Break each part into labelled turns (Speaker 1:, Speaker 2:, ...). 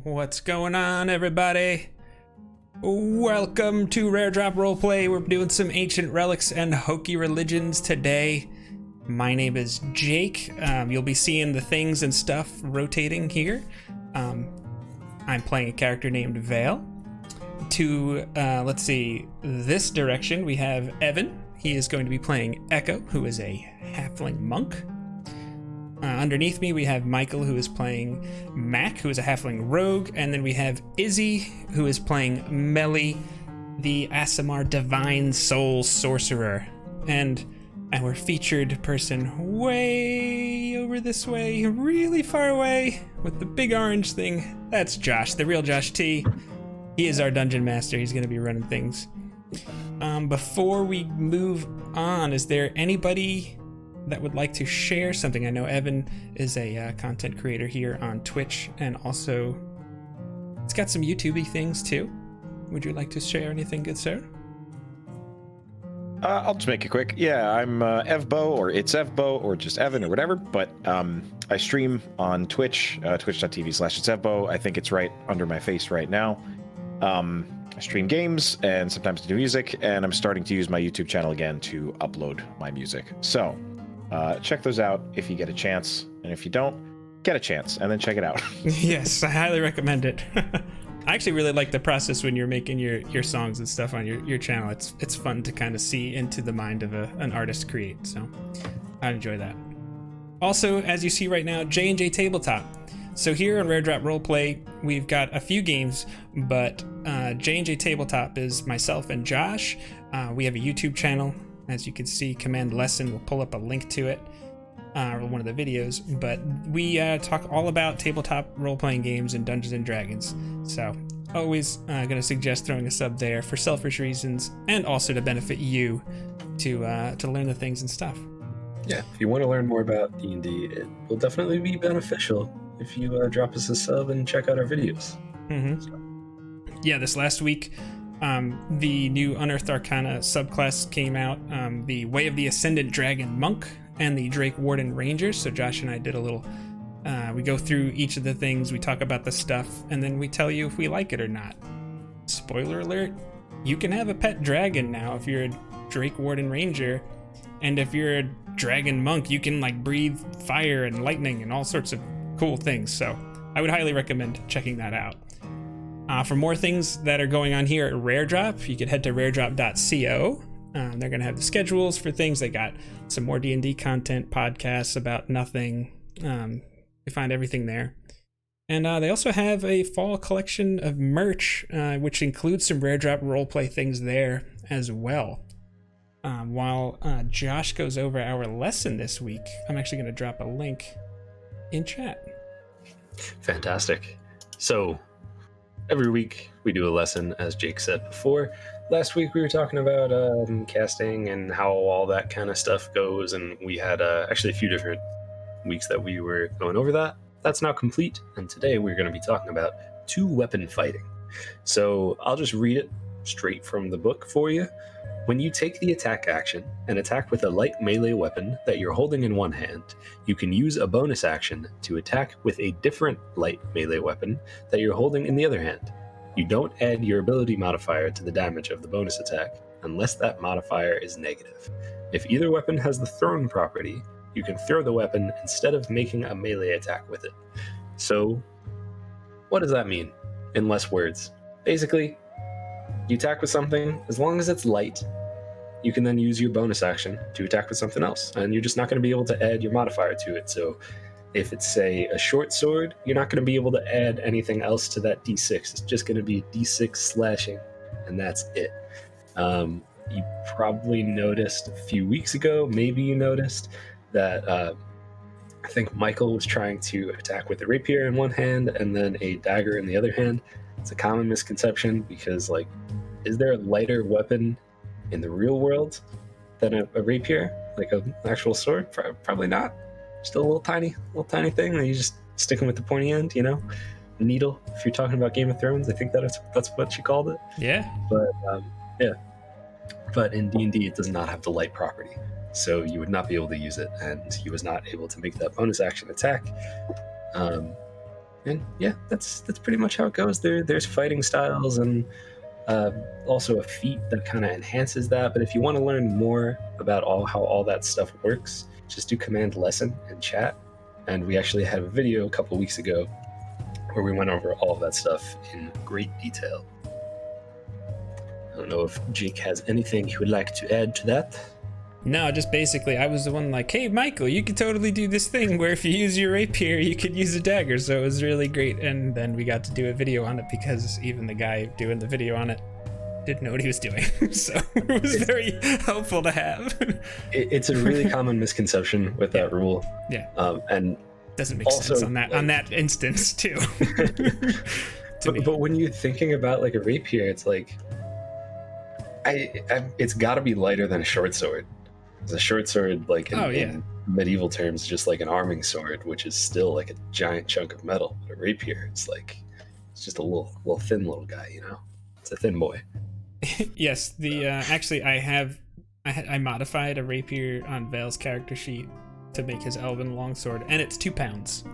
Speaker 1: What's going on, everybody? Welcome to Rare Drop Roleplay. We're doing some ancient relics and Hokey religions today. My name is Jake. You'll be seeing the things and stuff rotating here. I'm playing a character named Vale. To, let's see, this direction we have Evan. He is going to be playing Echo, who is a halfling monk. Underneath me, we have Michael, who is playing Mac, who is a halfling rogue, and then we have Izzee, who is playing Melly, the Aasimar divine soul sorcerer. And our featured person way over this way, really far away, with the big orange thing, that's Josh, the real Josh T. He is our dungeon master. He's going to be running things. Before we move on, is there anybody that would like to share something? I know Evan is a content creator here on Twitch, and also it's got some YouTube-y things too. Would you like to share anything, good sir?
Speaker 2: I'll just make it quick. Yeah, I'm Evbo, or it's Evbo, or just Evan, or whatever, but I stream on Twitch, twitch.tv/itsevbo. I think it's right under my face right now. I stream games and sometimes do music, and I'm starting to use my YouTube channel again to upload my music. So check those out if you get a chance, and if you don't, get a chance and then check it out.
Speaker 1: Yes, I highly recommend it. I actually really like the process when you're making your songs and stuff on your channel. It's fun to kind of see into the mind of an artist create, so I enjoy that. Also, as you see right now, JnJ Tabletop. So here on Rare Drop Roleplay, we've got a few games, but JnJ Tabletop is myself and Josh. We have a YouTube channel. As you can see, Command Lesson will pull up a link to it, or one of the videos. But we talk all about tabletop role-playing games and Dungeons and Dragons. So always going to suggest throwing a sub there for selfish reasons, and also to benefit you to learn the things and stuff.
Speaker 3: Yeah, if you want to learn more about D&D, it will definitely be beneficial if you drop us a sub and check out our videos.
Speaker 1: Mm-hmm. So. Yeah, this last week, the new Unearthed Arcana subclass came out, the Way of the Ascendant Dragon Monk and the Drake Warden Ranger. So Josh and I did a little, we go through each of the things, we talk about the stuff, and then we tell you if we like it or not. Spoiler alert, you can have a pet dragon now if you're a Drake Warden Ranger, and if you're a Dragon Monk, you can like breathe fire and lightning and all sorts of cool things. So I would highly recommend checking that out. For more things that are going on here at Rare Drop, you could head to raredrop.co. They're going to have the schedules for things. They got some more D&D content, podcasts about nothing. You find everything there. And they also have a fall collection of merch, which includes some Rare Drop roleplay things there as well. While Josh goes over our lesson this week, I'm actually going to drop a link in chat.
Speaker 3: Fantastic. So every week we do a lesson, as Jake said before. Last week we were talking about casting and how all that kind of stuff goes, and we had actually a few different weeks that we were going over that. That's now complete, and today we're going to be talking about two-weapon fighting. So I'll just read it straight from the book for you. When you take the attack action and attack with a light melee weapon that you're holding in one hand, you can use a bonus action to attack with a different light melee weapon that you're holding in the other hand. You don't add your ability modifier to the damage of the bonus attack unless that modifier is negative. If either weapon has the thrown property, you can throw the weapon instead of making a melee attack with it. So, what does that mean in less words? Basically, you attack with something, as long as it's light, you can then use your bonus action to attack with something else, and you're just not going to be able to add your modifier to it. So if it's, say, a short sword, you're not going to be able to add anything else to that d6. It's just going to be d6 slashing, and that's it. You probably noticed a few weeks ago, maybe you noticed, that I think Michael was trying to attack with a rapier in one hand and then a dagger in the other hand. It's a common misconception because, like, is there a lighter weapon in the real world than a rapier, like an actual sword? Probably not. Still a little tiny thing that you just stick them with the pointy end, you know? Needle, if you're talking about Game of Thrones, I think that's what she called it.
Speaker 1: Yeah.
Speaker 3: But yeah. But in D&D, it does not have the light property, so you would not be able to use it, and he was not able to make that bonus action attack. And yeah, that's pretty much how it goes. There's fighting styles and also a feat that kind of enhances that. But if you want to learn more about how all that stuff works, just do command lesson in chat. And we actually had a video a couple weeks ago where we went over all of that stuff in great detail. I don't know if Jake has anything he would like to add to that.
Speaker 1: No, just basically, I was the one like, hey, Michael, you could totally do this thing where if you use your rapier, you could use a dagger. So it was really great. And then we got to do a video on it because even the guy doing the video on it didn't know what he was doing. So it was very helpful to have.
Speaker 3: It's a really common misconception with that rule.
Speaker 1: Yeah.
Speaker 3: And
Speaker 1: doesn't make sense on that instance too.
Speaker 3: But when you're thinking about like a rapier, it's like, it's got to be lighter than a short sword. The short sword, like in medieval terms, just like an arming sword, which is still like a giant chunk of metal. But a rapier, it's just a little thin little guy, you know. It's a thin boy.
Speaker 1: Yes, actually I modified a rapier on Vale's character sheet to make his elven longsword, and it's 2 pounds.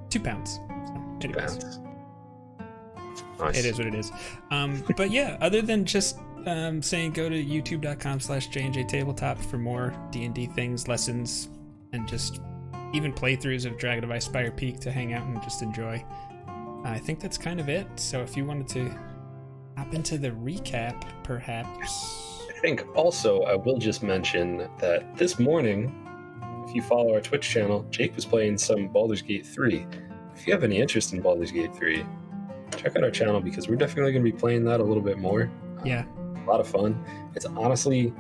Speaker 1: 2 pounds. So,
Speaker 3: 2 pounds.
Speaker 1: Nice. It is what it is. But yeah, other than just saying go to youtube.com/JnJ Tabletop for more D&D things, lessons, and just even playthroughs of Dragon of Ice Spire Peak to hang out and just enjoy. I think that's kind of it. So if you wanted to hop into the recap, perhaps.
Speaker 3: I think also I will just mention that this morning, if you follow our Twitch channel, Jake was playing some Baldur's Gate 3. If you have any interest in Baldur's Gate 3, check out our channel because we're definitely going to be playing that a little bit more.
Speaker 1: Yeah.
Speaker 3: A lot of fun. It's honestly,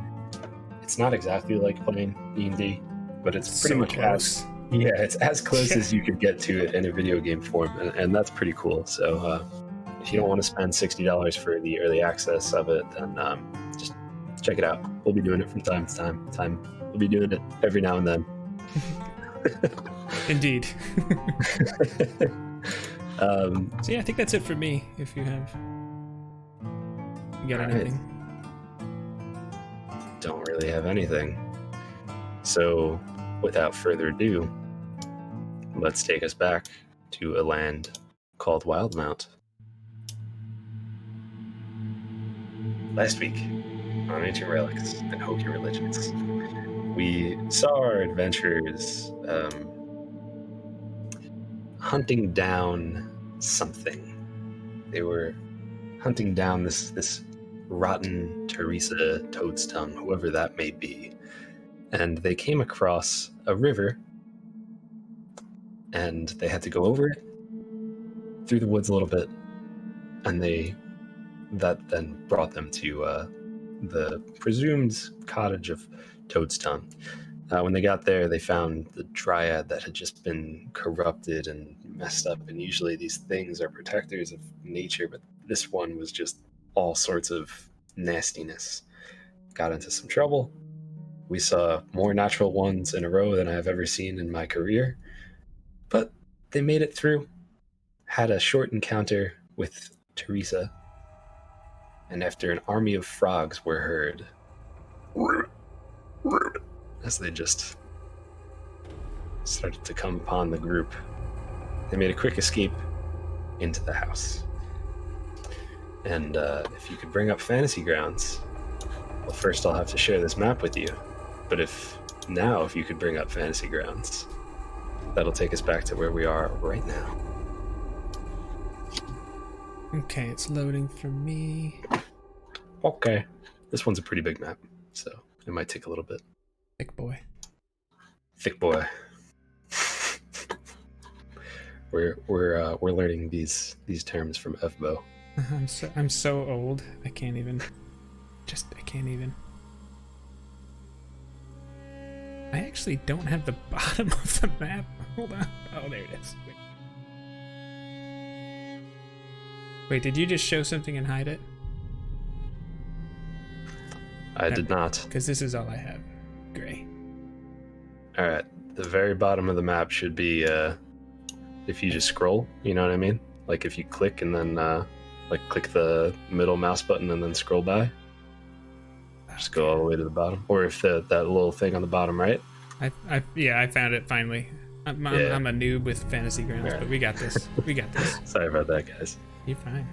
Speaker 3: it's not exactly like playing D&D, but it's pretty much
Speaker 1: close.
Speaker 3: It's as close as you could get to it in a video game form, and that's pretty cool. So if you don't want to spend $60 for the early access of it, then just check it out. We'll be doing it from time to time. We'll be doing it every now and then.
Speaker 1: Indeed. So yeah, I think that's it for me. If you got anything?
Speaker 3: Right. Don't really have anything. So, without further ado, let's take us back to a land called Wildmount. Last week, on Ancient Relics and Hokey Religions, we saw our adventurers hunting down something. They were hunting down this rotten Teresa Toad's Tongue, whoever that may be. And they came across a river, and they had to go over it, through the woods a little bit, and that then brought them to the presumed cottage of Toad's Tongue. When they got there, they found the dryad that had just been corrupted and messed up, and usually these things are protectors of nature, but this one was just all sorts of nastiness. Got into some trouble. We saw more natural ones in a row than I've ever seen in my career, but they made it through. Had a short encounter with Teresa, and after an army of frogs were heard as they just started to come upon the group, they made a quick escape into the house. And if you could bring up Fantasy Grounds, well, first I'll have to share this map with you. But if you could bring up Fantasy Grounds, that'll take us back to where we are right now.
Speaker 1: Okay, it's loading for me.
Speaker 3: Okay. This one's a pretty big map, so it might take a little bit.
Speaker 1: Thick boy.
Speaker 3: Thick boy. We're learning these terms from Fbo.
Speaker 1: I'm so old. I can't even. I actually don't have the bottom of the map. Hold on. Oh, there it is. Wait, did you just show something and hide it?
Speaker 3: I did not.
Speaker 1: Because this is all I have. Gray.
Speaker 3: All right. The very bottom of the map should be if you just scroll. You know what I mean? Like if you click and then click the middle mouse button and then scroll by. Just go all the way to the bottom. Or if that little thing on the bottom right.
Speaker 1: I found it finally. I'm
Speaker 3: Yeah.
Speaker 1: a noob with Fantasy Grounds,
Speaker 3: Alright.
Speaker 1: but we got this. We got this.
Speaker 3: Sorry about that, guys.
Speaker 1: You're fine.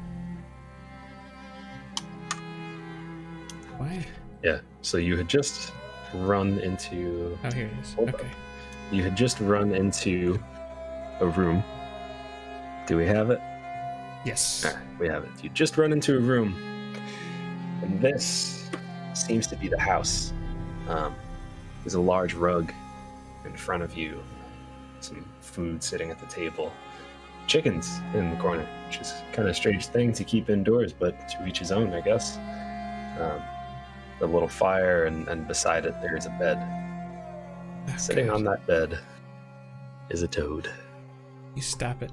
Speaker 1: Why?
Speaker 3: Yeah. So you had just run into.
Speaker 1: Oh, here it is.
Speaker 3: Hold
Speaker 1: Okay.
Speaker 3: You had just run into a room. Do we have it?
Speaker 1: Yes.
Speaker 3: All right, we have it. You just run into a room, and this seems to be the house. There's a large rug in front of you, some food sitting at the table, chickens in the corner, which is kind of a strange thing to keep indoors, but to each his own, I guess. A little fire, and beside it there is a bed.
Speaker 1: Oh,
Speaker 3: Sitting
Speaker 1: God.
Speaker 3: on that bed is a toad.
Speaker 1: You stop it.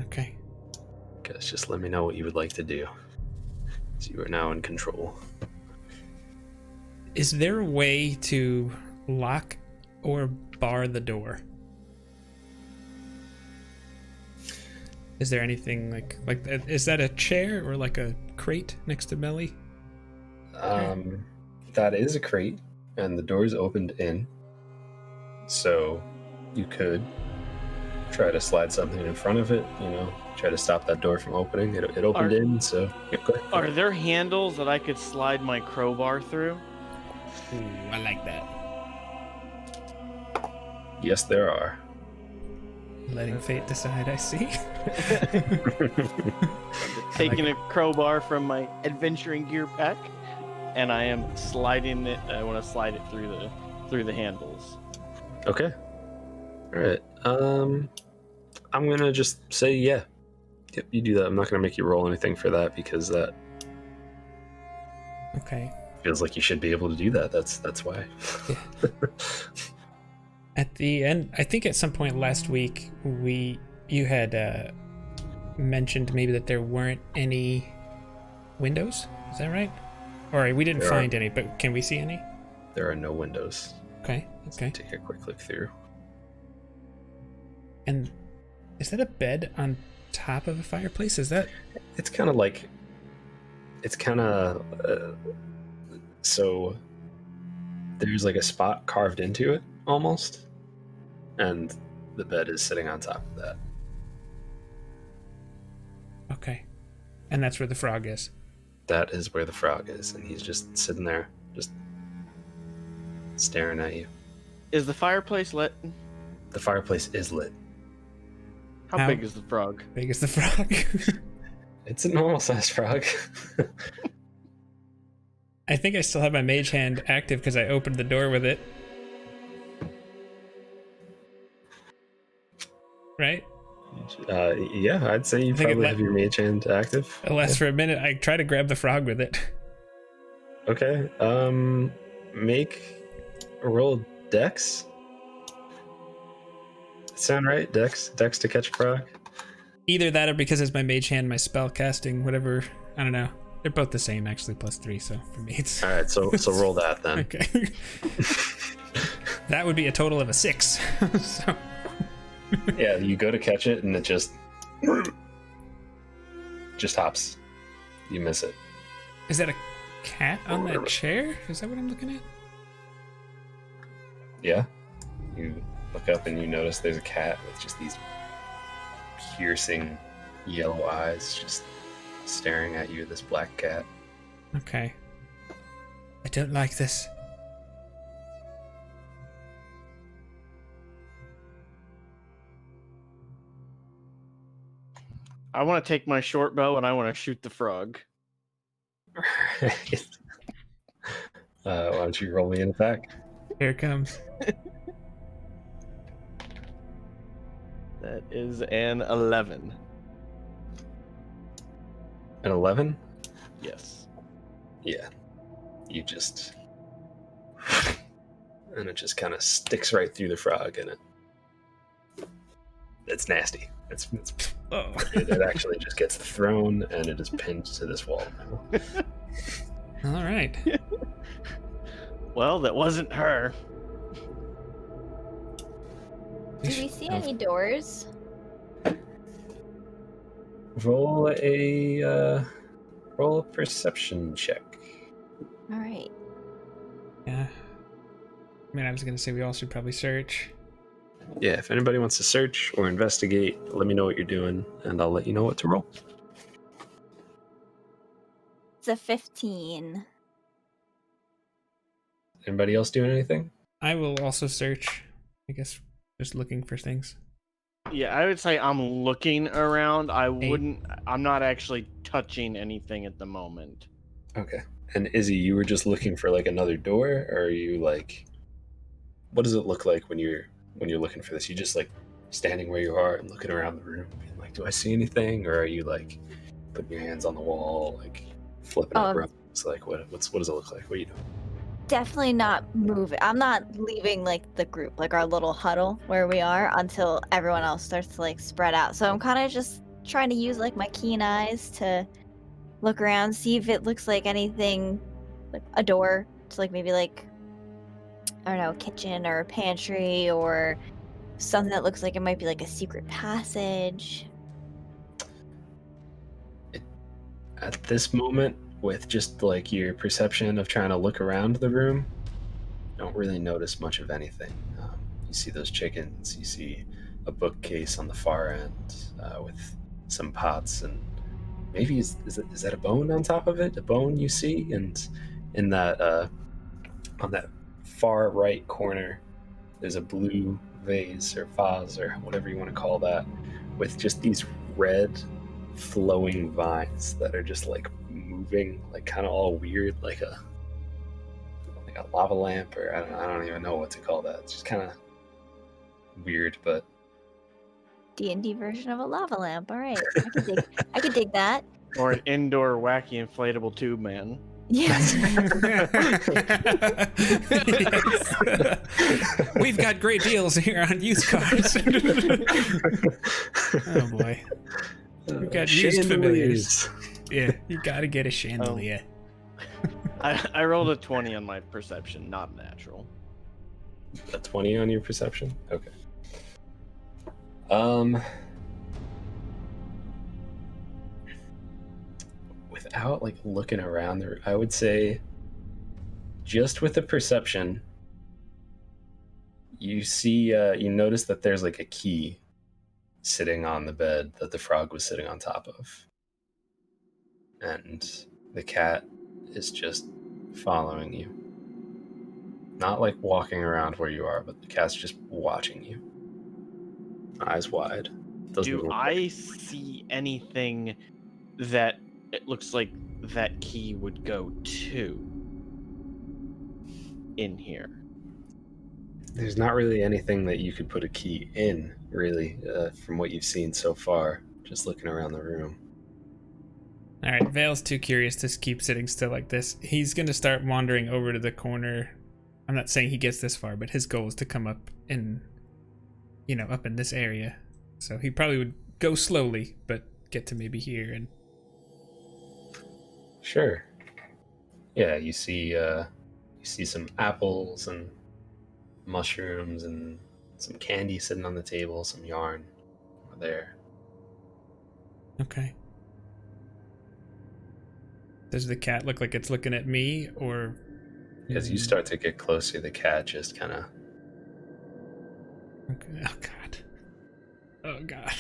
Speaker 1: Okay.
Speaker 3: Guys, just let me know what you would like to do. So you are now in control.
Speaker 1: Is there a way to lock or bar the door? Is there anything like is that a chair or like a crate next to Melly?
Speaker 3: That is a crate, and the door's opened in. So you could try to slide something in front of it, try to stop that door from opening. It opened in, so go ahead.
Speaker 4: Are there handles that I could slide my crowbar through?
Speaker 1: Ooh, I like that.
Speaker 3: Yes, there are.
Speaker 1: Letting fate decide, I see.
Speaker 4: Taking a crowbar from my adventuring gear pack, and I am sliding it. I want to slide it through the handles.
Speaker 3: Okay. All right. I'm gonna just say yeah. Yep, you do that. I'm not gonna make you roll anything for that because that
Speaker 1: Okay.
Speaker 3: feels like you should be able to do that. That's why.
Speaker 1: Yeah. At the end, I think at some point last week, you had mentioned maybe that there weren't any windows. Is that right? Or we didn't
Speaker 3: There
Speaker 1: find any, but can we see any?
Speaker 3: There are no windows.
Speaker 1: Okay. Okay.
Speaker 3: Take a quick look through.
Speaker 1: And is that a bed on top of a fireplace? Is that?
Speaker 3: It's kind of like. It's kind of. So. There's like a spot carved into it almost, and the bed is sitting on top of that.
Speaker 1: Okay. And that's where the frog is.
Speaker 3: That is where the frog is, and he's just sitting there, just staring at you.
Speaker 4: Is the fireplace lit?
Speaker 3: The fireplace is lit.
Speaker 4: How big is the frog?
Speaker 1: Big as the frog.
Speaker 3: It's a normal sized frog.
Speaker 1: I think I still have my mage hand active because I opened the door with it. Right?
Speaker 3: Yeah, I'd say you
Speaker 1: think it
Speaker 3: probably have your mage hand active.
Speaker 1: It lasts for a minute. I try to grab the frog with it.
Speaker 3: Okay. Make a roll dex. Sound right? Dex to catch a frog.
Speaker 1: Either that or because it's my mage hand, my spell casting, whatever. I don't know. They're both the same actually, +3. So for me, it's
Speaker 3: All right. So roll that then.
Speaker 1: okay. That would be a total of a 6. So
Speaker 3: Yeah, you go to catch it and it just hops. You miss it.
Speaker 1: is that a cat on that chair? Is that what I'm looking at?
Speaker 3: Yeah. You look up and you notice there's a cat with just these piercing yellow eyes just staring at you, this black cat.
Speaker 1: Okay. I don't like this.
Speaker 4: I want to take my short bow and I want to shoot the frog.
Speaker 3: Why don't you roll me an attack?
Speaker 1: Here it comes.
Speaker 4: That is an 11.
Speaker 3: An 11?
Speaker 4: Yes.
Speaker 3: Yeah. You just... And it just kind of sticks right through the frog, and it's nasty.
Speaker 1: Oh.
Speaker 3: It actually just gets thrown, and it is pinned to this wall now.
Speaker 1: All right.
Speaker 4: Well, that wasn't her.
Speaker 5: Do we see any doors?
Speaker 3: Roll a perception check.
Speaker 5: All right.
Speaker 1: Yeah. I mean, I was gonna say we all should probably search.
Speaker 3: Yeah, if anybody wants to search or investigate, let me know what you're doing, and I'll let you know what to roll.
Speaker 5: It's a 15.
Speaker 3: Anybody else doing anything?
Speaker 1: I will also search. I guess just looking for things.
Speaker 4: Yeah, I would say I'm looking around.
Speaker 1: Eight.
Speaker 4: I'm not actually touching anything at the moment.
Speaker 3: Okay. And Izzee, you were just looking for like another door, or are you like, what does it look like when you're looking for this? You just like standing where you are and looking around the room, being like, do I see anything? Or are you like putting your hands on the wall, like flipping up rooms? Like what does it look like? What are you doing?
Speaker 5: Definitely not moving. I'm not leaving like the group, like our little huddle where we are, until everyone else starts to like spread out. So I'm kind of just trying to use like my keen eyes to look around, see if it looks like anything, like a door to like maybe like, I don't know, kitchen or pantry or something that looks like it might be like a secret passage.
Speaker 3: At this moment, with just like your perception of trying to look around the room, you don't really notice much of anything. You see those chickens, you see a bookcase on the far end with some pots, and maybe is that a bone on top of it? A bone you see, and in that on that far right corner, there's a blue vase or vase or whatever you want to call that, with just these red flowing vines that are just like moving, like kind of all weird, like a lava lamp, or I don't even know what to call that. It's just kind of weird, but
Speaker 5: D&D version of a lava lamp. All right, I could dig that.
Speaker 4: Or an indoor wacky inflatable tube man.
Speaker 5: Yes.
Speaker 1: Yes. We've got great deals here on used cars. Oh boy. We've got used familiars. Yeah, you gotta get a chandelier.
Speaker 4: I rolled a 20 on my perception, not natural.
Speaker 3: A 20 on your perception? Okay. Without like looking around there, I would say just with the perception, you see, you notice that there's like a key sitting on the bed that the frog was sitting on top of. And the cat is just following you. Not like walking around where you are, but the cat's just watching you. Eyes wide.
Speaker 4: Do I see anything that it looks like that key would go to in here?
Speaker 3: There's not really anything that you could put a key in, really, from what you've seen so far, just looking around the room.
Speaker 1: All right, Vale's too curious to keep sitting still like this. He's gonna start wandering over to the corner. I'm not saying he gets this far, but his goal is to come up in, up in this area. So he probably would go slowly, but get to maybe here and.
Speaker 3: Sure. Yeah, you see some apples and mushrooms and some candy sitting on the table, some yarn over there.
Speaker 1: Okay. Does the cat look like it's looking at me, or?
Speaker 3: As you start to get closer, the cat just kind of...
Speaker 1: Okay. Oh, God. Oh, God.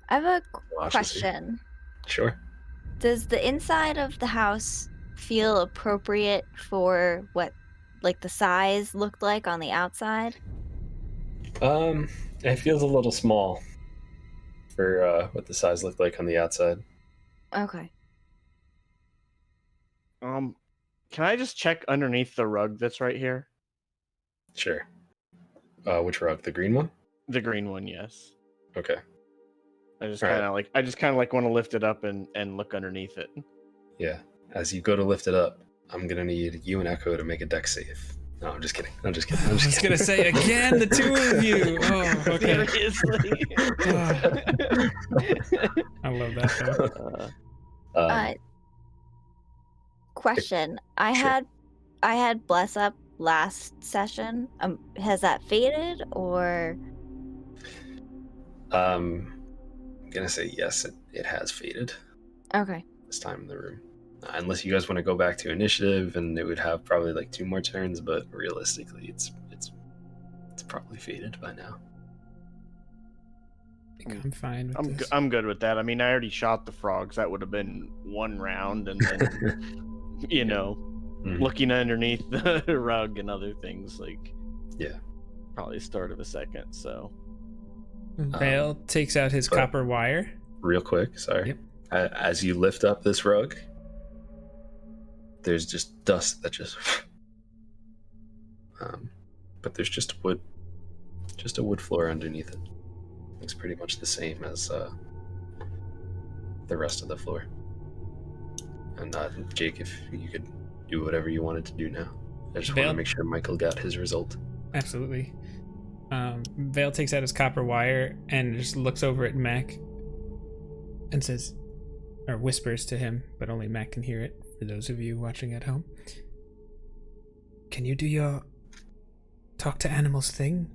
Speaker 5: I have a question.
Speaker 3: Sure.
Speaker 5: Does the inside of the house feel appropriate for what, like, the size looked like on the outside?
Speaker 3: It feels a little small for what the size looked like on the outside.
Speaker 5: Okay.
Speaker 4: Can I just check underneath the rug that's right here?
Speaker 3: Sure. Which rug? The green one?
Speaker 4: The green one, yes.
Speaker 3: Okay.
Speaker 4: I just kind of like want to lift it up and look underneath it.
Speaker 3: Yeah. As you go to lift it up, I'm gonna need you and Echo to make a deck save. No, I'm just kidding. I was
Speaker 1: gonna say again, the two of you. Oh, okay.
Speaker 4: Seriously.
Speaker 1: I love that though.
Speaker 5: Question. I
Speaker 3: Sure.
Speaker 5: had Bless Up last session. Has that faded or?
Speaker 3: I'm gonna say yes. It has faded
Speaker 5: Okay.
Speaker 3: this time in the room. Unless you guys want to go back to initiative, and it would have probably like 2 more turns, but realistically, it's probably faded by now.
Speaker 1: I think I'm fine with this.
Speaker 4: I'm good with that. I mean, I already shot the frogs. That would have been 1 round, and then looking underneath the rug and other things, like probably start of a second. So
Speaker 1: Vale takes out his copper wire.
Speaker 3: Real quick, sorry. Yep. As you lift up this rug, there's just dust that just but there's just a wood floor underneath it. Looks pretty much the same as the rest of the floor. And Jake, if you could do whatever you wanted to do now. I just want to make sure Michael got his result.
Speaker 1: Absolutely. Vale takes out his copper wire and just looks over at Mac and says, or whispers to him, but only Mac can hear it, for those of you watching at home. Can you do your talk to animals thing?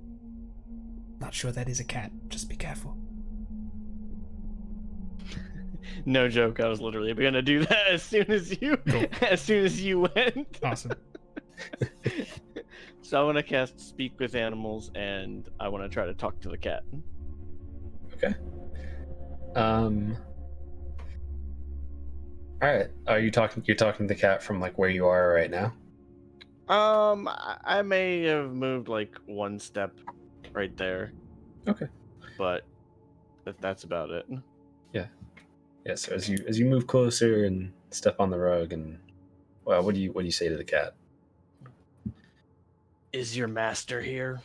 Speaker 1: Not sure that is a cat. Just be careful.
Speaker 4: No joke. I was literally gonna do that as soon as you went.
Speaker 1: Awesome.
Speaker 4: So I want to cast Speak with Animals, and I want to try to talk to the cat.
Speaker 3: Okay. All right. You're talking to the cat from like where you are right now?
Speaker 4: I may have moved like 1 step right there.
Speaker 3: Okay.
Speaker 4: But that's about it.
Speaker 3: Yeah, so as you move closer and step on the rug, and what do you say to the cat?
Speaker 4: Is your master here?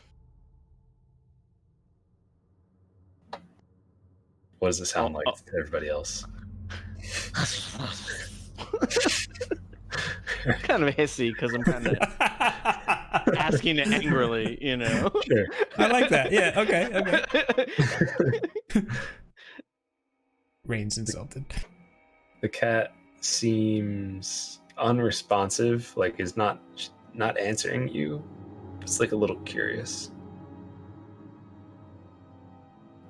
Speaker 3: What does it sound like to everybody else?
Speaker 4: Kind of hissy because I'm kind of asking it angrily, you know.
Speaker 3: Sure.
Speaker 1: I like that. Yeah. Okay. Rain's insulted.
Speaker 3: The cat seems unresponsive, like is not answering you. It's like a little curious.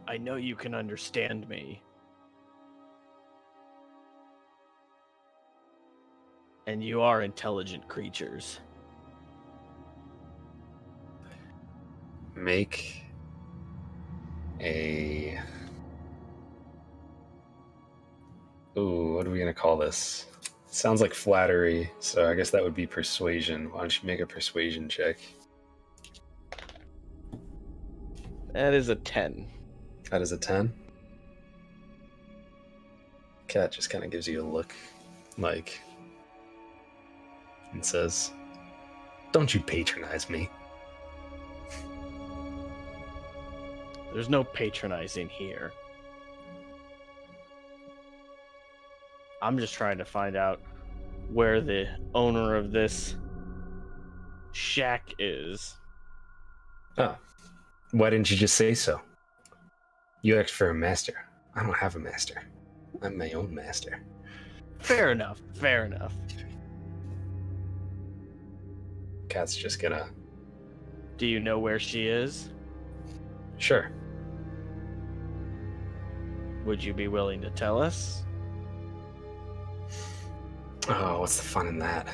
Speaker 4: I know you can understand me. And you are intelligent creatures.
Speaker 3: Make a... Ooh, what are we going to call this? Sounds like flattery, so I guess that would be persuasion. Why don't you make a persuasion check?
Speaker 4: That is a 10.
Speaker 3: That is a 10? Cat just kind of gives you a look, like, and says, "Don't you patronize me."
Speaker 4: There's no patronizing here. I'm just trying to find out where the owner of this shack is.
Speaker 3: Oh, why didn't you just say so? You asked for a master. I don't have a master. I'm my own master.
Speaker 4: Fair enough. Fair enough.
Speaker 3: Cat's just gonna...
Speaker 4: Do you know where she is?
Speaker 3: Sure.
Speaker 4: Would you be willing to tell us?
Speaker 3: Oh, what's the fun in that?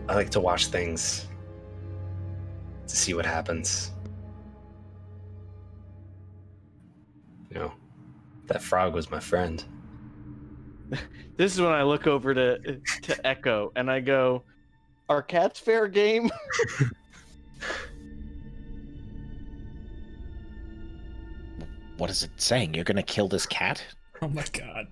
Speaker 3: I like to watch things to see what happens. You know, that frog was my friend.
Speaker 4: This is when I look over to Echo and I go, "Are cats fair game?"
Speaker 2: What is it saying? You're gonna kill this cat?
Speaker 1: Oh my god.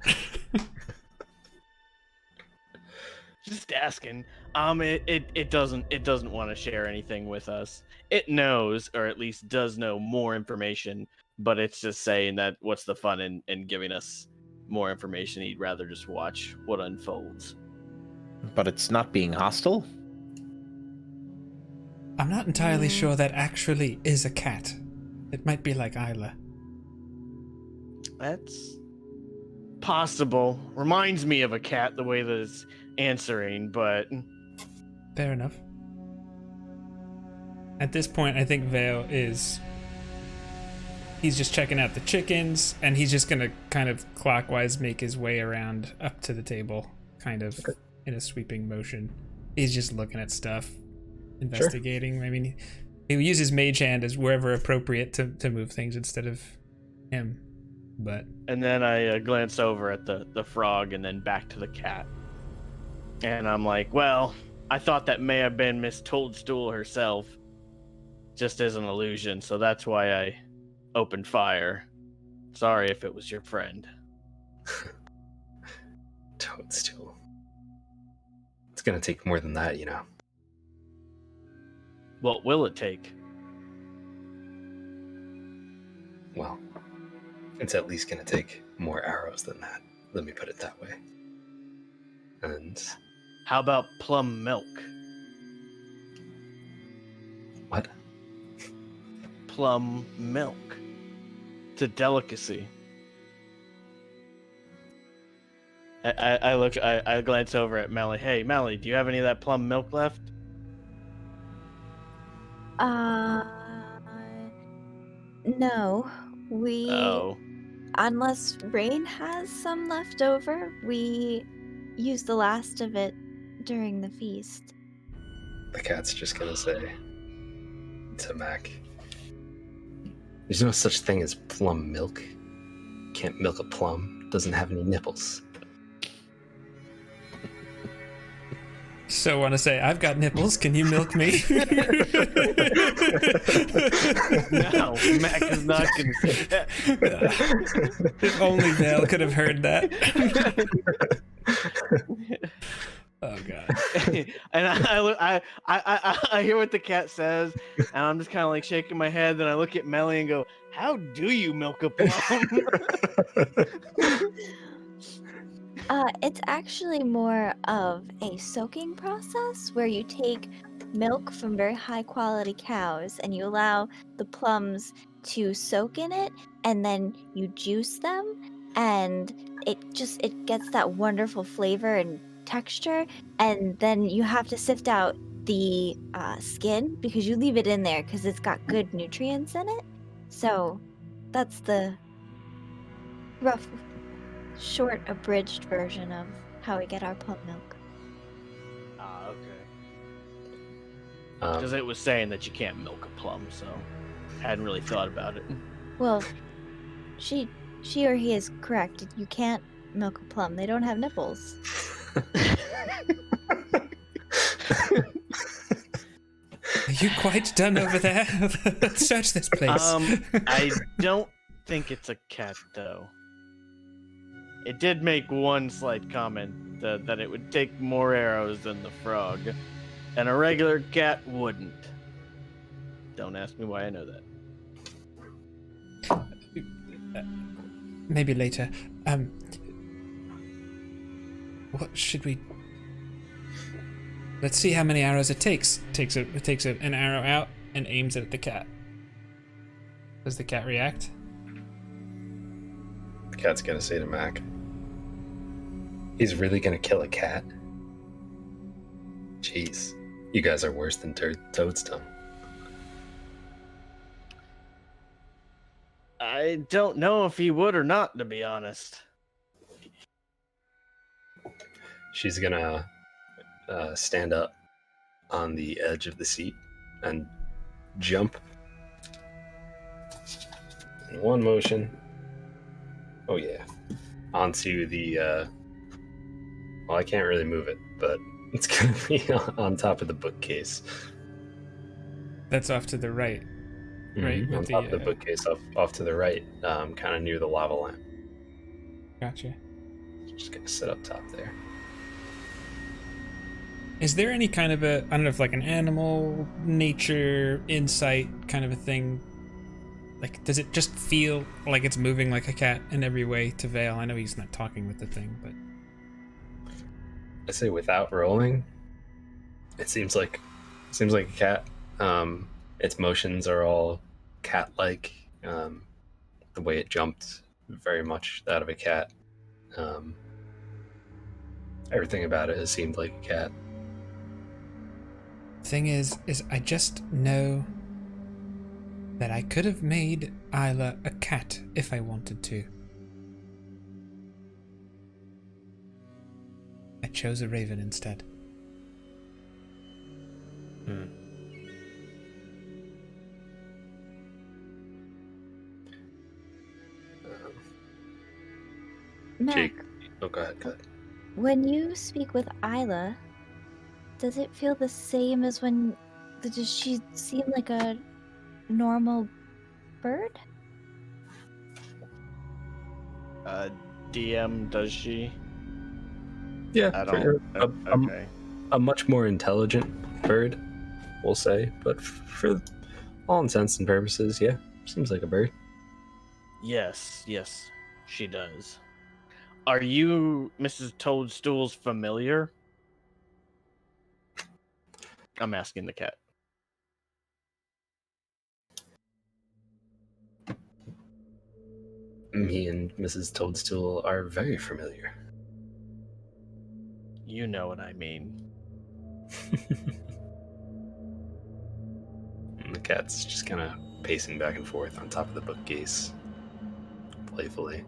Speaker 4: Just asking. It doesn't want to share anything with us. It knows, or at least does know, more information, but it's just saying that what's the fun in giving us more information? He'd rather just watch what unfolds.
Speaker 2: But it's not being hostile?
Speaker 1: I'm not entirely sure that actually is a cat. It might be like Isla.
Speaker 4: That's possible. Reminds me of a cat, the way that it's answering, but...
Speaker 1: Fair enough. At this point, I think Vale is... He's just checking out the chickens, and he's just gonna kind of clockwise make his way around up to the table, kind of in a sweeping motion. He's just looking at stuff, investigating. Sure. I mean, he uses mage hand as wherever appropriate to move things instead of him. But
Speaker 4: and then I glance over at the frog and then back to the cat, and I'm like, well, I thought that may have been Miss Toadstool herself, just as an illusion, so that's why I opened fire. Sorry if it was your friend.
Speaker 3: Toadstool. It's gonna take more than that, you know.
Speaker 4: What will it take?
Speaker 3: Well, it's at least gonna take more arrows than that. Let me put it that way. And
Speaker 4: how about plum milk?
Speaker 3: What?
Speaker 4: Plum milk. It's a delicacy. I glance over at Melly. Hey, Melly, do you have any of that plum milk left?
Speaker 5: No.
Speaker 4: Oh.
Speaker 5: Unless Rain has some left over, we used the last of it during the feast.
Speaker 3: The cat's just gonna say to Mac, there's no such thing as plum milk. Can't milk a plum. Doesn't have any nipples.
Speaker 1: So I want to say, I've got nipples. Can you milk me?
Speaker 4: No, Mac is not going to say that.
Speaker 1: If only Vale could have heard that. Oh god.
Speaker 4: And I hear what the cat says, and I'm just kind of like shaking my head. Then I look at Melly and go, "How do you milk a plum?"
Speaker 5: It's actually more of a soaking process where you take milk from very high quality cows and you allow the plums to soak in it, and then you juice them, and it gets that wonderful flavor and texture, and then you have to sift out the skin because you leave it in there because it's got good nutrients in it. So that's the rough, short, abridged version of how we get our plum milk.
Speaker 4: Okay. Because it was saying that you can't milk a plum, so hadn't really thought about it.
Speaker 5: Well, she or he is correct. You can't milk a plum. They don't have nipples.
Speaker 1: Are you quite done over there? Let's search this place.
Speaker 4: I don't think it's a cat, though. It did make one slight comment that it would take more arrows than the frog, and a regular cat wouldn't. Don't ask me why I know that.
Speaker 1: Maybe later. What should we? Let's see how many arrows it takes. It takes an arrow out and aims it at the cat. Does the cat react?
Speaker 3: The cat's gonna say to Mac, he's really gonna kill a cat? Jeez, you guys are worse than Toadstool.
Speaker 4: I don't know if he would or not, to be honest.
Speaker 3: She's gonna stand up on the edge of the seat and jump in one motion. Oh yeah, onto the. Well, I can't really move it, but it's gonna be on top of the bookcase.
Speaker 1: That's off to the right. Right,
Speaker 3: on top of the bookcase, off to the right, kind of near the lava lamp.
Speaker 1: Gotcha.
Speaker 3: Just gonna sit up top there.
Speaker 1: Is there any kind of I don't know if like an animal, nature, insight kind of a thing? Like, does it just feel like it's moving like a cat in every way to Vale? I know he's not talking with the thing, but
Speaker 3: I say without rolling, it seems like a cat. Its motions are all cat-like. The way it jumped, very much that of a cat. Everything about it has seemed like a cat.
Speaker 1: Thing is I just know that I could have made Isla a cat if I wanted to. I chose a raven instead.
Speaker 5: Mac,
Speaker 3: Jake. Oh, go ahead.
Speaker 5: when you speak with Isla, does it feel the same as when? Does she seem like a normal bird?
Speaker 4: DM, does she?
Speaker 3: Yeah,
Speaker 4: I don't. Okay.
Speaker 3: a much more intelligent bird, we'll say, but for all intents and purposes, yeah, seems like a bird.
Speaker 4: Yes, she does. Are you Mrs. Toadstool's familiar? I'm asking the cat.
Speaker 3: Me and Mrs. Toadstool are very familiar.
Speaker 4: You know what I mean.
Speaker 3: And the cat's just kind of pacing back and forth on top of the bookcase, playfully.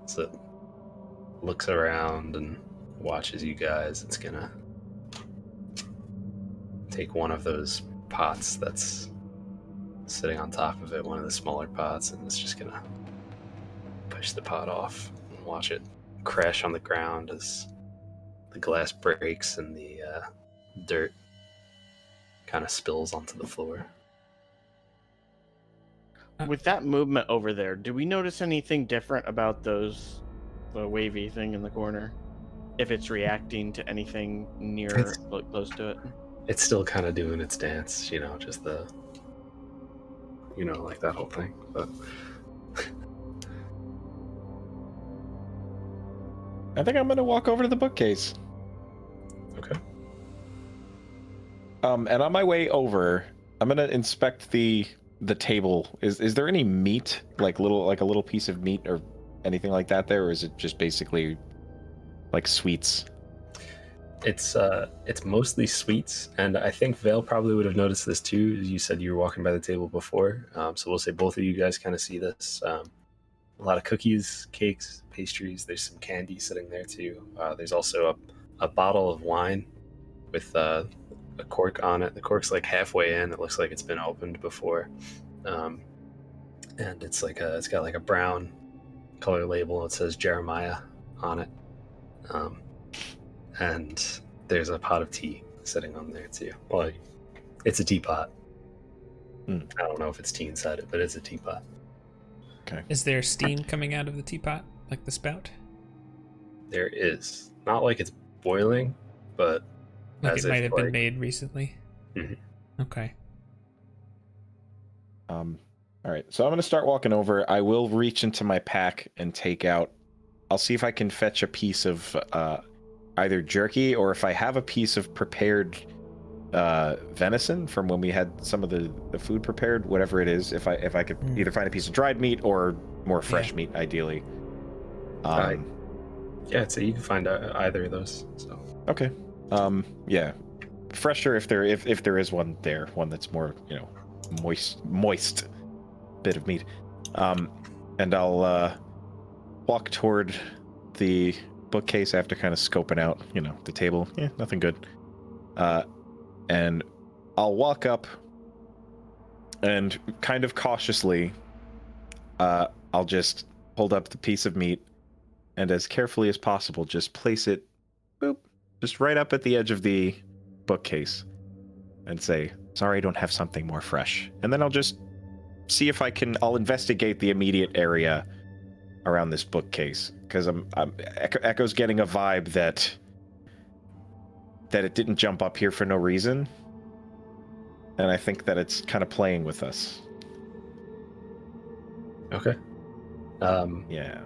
Speaker 3: So it looks around and watches you guys. It's gonna take one of those pots that's sitting on top of it, one of the smaller pots, and it's just gonna push the pot off and watch it crash on the ground as the glass breaks and the dirt kind of spills onto the floor.
Speaker 4: With that movement over there, do we notice anything different about the wavy thing in the corner? If it's reacting to anything near, close to it?
Speaker 3: It's still kind of doing its dance, just like that whole thing. But
Speaker 2: I think I'm gonna walk over to the bookcase.
Speaker 3: okay.
Speaker 2: And on my way over, I'm gonna inspect the table. Is there any meat, like a little piece of meat or anything like that there, or is it just basically like sweets?
Speaker 3: It's mostly sweets, and I think Vale probably would have noticed this too. You said you were walking by the table before, so we'll say both of you guys kind of see this. A lot of cookies, cakes, pastries. There's some candy sitting there too. There's also a bottle of wine with a cork on it. The cork's like halfway in. It looks like it's been opened before, and it's got like a brown color label. It says Jeremiah on it. And there's a pot of tea sitting on there too. Well, it's a teapot. I don't know if it's tea inside it, but it's a teapot.
Speaker 2: Okay.
Speaker 1: Is there steam coming out of the teapot, like the spout?
Speaker 3: There is. Not like it's boiling, but
Speaker 1: Like
Speaker 3: as
Speaker 1: it might have been
Speaker 3: like,
Speaker 1: made recently.
Speaker 3: Mhm.
Speaker 1: Okay.
Speaker 2: All right. So I'm gonna start walking over. I will reach into my pack and take out. I'll see if I can fetch a piece of either jerky, or if I have a piece of prepared venison from when we had some of the food prepared, whatever it is. If I could either find a piece of dried meat or more fresh meat, ideally.
Speaker 3: Yeah, so you can find either of those. So
Speaker 2: Okay. Yeah, fresher if there is one there, one that's more moist bit of meat. And I'll walk toward the bookcase after kind of scoping out the table. Yeah, nothing good. And I'll walk up and kind of cautiously I'll just hold up the piece of meat and as carefully as possible just place it just right up at the edge of the bookcase and say, sorry, I don't have something more fresh. And then I'll just see if I'll investigate the immediate area around this bookcase, because Echo's getting a vibe that it didn't jump up here for no reason, and I think that it's kind of playing with us.
Speaker 3: okay.
Speaker 2: Yeah.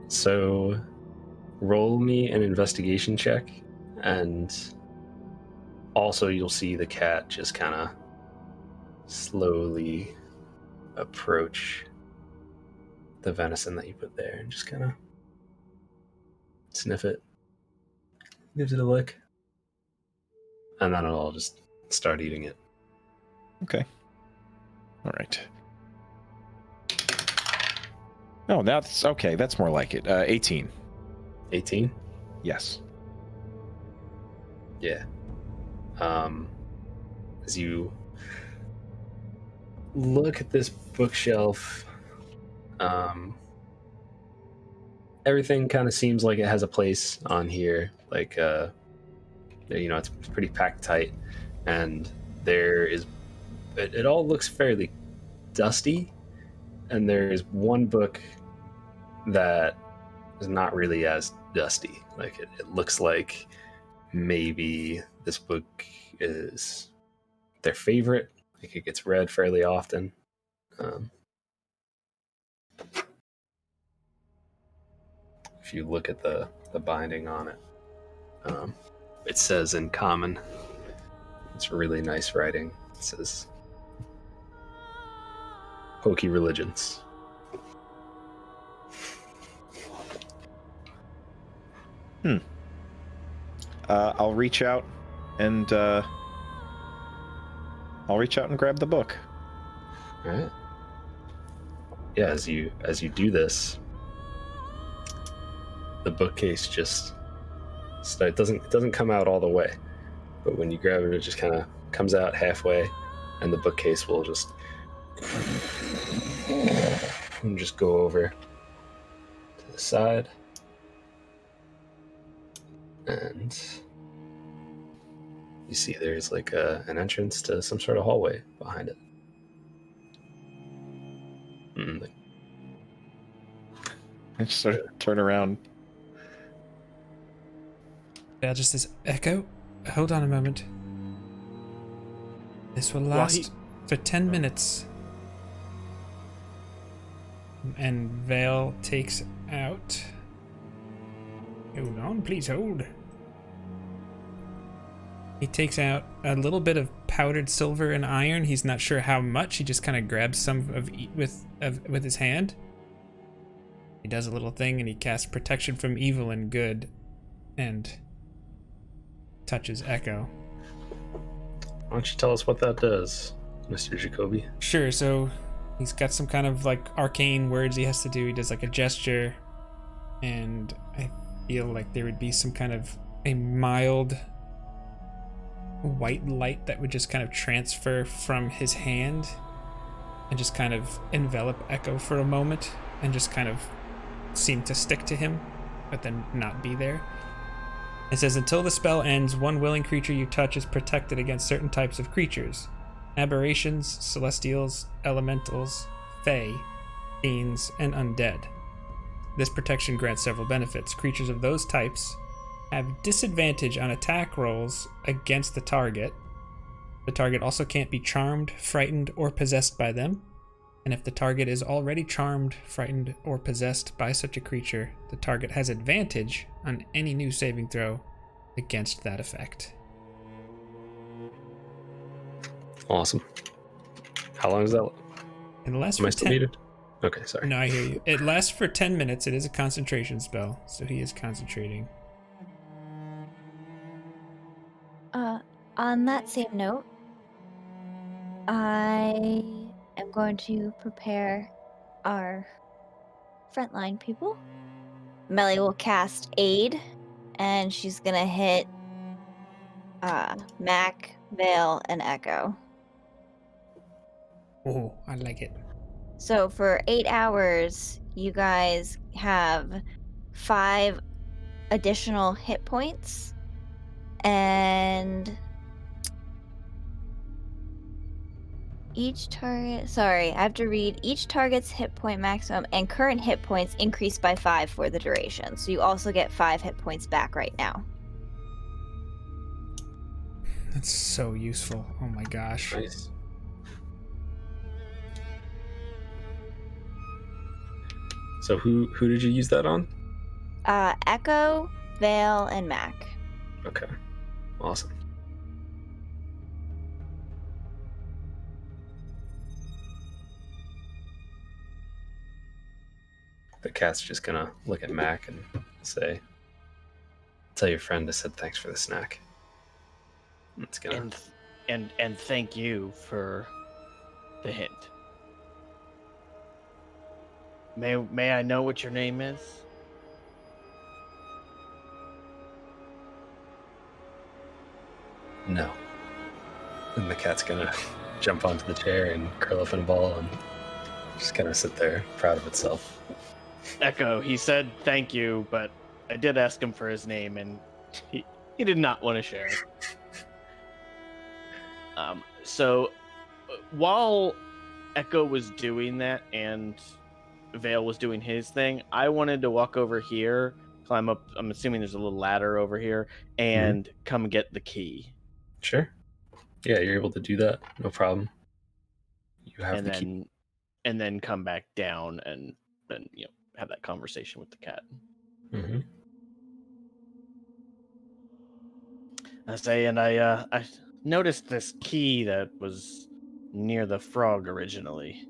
Speaker 3: So roll me an investigation check, and also you'll see the cat just kind of slowly approach the venison that you put there and just kind of sniff it, gives it a lick, and then it'll just start eating it.
Speaker 2: Okay. All right. Oh, that's okay. That's more like it. 18.
Speaker 3: 18?
Speaker 2: Yes.
Speaker 3: Yeah. As you look at this bookshelf, everything kind of seems like it has a place on here. Like, it's pretty packed tight, and there is. It all looks fairly dusty, and there's one book that is not really as dusty. Like, it looks like maybe this book is their favorite. Like, it gets read fairly often. If you look at the binding on it, it says in common. It's really nice writing. It says Hokey religions.
Speaker 2: I'll reach out and grab the book.
Speaker 3: All right. Yeah, as you do this, the bookcase just it doesn't come out all the way, but when you grab it, it just kind of comes out halfway, and the bookcase will just go over to the side, and you see there's like an entrance to some sort of hallway behind it.
Speaker 2: I just sort of turn around.
Speaker 1: Yeah, just this echo. Hold on a moment. This will last for 10 minutes. And Vale takes out. Hold on, please hold. He takes out a little bit of powdered silver and iron. He's not sure how much. He just kind of grabs some with his hand. He does a little thing and he casts protection from evil and good, and touches Echo.
Speaker 3: Why don't you tell us what that does, Mr. Jacoby?
Speaker 1: Sure. So he's got some kind of like arcane words he has to do. He does like a gesture, and I feel like there would be some kind of a mild white light that would just kind of transfer from his hand and just kind of envelop Echo for a moment and just kind of seem to stick to him, but then not be there. It says, until the spell ends, one willing creature you touch is protected against certain types of creatures: aberrations, celestials, elementals, fae, fiends, and undead. This protection grants several benefits. Creatures of those types have disadvantage on attack rolls against the target. The target also can't be charmed, frightened, or possessed by them. And if the target is already charmed, frightened, or possessed by such a creature, the target has advantage on any new saving throw against that effect.
Speaker 3: Awesome. How long is that?
Speaker 1: It lasts
Speaker 3: Am I
Speaker 1: for
Speaker 3: still
Speaker 1: 10...
Speaker 3: muted? Okay, sorry.
Speaker 1: No, I hear you. It lasts for 10 minutes. It is a concentration spell, so he is concentrating.
Speaker 5: On that same note, I am going to prepare our frontline people. Melly will cast Aid, and she's gonna hit Mac, Vale, and Echo.
Speaker 1: Oh, I like it.
Speaker 5: So for 8 hours, you guys have 5 additional hit points, and each target, sorry, I have to read, each target's hit point maximum and current hit points increase by 5 for the duration. So you also get 5 hit points back right now.
Speaker 1: That's so useful. Oh my gosh.
Speaker 3: Nice. So who did you use that on?
Speaker 5: Echo, Vale, and Mac.
Speaker 3: Okay. Awesome. The cat's just gonna look at Mac and say, "Tell your friend I said thanks for the snack." It's gonna.
Speaker 4: And thank you for the hint. May I know what your name is?
Speaker 3: No. And the cat's gonna jump onto the chair and curl up in a ball and just kind of sit there, proud of itself.
Speaker 4: Echo, he said thank you, but I did ask him for his name, and he did not want to share it. So while Echo was doing that and Vale was doing his thing, I wanted to walk over here, climb up. I'm assuming there's a little ladder over here, and come get the key.
Speaker 3: Sure. Yeah, you're able to do that. No problem. You have
Speaker 4: And
Speaker 3: the
Speaker 4: then,
Speaker 3: key.
Speaker 4: and then come back down and have that conversation with the cat.
Speaker 3: Mm-hmm.
Speaker 4: I noticed this key that was near the frog originally.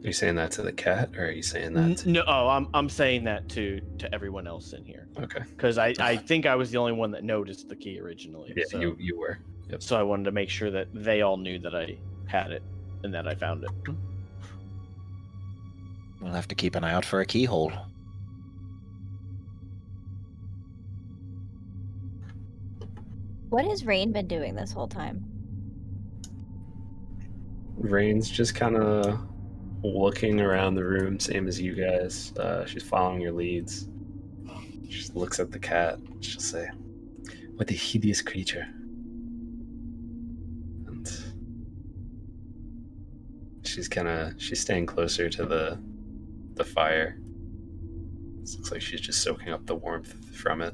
Speaker 3: Are you saying that to the cat, or are you saying that to...
Speaker 4: No, I'm saying that to everyone else in here.
Speaker 3: Okay.
Speaker 4: Because I think I was the only one that noticed the key originally.
Speaker 3: Yeah,
Speaker 4: so,
Speaker 3: you were. Yep.
Speaker 4: So I wanted to make sure that they all knew that I had it and that I found it.
Speaker 2: We'll have to keep an eye out for a keyhole.
Speaker 5: What has Rain been doing this whole time?
Speaker 3: Rain's just kind of looking around the room, same as you guys. She's following your leads. She just looks at the cat. She'll say, "What a hideous creature." And she's staying closer to the fire. It looks like she's just soaking up the warmth from it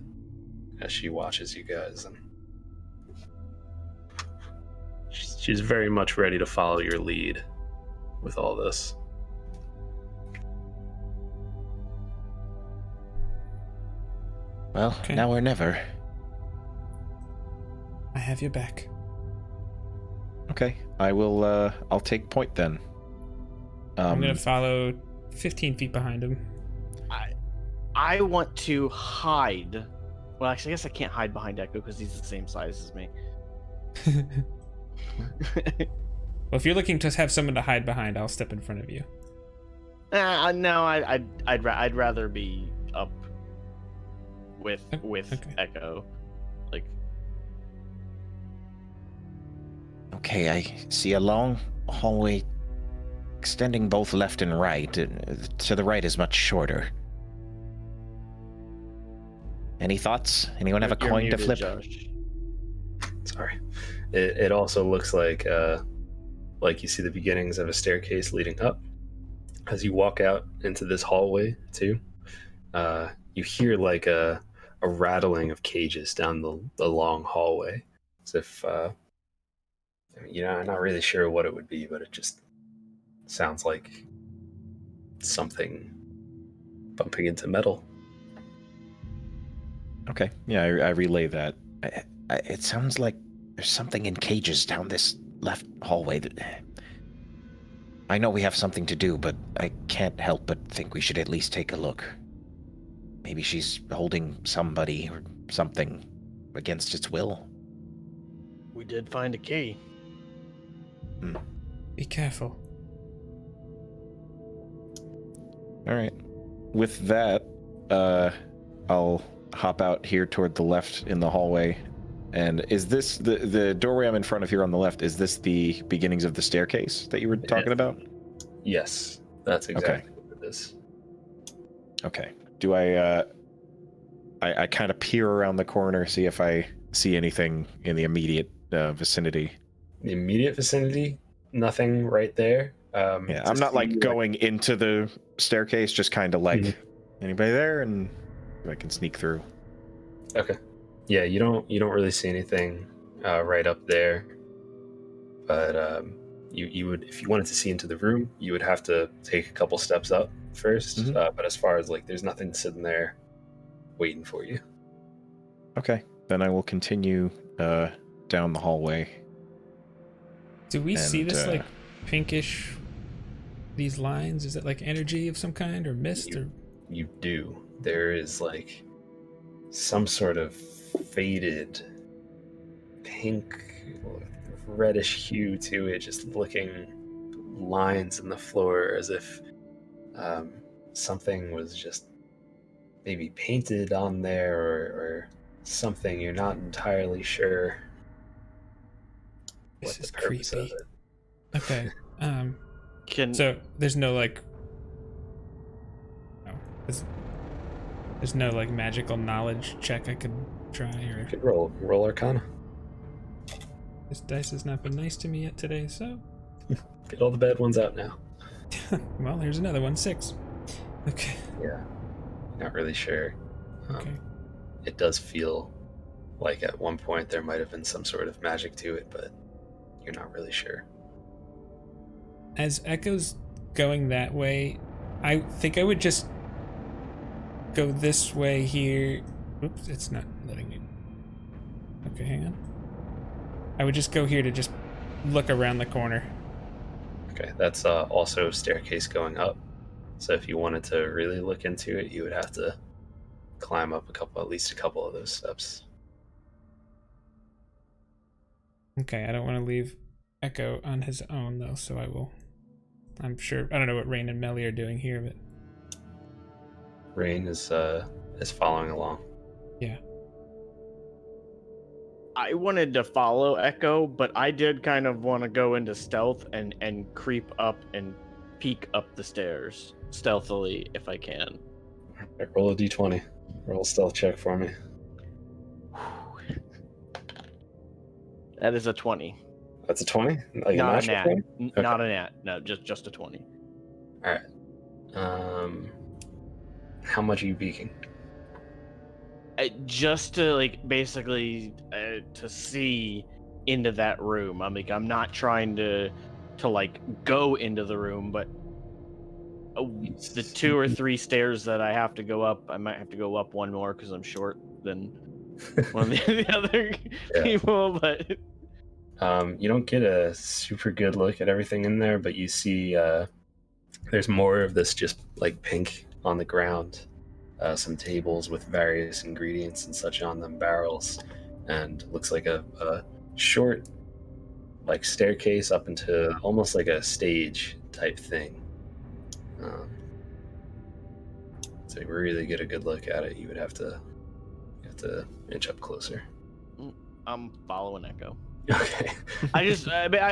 Speaker 3: as she watches you guys, and she's very much ready to follow your lead with all this.
Speaker 2: Well,
Speaker 1: Okay.
Speaker 2: now or never.
Speaker 1: I have your back.
Speaker 2: Okay, I will. I'll take point then.
Speaker 1: I'm gonna follow 15 feet behind him.
Speaker 4: I want to hide. Well, actually, I guess I can't hide behind Echo because he's the same size as me.
Speaker 1: Well, if you're looking to have someone to hide behind, I'll step in front of you.
Speaker 4: No, I'd rather be up with
Speaker 1: Okay.
Speaker 4: Echo. Like,
Speaker 2: Okay, I see a long hallway extending both left and right. To the right is much shorter. Any thoughts? Anyone have a
Speaker 4: you're
Speaker 2: coin to
Speaker 4: muted,
Speaker 2: flip?
Speaker 4: Josh.
Speaker 3: Sorry. It also looks like you see the beginnings of a staircase leading up. As you walk out into this hallway too, you hear like a rattling of cages down the long hallway, as if I'm not really sure what it would be, but it just sounds like something bumping into metal.
Speaker 2: Okay, yeah, I relay that. It sounds like there's something in cages down this left hallway. I know we have something to do, but I can't help but think we should at least take a look. Maybe she's holding somebody or something against its will.
Speaker 4: We did find a key.
Speaker 1: Be careful.
Speaker 2: All right. With that, I'll hop out here toward the left in the hallway. And is this the doorway I'm in front of here on the left? Is this the beginnings of the staircase that you were talking about?
Speaker 3: Yes, that's exactly what it is.
Speaker 2: Okay. Do I kind of peer around the corner, see if I see anything in the immediate vicinity?
Speaker 3: The immediate vicinity, nothing right there.
Speaker 2: Yeah, I'm not like going into the staircase, just kind of like anybody there, and I can sneak through.
Speaker 3: Okay. Yeah, you don't really see anything right up there, but you would, if you wanted to see into the room, you would have to take a couple steps up first. But as far as like, there's nothing sitting there waiting for you.
Speaker 2: Okay, then I will continue down the hallway.
Speaker 1: Do we see
Speaker 2: And,
Speaker 1: this like pinkish? These lines? Is it like energy of some kind or mist? Or
Speaker 3: You do. There is like some sort of faded pink, reddish hue to it, just looking lines in the floor as if something was just maybe painted on there or something. You're not entirely sure
Speaker 1: This
Speaker 3: what the
Speaker 1: is
Speaker 3: purpose
Speaker 1: creepy.
Speaker 3: of it.
Speaker 1: Okay.
Speaker 4: Can
Speaker 1: So there's no like. Oh, there's no like magical knowledge check I could try, or
Speaker 3: You could roll Arcana.
Speaker 1: this dice has not been nice to me yet today. So,
Speaker 3: Get all the bad ones out now.
Speaker 1: well, here's another one, 6. Okay.
Speaker 3: Yeah. Not really sure.
Speaker 1: Okay.
Speaker 3: It does feel like at one point there might have been some sort of magic to it, but you're not really sure.
Speaker 1: As Echo's going that way, I think I would just go this way here. Oops, it's not letting me. Okay, hang on. I would just go here to just look around the corner.
Speaker 3: Okay, that's also a staircase going up. So if you wanted to really look into it, you would have to climb up at least a couple of those steps.
Speaker 1: Okay, I don't want to leave Echo on his own though, so I will. I'm sure. I don't know what Rain and Melly are doing here, but
Speaker 3: Rain is following along.
Speaker 1: yeah.
Speaker 4: I wanted to follow Echo, but I did kind of want to go into stealth and creep up and peek up the stairs stealthily if I can.
Speaker 3: Right, roll a d20. Roll a stealth check for me.
Speaker 4: That is a 20.
Speaker 3: That's a 20? Like
Speaker 4: Not a
Speaker 3: natural
Speaker 4: nat.
Speaker 3: 20?
Speaker 4: Not a nat. No, just a 20.
Speaker 3: All right. How much are you peeking?
Speaker 4: Just to like basically to see into that room. I'm not trying to like go into the room, but the 2 or 3 stairs that I have to go up, I might have to go up one more because I'm short than one of the other people. But
Speaker 3: you don't get a super good look at everything in there, but you see there's more of this just like pink on the ground. Some tables with various ingredients and such on them, barrels, and looks like a short like staircase up into almost like a stage type thing. To really get a good look at it, you have to inch up closer.
Speaker 4: I'm following Echo.
Speaker 3: Okay.
Speaker 4: I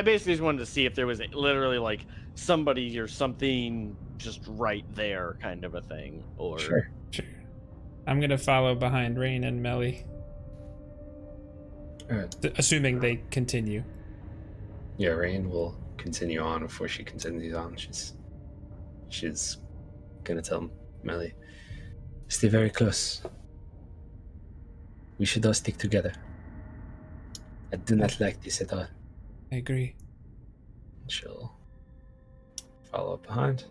Speaker 4: basically just wanted to see if there was literally like somebody or something just right there kind of a thing, or
Speaker 3: Sure.
Speaker 1: I'm gonna follow behind Rain and Melly,
Speaker 3: All right.
Speaker 1: assuming they continue.
Speaker 3: Yeah, Rain will continue on before she continues on. She's gonna tell Melly, stay very close. We should all stick together. I do not like this at all.
Speaker 1: I agree.
Speaker 3: She'll follow up behind.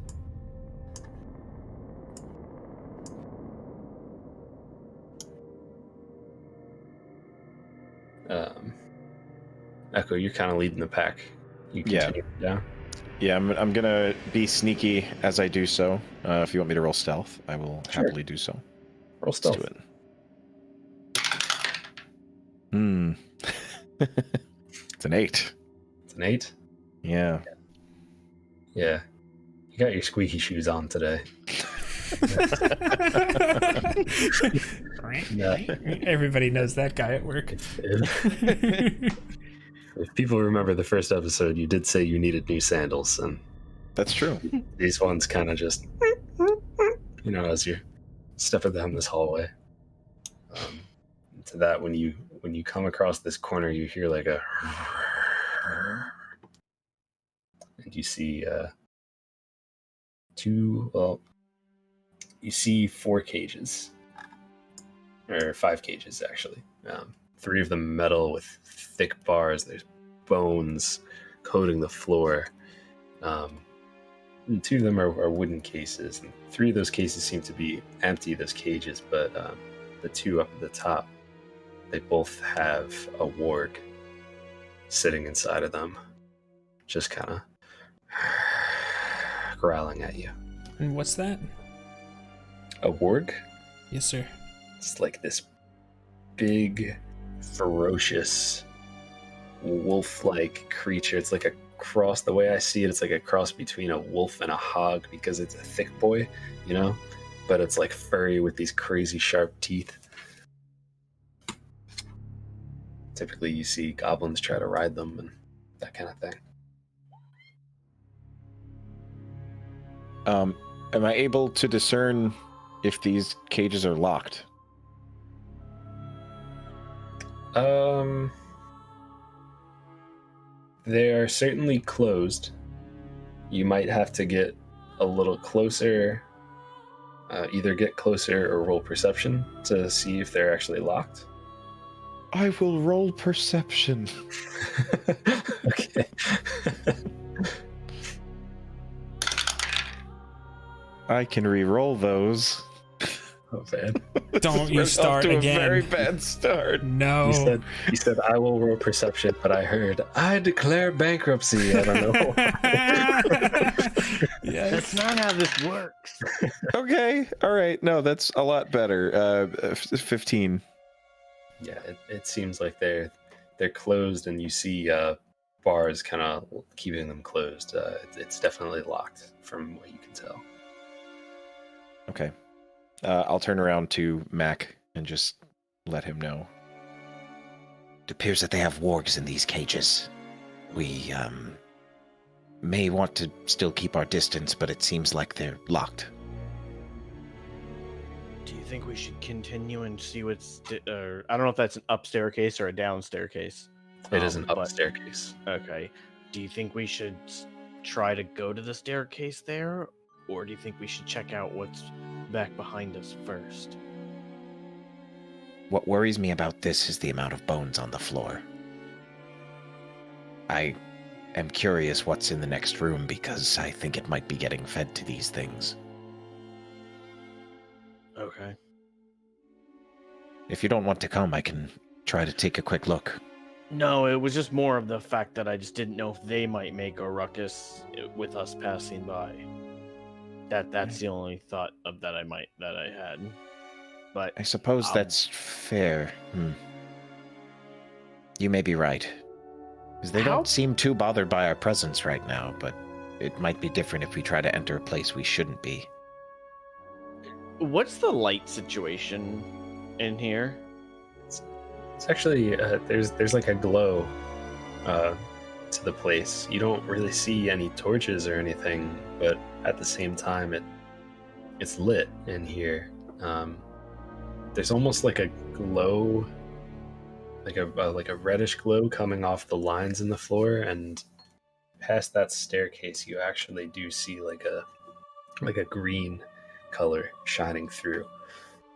Speaker 3: Echo, you're kind of leading the pack. You continue down.
Speaker 2: Yeah, I'm gonna be sneaky as I do so. If you want me to roll stealth, I will happily do so.
Speaker 3: Roll stealth.
Speaker 2: Let's do it. It's an 8.
Speaker 3: It's an 8?
Speaker 2: Yeah.
Speaker 3: Yeah. You got your squeaky shoes on today.
Speaker 1: Everybody knows that guy at work.
Speaker 3: If people remember the first episode, you did say you needed new sandals, and
Speaker 2: That's true.
Speaker 3: these ones kind of just, as you're stepping down this hallway. To that, when you come across this corner, you hear like a, and you see you see 4 cages, or 5 cages actually. 3 of them metal with thick bars. There's bones coating the floor. And 2 of them are wooden cases. And 3 of those cases seem to be empty, those cages, but the 2 up at the top, they both have a warg sitting inside of them, just kind of growling at you.
Speaker 1: And what's that?
Speaker 3: A warg?
Speaker 1: Yes, sir.
Speaker 3: It's like this big, ferocious wolf-like creature. It's like a cross. The way I see it, it's like a cross between a wolf and a hog because it's a thick boy, you know? But it's like furry with these crazy sharp teeth. Typically, you see goblins try to ride them and that kind of thing.
Speaker 2: Am I able to discern if these cages are locked?
Speaker 3: They are certainly closed. You might have to get a little closer, either get closer or roll perception to see if they're actually locked.
Speaker 2: I will roll perception.
Speaker 3: Okay.
Speaker 2: I can re-roll those.
Speaker 3: Oh, bad.
Speaker 1: Don't you
Speaker 2: We're
Speaker 1: start
Speaker 2: off to
Speaker 1: again.
Speaker 2: A very bad start.
Speaker 1: No.
Speaker 3: You said I will roll perception, but I heard I declare bankruptcy. I don't know.
Speaker 1: Yes.
Speaker 4: That's not how this works.
Speaker 2: Okay, all right. No, that's a lot better. 15.
Speaker 3: Yeah, it seems like they're closed, and you see bars kind of keeping them closed. It's definitely locked from what you can tell.
Speaker 2: Okay. I'll turn around to Mac and just let him know.
Speaker 6: It appears that they have wargs in these cages. We may want to still keep our distance, but it seems like they're locked.
Speaker 4: Do you think we should continue and see what's? I don't know if that's an up staircase or a down staircase.
Speaker 3: It is an up
Speaker 4: but-
Speaker 3: staircase.
Speaker 4: Okay. Do you think we should try to go to the staircase there, or do you think we should check out what's back behind us first?
Speaker 6: What worries me about this is the amount of bones on the floor. I am curious what's in the next room because I think it might be getting fed to these things.
Speaker 4: Okay.
Speaker 6: If you don't want to come, I can try to take a quick look.
Speaker 4: No, it was just more of the fact that I just didn't know if they might make a ruckus with us passing by. That's the only thought of that I had. But
Speaker 6: I suppose that's fair. You may be right. Because they
Speaker 4: How-
Speaker 6: don't seem too bothered by our presence right now, but it might be different if we try to enter a place we shouldn't be.
Speaker 4: what's the light situation in here?
Speaker 3: It's actually there's like a glow to the place. You don't really see any torches or anything, but at the same time, it's lit in here. There's almost like a glow, like a reddish glow coming off the lines in the floor, and past that staircase, you actually do see like a green color shining through.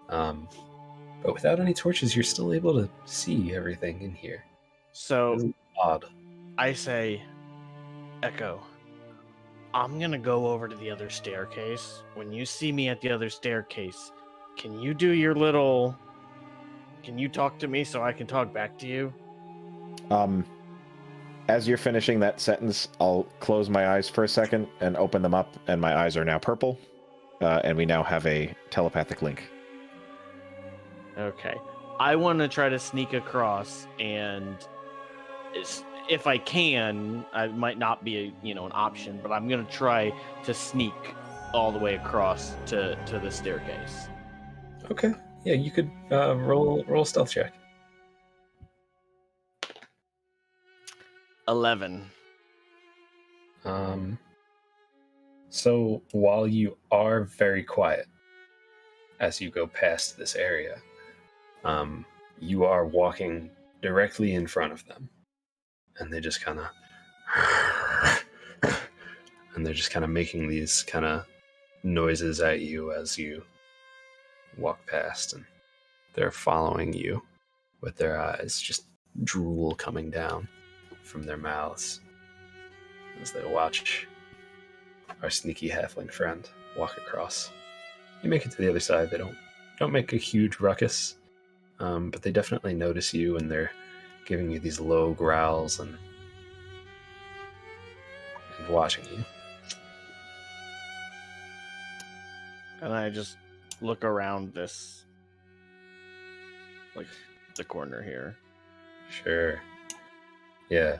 Speaker 3: But without any torches, you're still able to see everything in here.
Speaker 4: So
Speaker 3: It's odd.
Speaker 4: I say, Echo, I'm gonna go over to the other staircase. When you see me at the other staircase, can you do your little... Can you talk to me so I can talk back to you?
Speaker 2: As you're finishing that sentence, I'll close my eyes for a second and open them up, and my eyes are now purple, and we now have a telepathic link.
Speaker 4: Okay. I want to try to sneak across, and if I can, I might not be an option, but I'm gonna try to sneak all the way across to the staircase.
Speaker 3: Okay. Yeah, you could roll a stealth check.
Speaker 4: 11.
Speaker 3: So while you are very quiet as you go past this area, you are walking directly in front of them, and they just kind of making these kind of noises at you as you walk past, and they're following you with their eyes, just drool coming down from their mouths as they watch our sneaky halfling friend walk across. You make it to the other side. They don't make a huge ruckus, but they definitely notice you, and they're giving you these low growls and watching you.
Speaker 4: And I just look around this, like, the corner here.
Speaker 3: Sure. Yeah.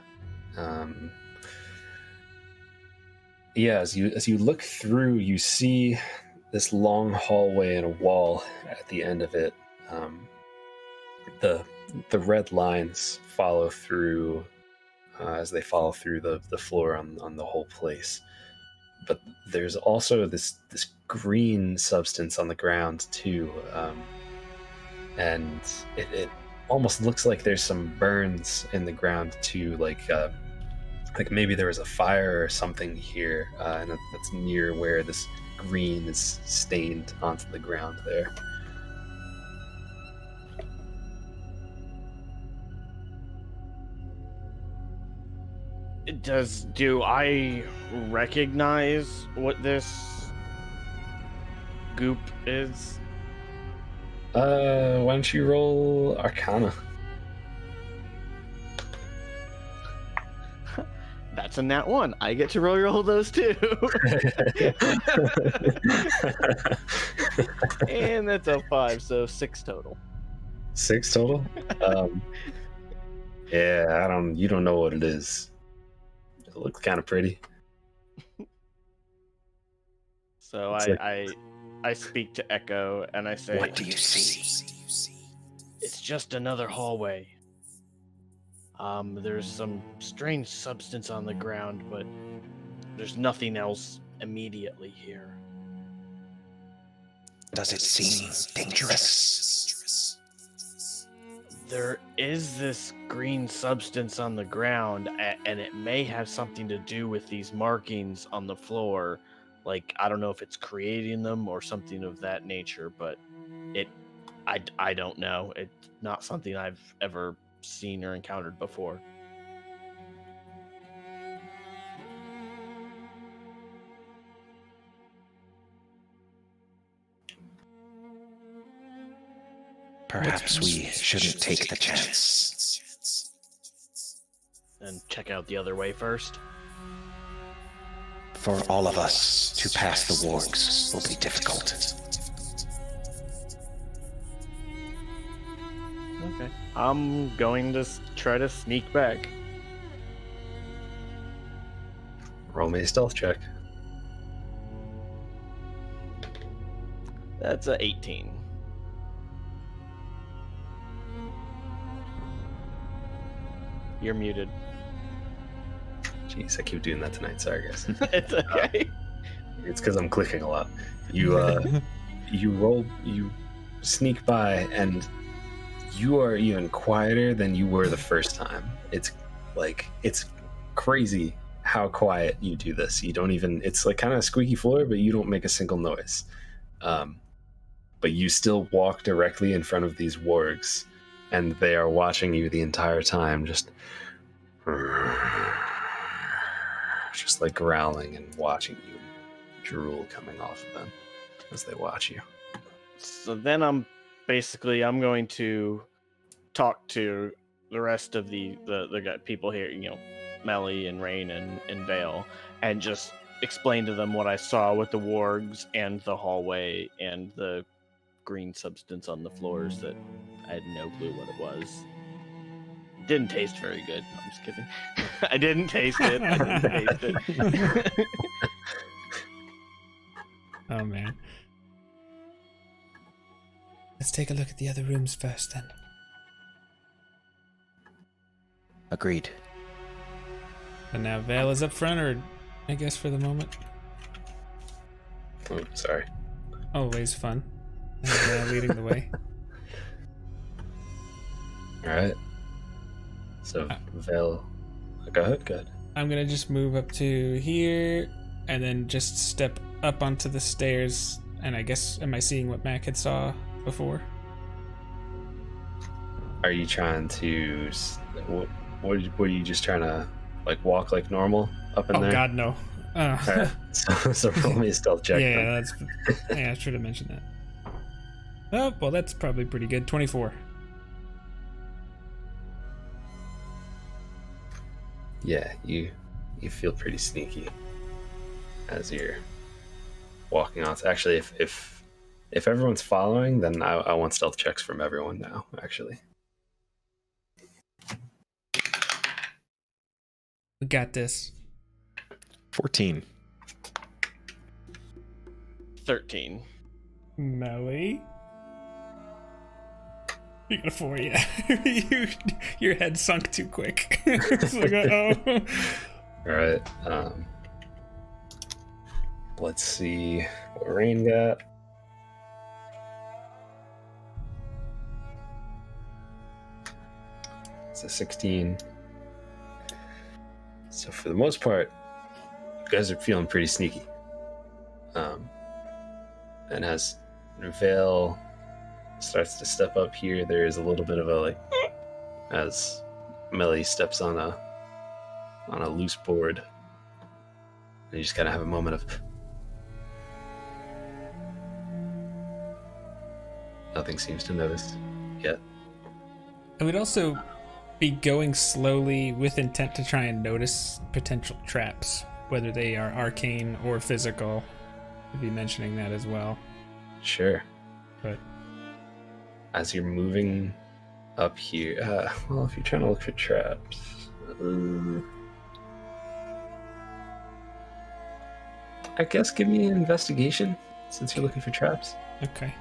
Speaker 3: Yeah, as you look through, you see this long hallway and a wall at the end of it. The red lines follow through as they follow through the floor on the whole place. But there's also this green substance on the ground too, and it almost looks like there's some burns in the ground too, like maybe there was a fire or something here, and that's near where this green is stained onto the ground there.
Speaker 4: Do I recognize what this goop is?
Speaker 3: Why don't you roll Arcana?
Speaker 4: That's a nat 1. I get to roll those too. And that's a 5, so 6 total.
Speaker 3: 6 total? Yeah, you don't know what it is. It looks kind of pretty.
Speaker 4: So I speak to Echo and I say,
Speaker 6: What do you see?
Speaker 4: it's just another hallway. There's some strange substance on the ground, but there's nothing else immediately here.
Speaker 6: Does it seem dangerous?
Speaker 4: There is this green substance on the ground, and it may have something to do with these markings on the floor. Like, I don't know if it's creating them or something of that nature, but I don't know. It's not something I've ever seen or encountered before.
Speaker 6: Perhaps we shouldn't take the chance.
Speaker 4: And check out the other way first.
Speaker 6: For all of us to pass the wargs will be difficult.
Speaker 4: Okay. I'm going to try to sneak back.
Speaker 3: Roll me a stealth check.
Speaker 4: That's a 18. You're muted.
Speaker 3: Jeez, I keep doing that tonight. Sorry, guys.
Speaker 4: It's okay.
Speaker 3: It's because I'm clicking a lot. You you sneak by, and you are even quieter than you were the first time. It's crazy how quiet you do this. You don't even, it's like kind of a squeaky floor, but you don't make a single noise. But you still walk directly in front of these wargs, and they are watching you the entire time, just like growling and watching you, drool coming off of them as they watch you.
Speaker 4: So then I'm going to talk to the rest of the people here, Melly and Rain and Vale, and just explain to them what I saw with the wargs and the hallway and the green substance on the floors that I had no clue what it was. Didn't taste very good. No, I'm just kidding. I didn't taste it. I didn't taste it.
Speaker 1: Oh man. Let's take a look at the other rooms first then.
Speaker 6: Agreed.
Speaker 1: And now Vale is up front, or I guess for the moment.
Speaker 3: Oh, sorry.
Speaker 1: Always fun. And leading the way.
Speaker 3: All right. So Vale, go ahead.
Speaker 1: I'm gonna just move up to here, and then just step up onto the stairs. And I guess, am I seeing what Mac had saw before?
Speaker 3: Are you trying to? What are you just trying to walk like normal up in there?
Speaker 1: Oh God, no.
Speaker 3: All right. So roll me a stealth check.
Speaker 1: Yeah, I should have mentioned that. Oh well, that's probably pretty good. 24.
Speaker 3: Yeah, you feel pretty sneaky as you're walking on. Actually, if everyone's following, then I want stealth checks from everyone now. Actually.
Speaker 1: We got this.
Speaker 2: 14.
Speaker 4: 13.
Speaker 1: Melly. You got a 4, yeah. Your head sunk too quick. It's like, uh-oh.
Speaker 3: All right. Let's see what Rain got. It's a 16. So for the most part, you guys are feeling pretty sneaky. And as Vale starts to step up here, there is a little bit of a like as Melly steps on a loose board. And you just kind of have a moment of nothing seems to notice yet.
Speaker 1: I would also be going slowly with intent to try and notice potential traps, whether they are arcane or physical. I'd be mentioning that as well.
Speaker 3: Sure.
Speaker 1: But
Speaker 3: as you're moving up here, well, if you're trying to look for traps, I guess give me an investigation since you're looking for traps.
Speaker 1: okay.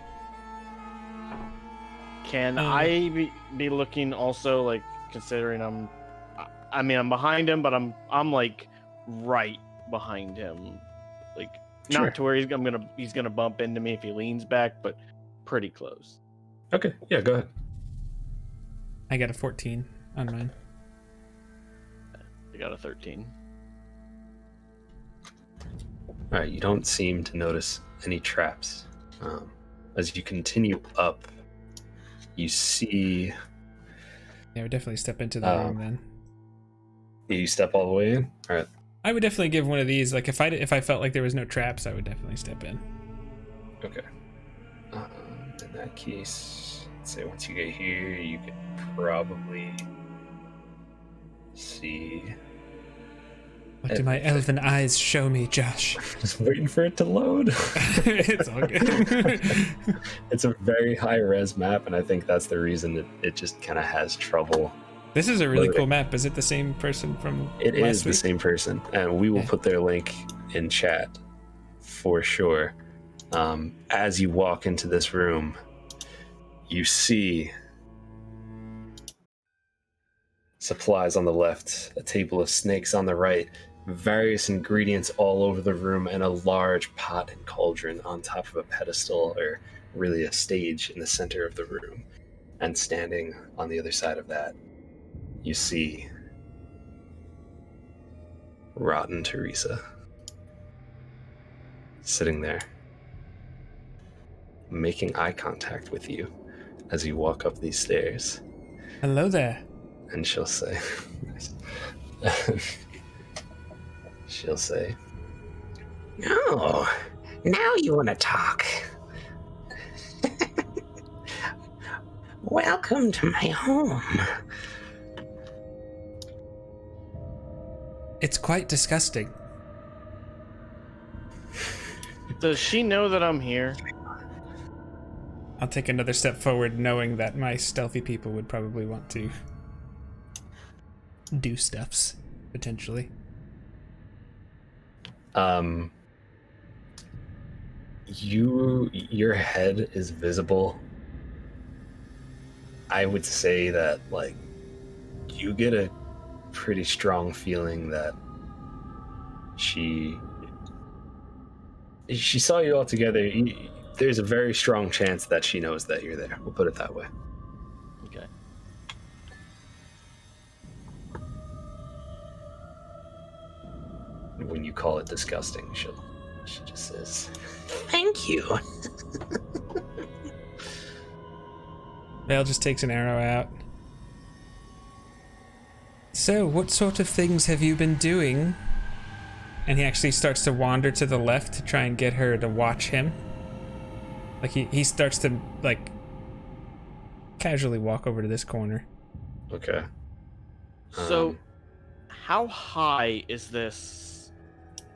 Speaker 4: Can I be looking also, like, considering I'm behind him, but I'm like right behind him, like
Speaker 3: Sure.
Speaker 4: not to where he's gonna bump into me if he leans back, but pretty close.
Speaker 3: Okay, yeah, go ahead.
Speaker 1: I got a 14 on mine.
Speaker 4: I got a 13.
Speaker 3: All right, you don't seem to notice any traps. As you continue up, you see.
Speaker 1: Yeah, I would definitely step into the room then.
Speaker 3: You step all the way in. All right.
Speaker 1: I would definitely give one of these. Like if I felt like there was no traps, I would definitely step in.
Speaker 3: Okay. In that case, let's say once you get here, you could probably see.
Speaker 1: What do my elven eyes show me, Josh?
Speaker 3: Just waiting for it to load.
Speaker 1: It's all good.
Speaker 3: It's a very high res map, and I think that's the reason it just kind of has trouble.
Speaker 1: This is a really
Speaker 3: loading.
Speaker 1: cool map. Is it the same person from
Speaker 3: It
Speaker 1: last
Speaker 3: is the
Speaker 1: week?
Speaker 3: same person, and we will
Speaker 1: Yeah.
Speaker 3: put their link in chat for sure. As you walk into this room, you see supplies on the left, a table of snakes on the right, various ingredients all over the room, and a large pot and cauldron on top of a pedestal, or really a stage in the center of the room. And standing on the other side of that, you see Rotten Teresa sitting there, making eye contact with you as you walk up these stairs.
Speaker 1: Hello there.
Speaker 3: And she'll say, she'll say,
Speaker 6: Oh, now you want to talk. Welcome to my home.
Speaker 1: It's quite disgusting.
Speaker 4: Does she know that I'm here?
Speaker 1: I'll take another step forward, knowing that my stealthy people would probably want to do stuffs, potentially.
Speaker 3: Your head is visible. I would say that, like, you get a pretty strong feeling that she saw you all together. There's a very strong chance that she knows that you're there. We'll put it that way.
Speaker 4: Okay.
Speaker 3: When you call it disgusting, she just says,
Speaker 6: Thank you.
Speaker 1: Vale just takes an arrow out. So, what sort of things have you been doing? And he actually starts to wander to the left to try and get her to watch him. Like he starts to, like, casually walk over to this corner.
Speaker 3: okay.
Speaker 4: So, how high is this?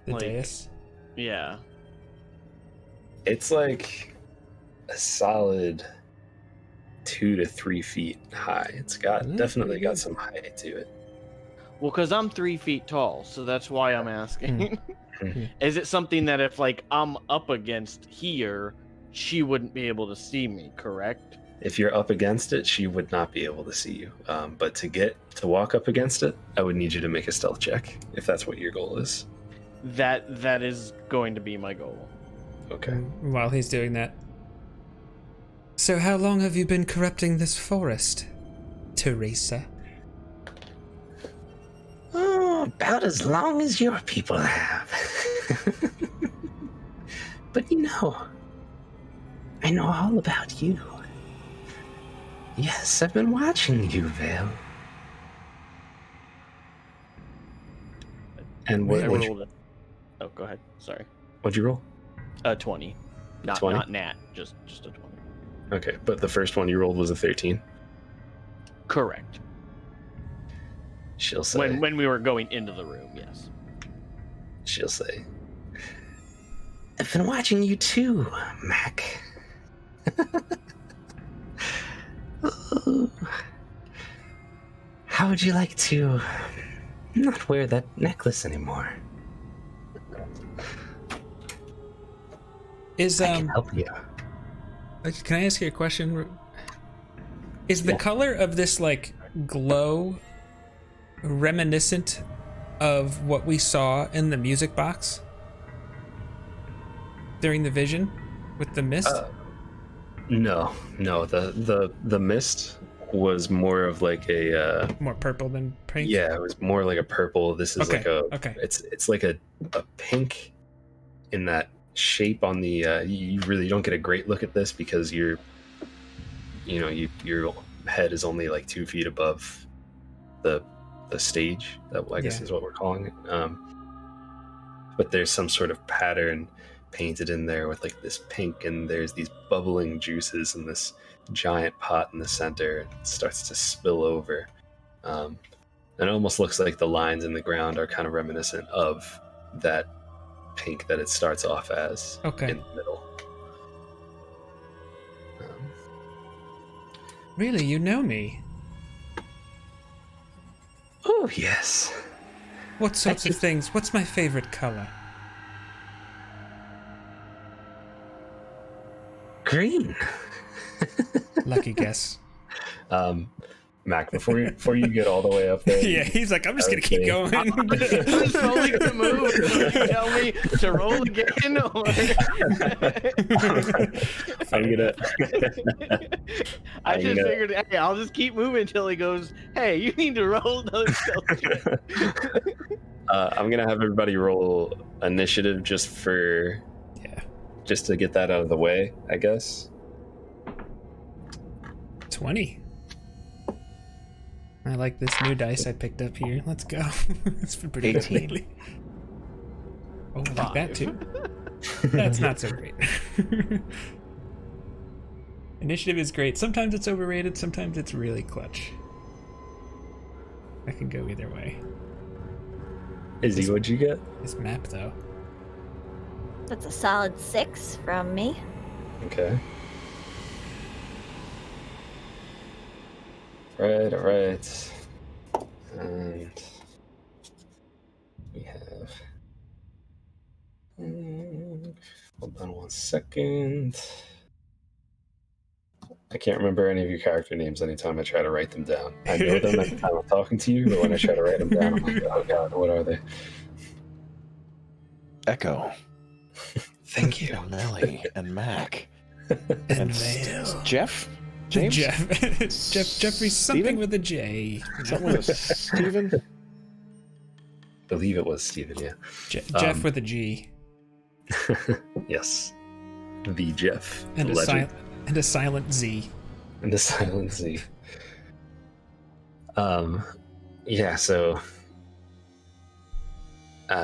Speaker 1: The
Speaker 4: Like-
Speaker 1: dais.
Speaker 4: Yeah.
Speaker 3: It's like a solid 2 to 3 feet high. It's got definitely got some height to it.
Speaker 4: Well, because I'm 3 feet tall, so that's why I'm asking.
Speaker 3: Hmm.
Speaker 4: Is it something that if like I'm up against here, she wouldn't be able to see me, correct?
Speaker 3: If you're up against it, she would not be able to see you. But to walk up against it, I would need you to make a stealth check if that's what your goal is.
Speaker 4: That is going to be my goal.
Speaker 3: Okay.
Speaker 1: While he's doing that. So how long have you been corrupting this forest, Teresa?
Speaker 7: Oh, about as long as your people have. But you know, I know all about you. Yes, I've been watching you, Vale.
Speaker 3: And
Speaker 4: I
Speaker 3: what'd
Speaker 4: rolled Oh, go ahead. Sorry.
Speaker 3: you roll?
Speaker 4: 20. Not
Speaker 3: 20?
Speaker 4: not nat, just a 20.
Speaker 3: Okay, but the first one you rolled was a 13.
Speaker 4: Correct.
Speaker 3: She'll say.
Speaker 4: When we were going into the room, yes.
Speaker 3: She'll say.
Speaker 7: I've been watching you too, Mac. Ooh. How would you like to not wear that necklace anymore?
Speaker 1: Is
Speaker 7: I can help you.
Speaker 1: can I ask you a question? Is the color of this like glow reminiscent of what we saw in the music box during the vision with the mist?
Speaker 3: No. The mist was more of like a
Speaker 1: More purple than pink?
Speaker 3: yeah, it was more like a purple. This is
Speaker 1: Okay,
Speaker 3: like a
Speaker 1: okay.
Speaker 3: It's like a pink in that shape on the you really don't get a great look at this because your head is only like 2 feet above the stage. That I guess is what we're calling it. But there's some sort of pattern painted in there with like this pink, and there's these bubbling juices in this giant pot in the center. It starts to spill over. And it almost looks like the lines in the ground are kind of reminiscent of that pink that it starts off as in the middle.
Speaker 1: Really, you know me?
Speaker 7: Oh, yes.
Speaker 1: What sorts of things? What's my favorite color?
Speaker 7: Green.
Speaker 1: Lucky guess.
Speaker 3: Mac, before you get all the way up there,
Speaker 1: Yeah, he's like, I'm just gonna keep going.
Speaker 4: I'm just rolling to move. You tell me to roll again, or
Speaker 3: I'm gonna.
Speaker 4: I just figured, hey, I'll just keep moving until he goes, hey, you need to roll another stealth check.
Speaker 3: I'm gonna have everybody roll initiative just to get that out of the way, I guess.
Speaker 1: 20. I like this new dice I picked up here. Let's go. It's been pretty good
Speaker 2: 18.
Speaker 1: lately. Oh, I like that too. That's not so great. Initiative is great. Sometimes it's overrated, sometimes it's really clutch. I can go either way.
Speaker 3: Izzee, what'd you get?
Speaker 1: This map, though.
Speaker 5: That's a solid 6 from me.
Speaker 3: Okay. All right. And we have. Hold on 1 second. I can't remember any of your character names anytime I try to write them down. I know them at the time I'm talking to you, but when I try to write them down, I'm like, oh god, what are they?
Speaker 2: Echo.
Speaker 7: Thank you.
Speaker 2: And Nelly and Mac.
Speaker 1: And
Speaker 2: Jeff? James?
Speaker 1: Jeffrey something
Speaker 2: Steven?
Speaker 1: with a J.
Speaker 2: Something with a Steven?
Speaker 3: Believe it was Steven, yeah.
Speaker 1: Jeff with a G.
Speaker 3: Yes. The Jeff.
Speaker 1: And
Speaker 3: the
Speaker 1: a,
Speaker 3: legend.
Speaker 1: and a silent Z.
Speaker 3: And the silent Z. Yeah, so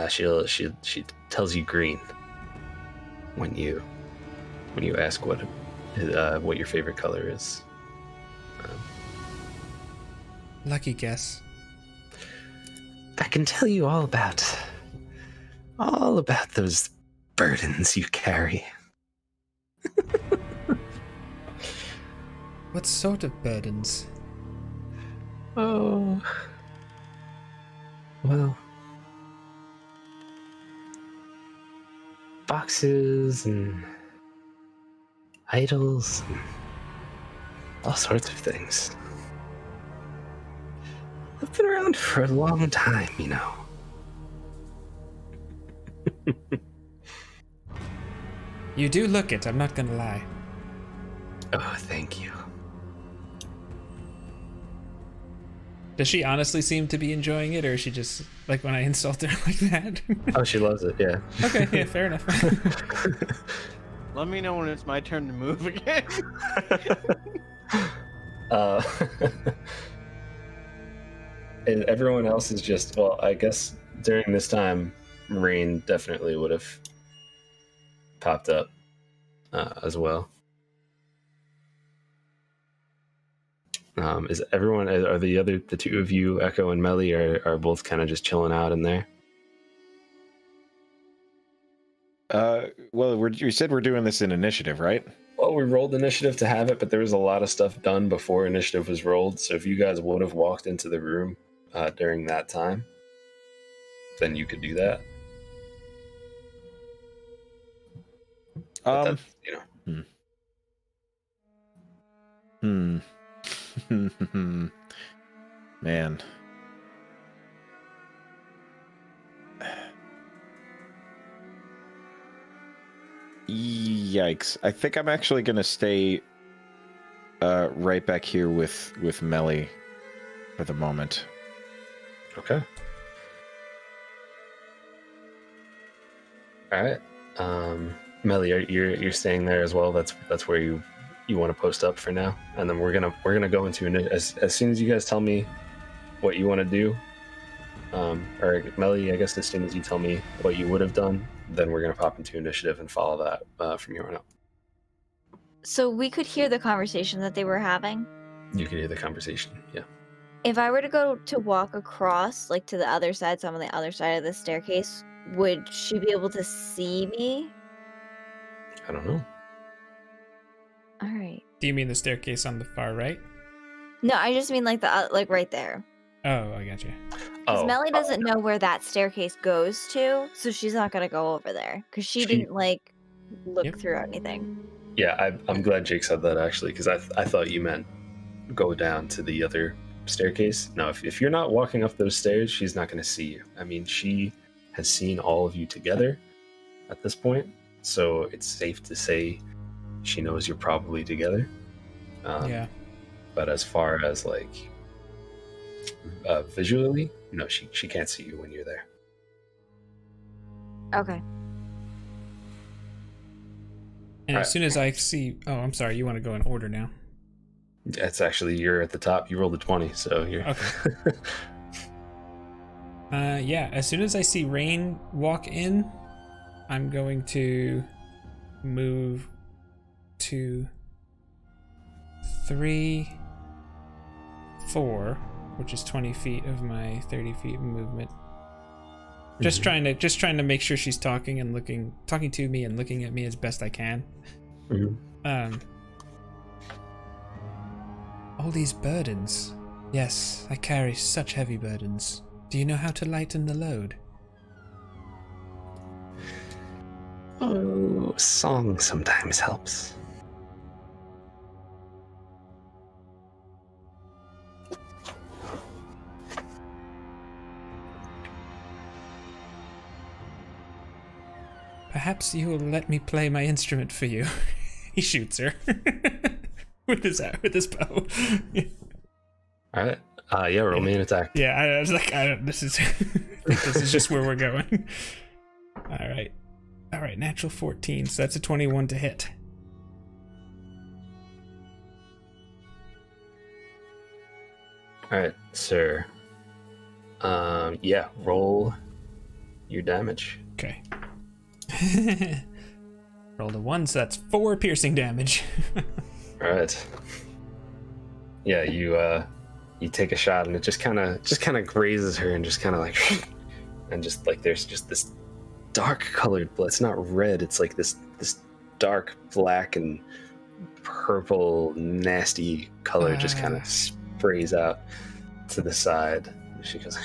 Speaker 3: she tells you green when you ask what your favorite color is.
Speaker 1: Lucky guess.
Speaker 7: I can tell you all about those burdens you carry.
Speaker 1: What sort of burdens?
Speaker 7: Oh,
Speaker 3: Well, boxes and idols and all sorts of things. I've been around for a long time, you know.
Speaker 1: You do look it, I'm not gonna lie.
Speaker 3: Oh, thank you.
Speaker 1: Does she honestly seem to be enjoying it, or is she just like when I insult her like that?
Speaker 3: Oh, she loves it, yeah.
Speaker 1: Okay, yeah, fair enough.
Speaker 4: Let me know when it's my turn to move again.
Speaker 3: And everyone else is just, well, I guess during this time, Rain definitely would have popped up as well. Is everyone, are the two of you, Echo and Melly, are both kind of just chilling out in there?
Speaker 2: Well, you said we're doing this in initiative, right?
Speaker 3: Well, we rolled initiative to have it, but there was a lot of stuff done before initiative was rolled. So if you guys would have walked into the room during that time, then you could do that. But that's, you know.
Speaker 2: Man. Yikes. I think I'm actually going to stay right back here with Melly for the moment.
Speaker 3: Okay. All right. Melly, you're staying there as well. That's where you want to post up for now, and then we're gonna go into as soon as you guys tell me what you want to do, or Melly, I guess as soon as you tell me what you would have done, then we're gonna pop into initiative and follow that from here on out.
Speaker 5: So we could hear the conversation that they were having.
Speaker 3: You can hear the conversation, yeah.
Speaker 5: If I were to go to walk across, like to the other side, so I'm on the other side of the staircase, would she be able to see me?
Speaker 3: I don't know.
Speaker 5: All right.
Speaker 1: Do you mean the staircase on the far right?
Speaker 5: No, I just mean like the like right there.
Speaker 1: Oh, I got you.
Speaker 5: Because Melly doesn't know where that staircase goes to, so she's not gonna go over there because she didn't like look through anything.
Speaker 3: Yeah, I'm glad Jake said that actually, because I thought you meant go down to the other staircase. No, if you're not walking up those stairs, she's not going to see you. I mean, she has seen all of you together at this point, so it's safe to say she knows you're probably together.
Speaker 1: Yeah.
Speaker 3: But as far as like visually, no, she can't see you when you're there.
Speaker 5: Okay.
Speaker 1: And as soon as I see... Oh, I'm sorry. You want to go in order now?
Speaker 3: It's actually, you're at the top. You rolled a 20, so you're...
Speaker 1: Okay. Yeah, as soon as I see Rain walk in, I'm going to move to 3, 4, which is 20 feet of my 30 feet movement. Just trying to make sure she's talking to me and looking at me as best I can. All these burdens. Yes, I carry such heavy burdens. Do you know how to lighten the load?
Speaker 7: Oh, song sometimes helps.
Speaker 1: Perhaps you will let me play my instrument for you. He shoots her with his bow.
Speaker 3: All right. Yeah, roll me an attack.
Speaker 1: Yeah, I was like, I think this is just where we're going. All right, natural 14, so that's a 21 to hit.
Speaker 3: All right, sir. Yeah, roll your damage.
Speaker 1: Okay. Rolled a 1, so that's 4 piercing damage.
Speaker 3: All right. Yeah, you take a shot and it just kind of grazes her and just kind of like, and just like there's just this dark colored blood. It's not red. It's like this dark black and purple nasty color just kind of sprays out to the side. She goes,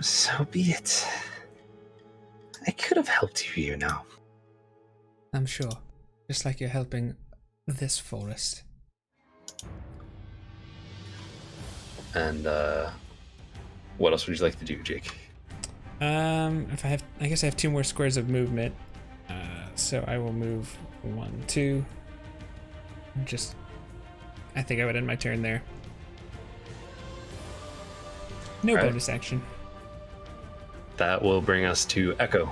Speaker 7: So be it. I could have helped you, you know.
Speaker 1: I'm sure. Just like you're helping this forest.
Speaker 3: And what else would you like to do, Jake?
Speaker 1: If I guess I have 2 more squares of movement. So I will move 1, 2. I think I would end my turn there. No
Speaker 3: All right.
Speaker 1: bonus action.
Speaker 3: That will bring us to Echo.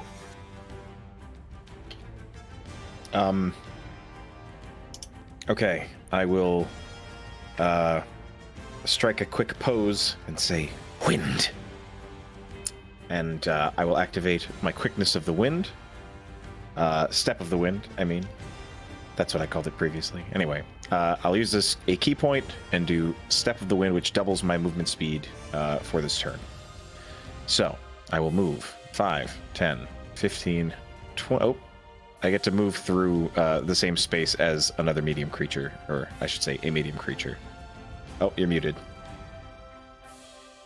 Speaker 2: Okay, I will strike a quick pose and say, wind. And I will activate my quickness of the wind. Step of the wind, I mean. That's what I called it previously. Anyway, I'll use this a key point and do Step of the Wind, which doubles my movement speed for this turn. So, I will move 5, 10, 15, 20. Oh, I get to move through the same space as another medium creature, or I should say a medium creature. Oh, you're muted.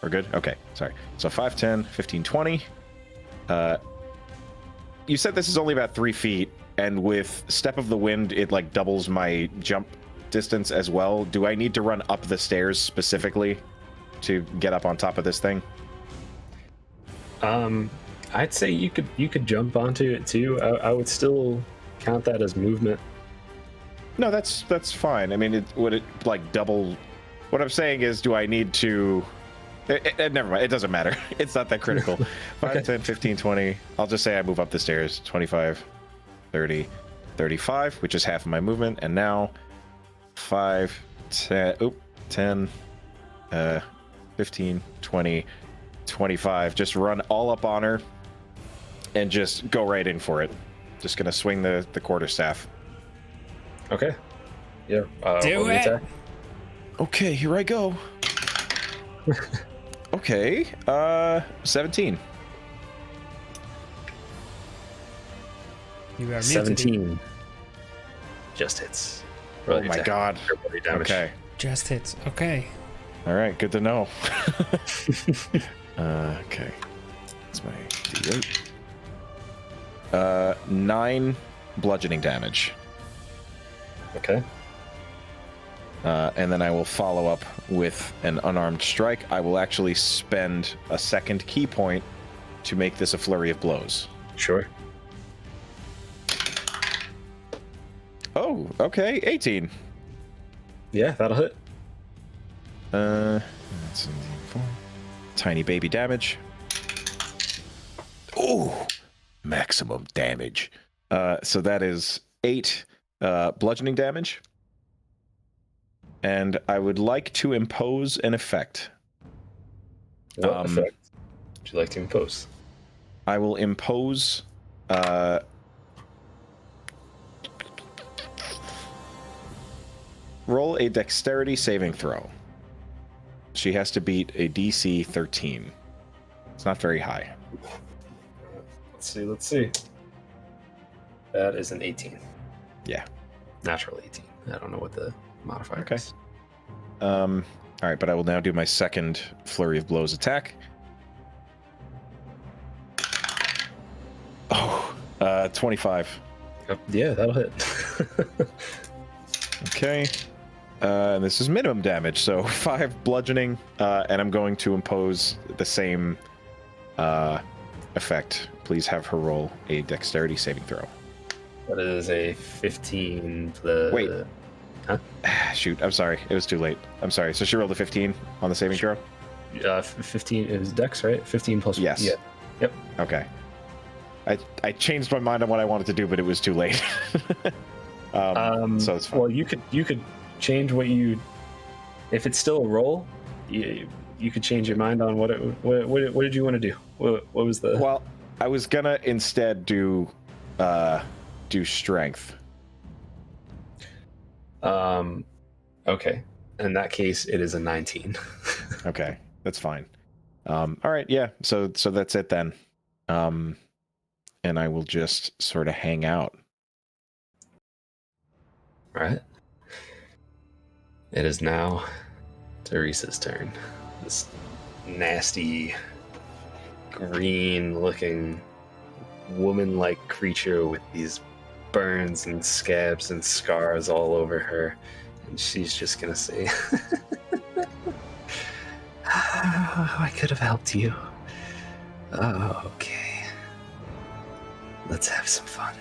Speaker 2: We're good? Okay, sorry. So 5, 10, 15, 20. You said this is only about 3 feet. And with Step of the Wind, it like doubles my jump distance as well. Do I need to run up the stairs specifically to get up on top of this thing?
Speaker 3: I'd say you could jump onto it too. I would still count that as movement.
Speaker 2: No, that's fine. I mean, would it like double? What I'm saying is, do I need to? Never mind. It doesn't matter. It's not that critical. 5, 10, 15, 20. I'll just say I move up the stairs. 25. 30, 35, which is half of my movement, and now 5, 10, 15, 20, 25. Just run all up on her and just go right in for it. Just gonna swing the quarterstaff.
Speaker 3: Okay. Yeah.
Speaker 1: Do it!
Speaker 3: Attack.
Speaker 2: Okay, here I go. Okay, 17.
Speaker 1: You are muted.
Speaker 3: 17. Just hits.
Speaker 2: Oh my god. Okay.
Speaker 1: Just hits. Okay.
Speaker 2: All right, good to know. Okay. That's my D8. 9 bludgeoning damage.
Speaker 3: Okay.
Speaker 2: And then I will follow up with an unarmed strike. I will actually spend a second key point to make this a flurry of blows.
Speaker 3: Sure.
Speaker 2: Oh, okay, 18.
Speaker 3: Yeah, that'll hit.
Speaker 2: That's tiny baby damage. Oh, maximum damage. So that is 8 bludgeoning damage. And I would like to impose an effect.
Speaker 3: What effect would you like to impose?
Speaker 2: I will impose roll a dexterity saving throw. She has to beat a DC 13. It's not very high.
Speaker 3: Let's see. That is an 18.
Speaker 2: Yeah.
Speaker 3: Natural 18. I don't know what the modifier is.
Speaker 2: All right, but I will now do my second flurry of blows attack. Oh, 25.
Speaker 3: Yeah, that'll hit.
Speaker 2: Okay. This is minimum damage, so 5 bludgeoning, and I'm going to impose the same effect. Please have her roll a dexterity saving throw.
Speaker 3: That is a 15.
Speaker 2: Wait. Shoot, I'm sorry. It was too late. I'm sorry. So she rolled a 15 on the saving throw?
Speaker 3: 15 is dex, right? 15 plus.
Speaker 2: Yes.
Speaker 3: Yeah. Yep.
Speaker 2: Okay. I changed my mind on what I wanted to do, but it was too late. So it's fine.
Speaker 3: Well, you could change what you. If it's still a roll, you could change your mind on what did you want to do? What was the?
Speaker 2: Well, I was gonna instead do strength.
Speaker 3: Okay. In that case, it is a 19.
Speaker 2: Okay, that's fine. All right, yeah. So that's it then. And I will just sort of hang out.
Speaker 3: All right. It is now Teresa's turn. This nasty green-looking, woman-like creature with these burns and scabs and scars all over her, and she's just gonna say, I could have helped you. Oh, okay. Let's have some fun.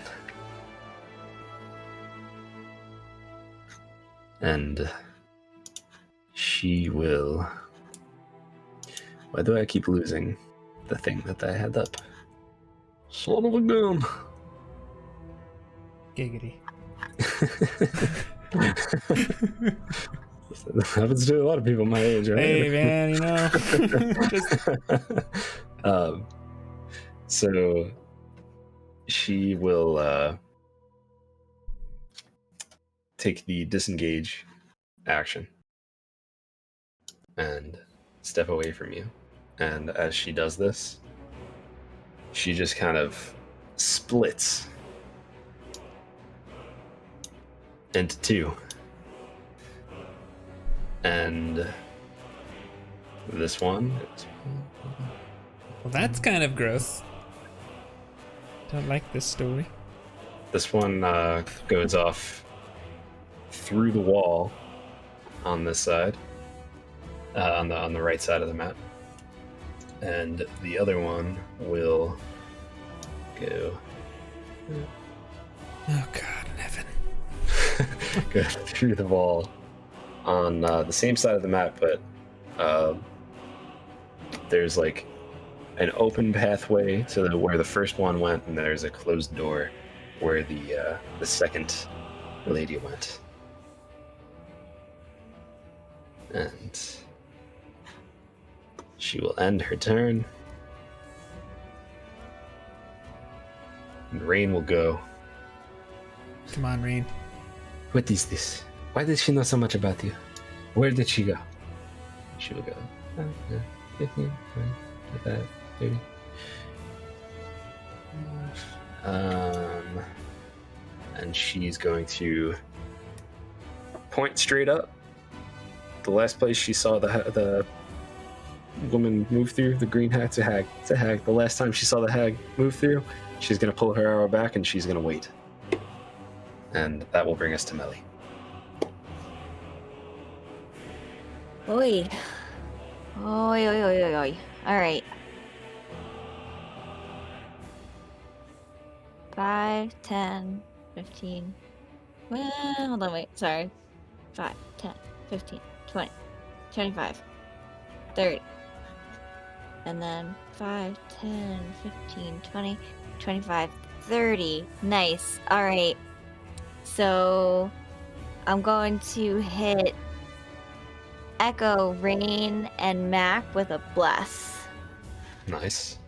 Speaker 3: And she will... Why do I keep losing the thing that I had up? Son of a gun.
Speaker 1: Giggity.
Speaker 3: That happens to a lot of people my age, right?
Speaker 1: Hey, man, you know.
Speaker 3: So she will take the disengage action and step away from you. And as she does this, she just kind of splits into two. And this one...
Speaker 1: Well, that's kind of gross. Don't like this story.
Speaker 3: This one goes off through the wall on this side, on the right side of the map, and the other one will go.
Speaker 1: Oh God in heaven!
Speaker 3: Go through the wall on the same side of the map, but there's like an open pathway to where the first one went, and there's a closed door where the second lady went. And she will end her turn. And Rain will go.
Speaker 1: Come on, Rain.
Speaker 3: What is this? Why did she know so much about you? Where did she go? She will go. 15, 20, 25, 30. And she's going to point straight up. The last place she saw the woman move through, the green hat, it's a hag. The last time she saw the hag move through, she's going to pull her arrow back and she's going to wait. And that will bring us to Melly.
Speaker 5: Oi. Oi, oi, oi, oi, oi. Alright. 5, 10, 15. Well, hold on, wait. Sorry. 5, 10, 15, 20, 25, 30. And then 5, 10, 15, 20, 25, 30. Nice. Alright. So I'm going to hit Echo, Rain, and Mac with a bless.
Speaker 3: Nice.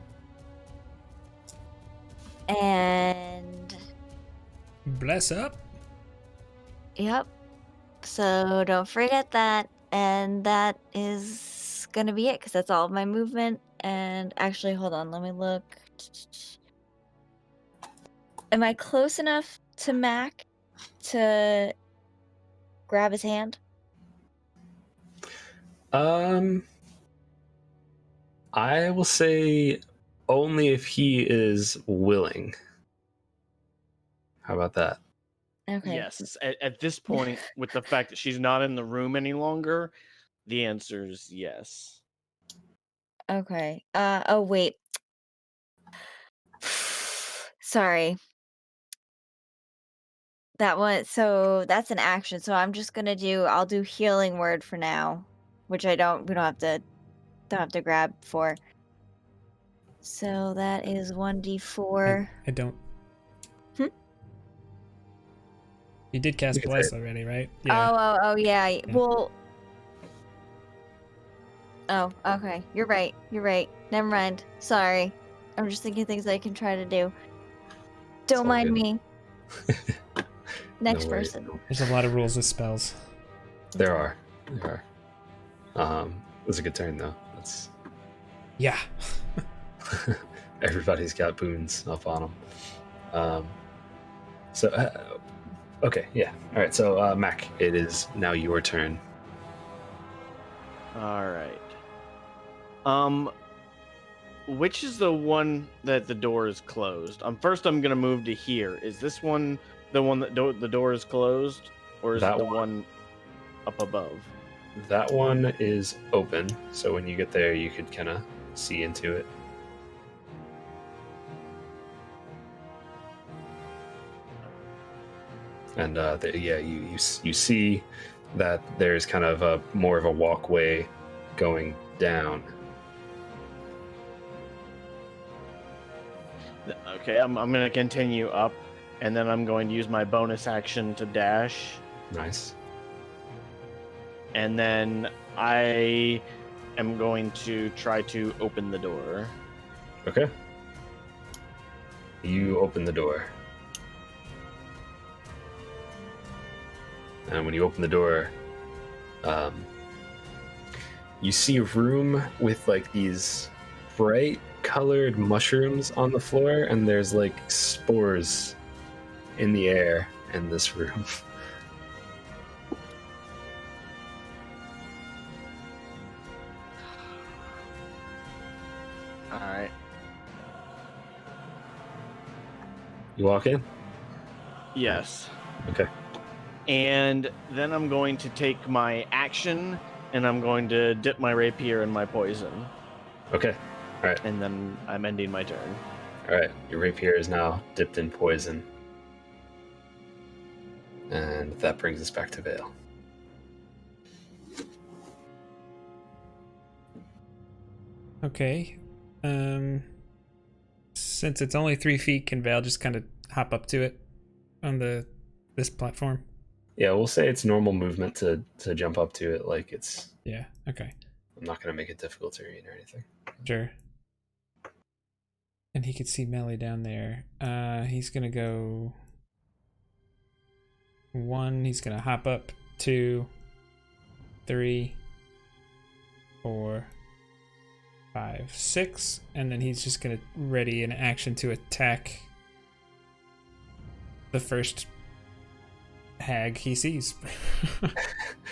Speaker 5: And
Speaker 1: Bless up.
Speaker 5: yep. So don't forget that. And that is gonna be it because that's all of my movement. And actually, hold on, let me look. Am I close enough to Mac to grab his hand?
Speaker 3: I will say only if he is willing. How about that?
Speaker 5: Okay.
Speaker 4: Yes. At this point, with the fact that she's not in the room any longer, the answer is yes.
Speaker 5: Okay. Oh wait. Sorry. That one, so that's an action. So I'm just gonna I'll do healing word for now, which we don't have to grab for. So that is 1d4.
Speaker 1: I don't.
Speaker 5: Hmm?
Speaker 1: You did cast
Speaker 3: You can
Speaker 1: bless
Speaker 3: say
Speaker 1: already, right?
Speaker 5: Oh yeah. Well. Oh, okay. You're right. Never mind. Sorry. I'm just thinking things I can try to do. Don't
Speaker 3: all
Speaker 5: mind
Speaker 3: good.
Speaker 5: me. Next
Speaker 3: No worries.
Speaker 5: person.
Speaker 1: There's a lot of rules with spells.
Speaker 3: There are. It's a good turn though. That's
Speaker 1: Yeah.
Speaker 3: everybody's got boons up on them. Okay, yeah. All right. So Mac, it is now your turn.
Speaker 4: All right. which is the one that the door is closed? First, I'm gonna move to here. Is this one the one that the door is closed, or is
Speaker 3: That
Speaker 4: it the
Speaker 3: one.
Speaker 4: one up above?
Speaker 3: That one is open, so when you get there, you could kind of see into it. And you see that there's kind of more of a walkway going down.
Speaker 4: Okay, I'm gonna continue up, and then I'm going to use my bonus action to dash,
Speaker 3: Nice.
Speaker 4: and then I am going to try to open the door.
Speaker 3: Okay. You open the door. And when you open the door, you see a room with like these bright colored mushrooms on the floor, and there's like spores in the air in this room.
Speaker 4: All right.
Speaker 3: You walk in?
Speaker 4: Yes.
Speaker 3: Okay.
Speaker 4: And then I'm going to take my action, and I'm going to dip my rapier in my poison,
Speaker 3: Okay.
Speaker 4: and then I'm ending my turn.
Speaker 3: Alright. Your rapier is now dipped in poison. And that brings us back to Vale.
Speaker 1: Okay. Since it's only 3 feet, can Val just kind of hop up to it on this platform?
Speaker 3: Yeah, we'll say it's normal movement to jump up to it. Like it's.
Speaker 1: Yeah. Okay.
Speaker 3: I'm not going to make it difficult terrain or anything.
Speaker 1: Sure. And he could see Melly down there. He's gonna go 1. He's gonna hop up 2, 3, 4, 5, 6, and then he's just gonna ready an action to attack the first hag he sees.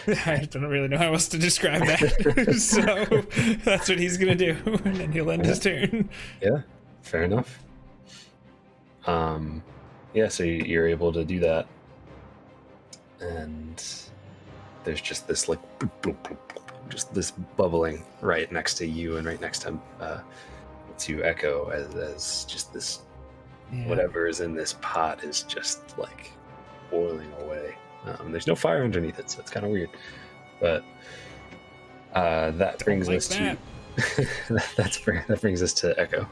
Speaker 1: I don't really know how else to describe that. So that's what he's gonna do, and then he'll end his turn.
Speaker 3: Yeah, fair enough. Yeah, so you're able to do that, and there's just this like bloop, bloop, bloop, bloop, just this bubbling right next to you and right next to Echo as just this
Speaker 1: Yeah.
Speaker 3: whatever is in this pot is just like boiling away. There's no fire underneath it, so it's kind of weird. But that brings
Speaker 1: like
Speaker 3: us
Speaker 1: that.
Speaker 3: to that brings us to Echo.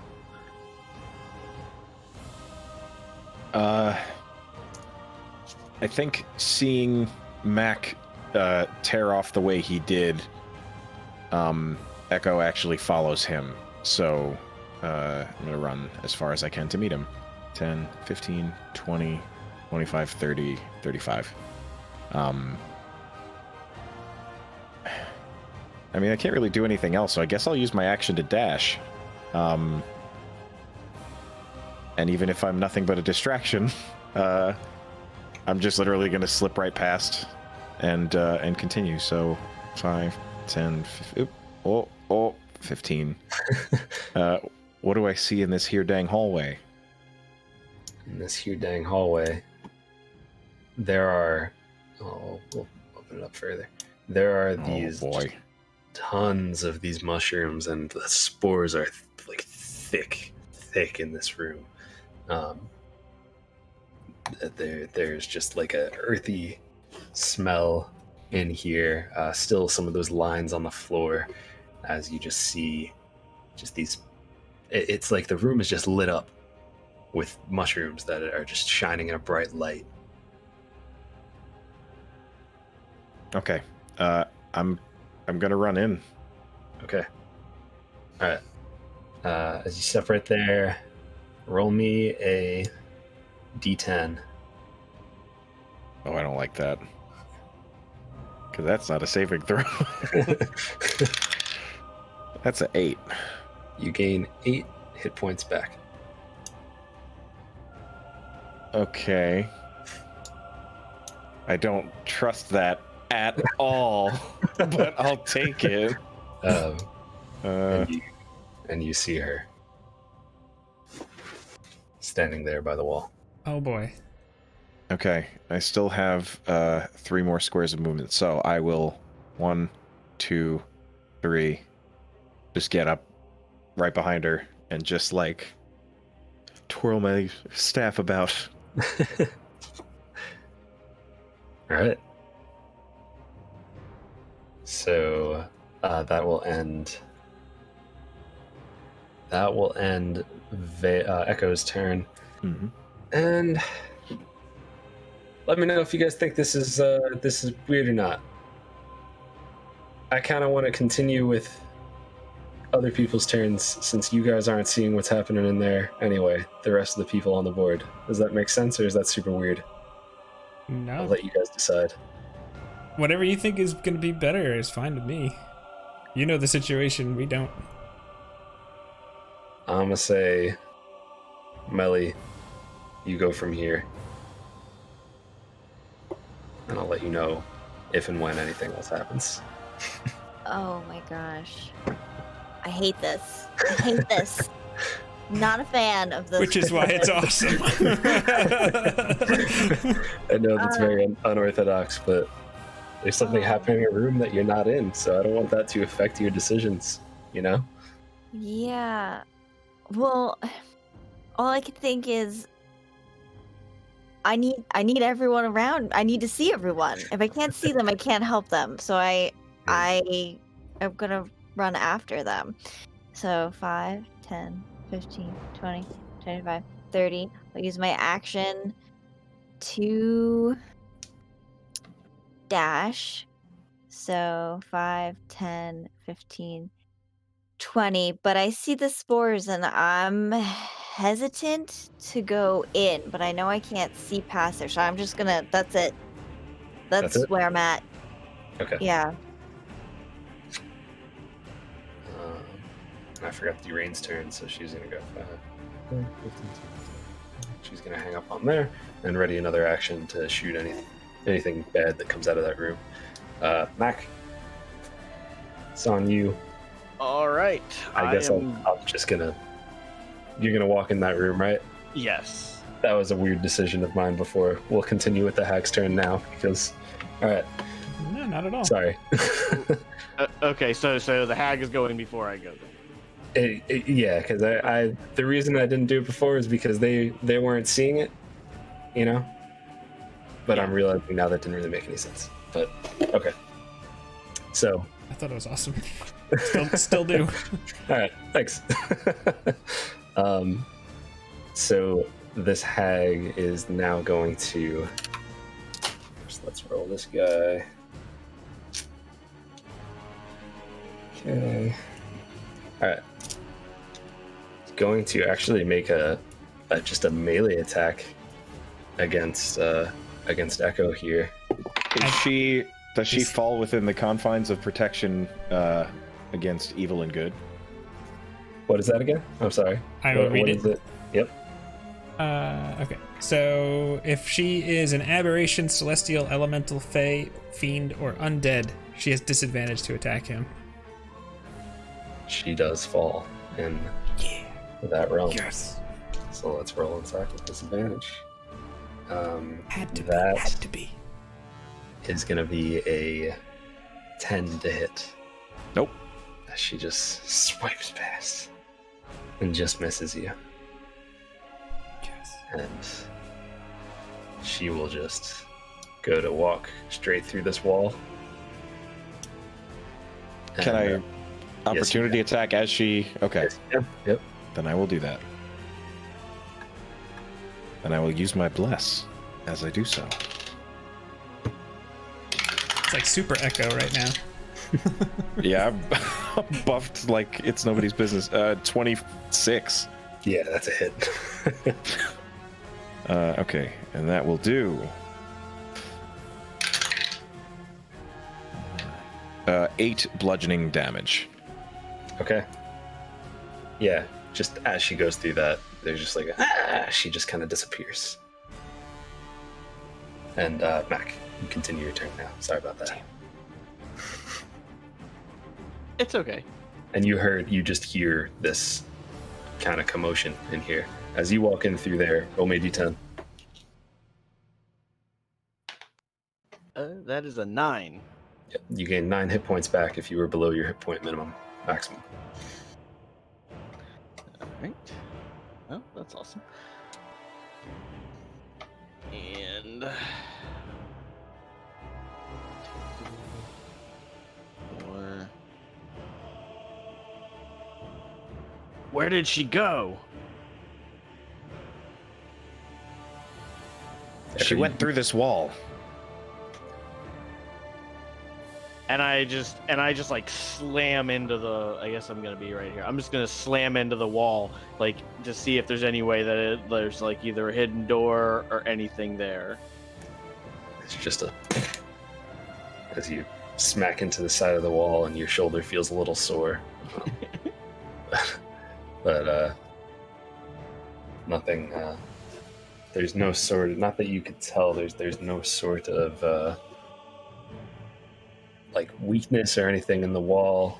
Speaker 2: I think seeing Mac tear off the way he did, Echo actually follows him. So I'm going to run as far as I can to meet him. 10, 15, 20, 25, 30, 35. I mean, I can't really do anything else, so I guess I'll use my action to dash. And even if I'm nothing but a distraction, I'm just literally going to slip right past and continue. So 5, 10, 15. What do I see in this here dang hallway?
Speaker 3: In this here dang hallway, there are. Oh, we'll open it up further. There are these just tons of these mushrooms, and the spores are like thick in this room. There's just like a earthy smell in here. Still some of those lines on the floor, as you just see, just these. It's like the room is just lit up with mushrooms that are just shining in a bright light.
Speaker 2: Okay, I'm gonna run in.
Speaker 3: Okay. All right. As you step right there, roll me a d10.
Speaker 2: Oh, I don't like that. Because that's not a saving throw. That's an 8.
Speaker 3: You gain 8 hit points back.
Speaker 2: Okay. I don't trust that at all, but I'll take it.
Speaker 3: And you see her. standing there by the wall.
Speaker 1: Oh boy.
Speaker 2: Okay, I still have 3 more squares of movement, so I will 1, 2, 3 just get up right behind her and just like twirl my staff about.
Speaker 3: All right. So that will end. Echo's turn.
Speaker 2: Mm-hmm.
Speaker 3: And let me know if you guys think this is weird or not. I kind of want to continue with other people's turns since you guys aren't seeing what's happening in there anyway. The rest of the people on the board. Does that make sense, or is that super weird? I'll
Speaker 1: No.
Speaker 3: let you guys decide.
Speaker 1: Whatever you think is going to be better is fine with me. You know the situation, we don't.
Speaker 3: I'm gonna say, Melly, you go from here, and I'll let you know if and when anything else happens.
Speaker 5: Oh my gosh. I hate this. I hate this. Not a fan of this.
Speaker 1: Which is why it's awesome.
Speaker 3: I know that's very unorthodox, but there's something happening in a room that you're not in, so I don't want that to affect your decisions, you know?
Speaker 5: Yeah. Well, all I can think is I need everyone around. I need to see everyone. If I can't see them, I can't help them. So I am gonna run after them. So 5, 10, 15, 20, 25, 30. I'll use my action to dash. So 5, 10, 15, 20. But I see the spores and I'm hesitant to go in, but I know I can't see past there. So I'm just gonna, that's it. That's
Speaker 3: it?
Speaker 5: where I'm at.
Speaker 3: Okay.
Speaker 5: Yeah.
Speaker 3: I forgot the Rain's turn, so she's gonna go 5, 10, 15, 20. She's gonna hang up on there and ready another action to shoot anything bad that comes out of that room. Mac, it's on you.
Speaker 4: All right.
Speaker 3: I guess I'm just gonna. You're gonna walk in that room, right?
Speaker 4: Yes.
Speaker 3: That was a weird decision of mine before. We'll continue with the hag's turn now because. All right.
Speaker 1: No, not at all.
Speaker 3: Sorry.
Speaker 4: Okay, so the hag is going before I go.
Speaker 3: Yeah, because I the reason I didn't do it before is because they weren't seeing it, you know. But I'm realizing now that didn't really make any sense. But okay. So.
Speaker 1: I thought it was awesome. Still do.
Speaker 3: All right, thanks. So this hag is now going to. Let's roll this guy. Okay. All right. It's going to actually make just a melee attack against Echo here.
Speaker 2: Does she fall within the confines of protection against evil and good?
Speaker 3: What is that again? I'm sorry.
Speaker 1: I will read
Speaker 3: it. Yep.
Speaker 1: Okay. So if she is an aberration, celestial, elemental, fey, fiend, or undead, she has disadvantage to attack him.
Speaker 3: She does fall in that realm.
Speaker 1: Yes.
Speaker 3: So let's roll attack with disadvantage.
Speaker 1: Had to be.
Speaker 3: Is going to be a 10 to hit.
Speaker 2: Nope.
Speaker 3: She just swipes past and just misses you.
Speaker 1: Yes.
Speaker 3: And she will just go to walk straight through this wall.
Speaker 2: Can I opportunity
Speaker 3: yes,
Speaker 2: attack as she? Okay.
Speaker 3: Yep.
Speaker 2: Then I will do that. And I will use my bless as I do so.
Speaker 1: It's like super Echo right now.
Speaker 2: Yeah, I'm buffed like it's nobody's business. 26.
Speaker 3: Yeah, that's a hit.
Speaker 2: Okay, and that will do 8 bludgeoning damage.
Speaker 3: Okay. Yeah, just as she goes through that, there's just like she just kind of disappears. And Mac, you continue your turn now. Sorry about that.
Speaker 4: It's okay.
Speaker 3: And you just hear this kind of commotion in here. as you walk in through there, roll me a d10.
Speaker 4: That is a 9.
Speaker 3: Yep. You gain 9 hit points back if you were below your hit point minimum maximum.
Speaker 4: All right. Oh, that's awesome. And where did she go?
Speaker 2: She went through this wall.
Speaker 4: And I just like slam into the. I guess I'm gonna be right here. I'm just gonna slam into the wall, like to see if there's any way that there's like either a hidden door or anything there.
Speaker 3: It's just as you smack into the side of the wall and your shoulder feels a little sore. But nothing. There's no sort of, not that you could tell. There's no sort of like weakness or anything in the wall.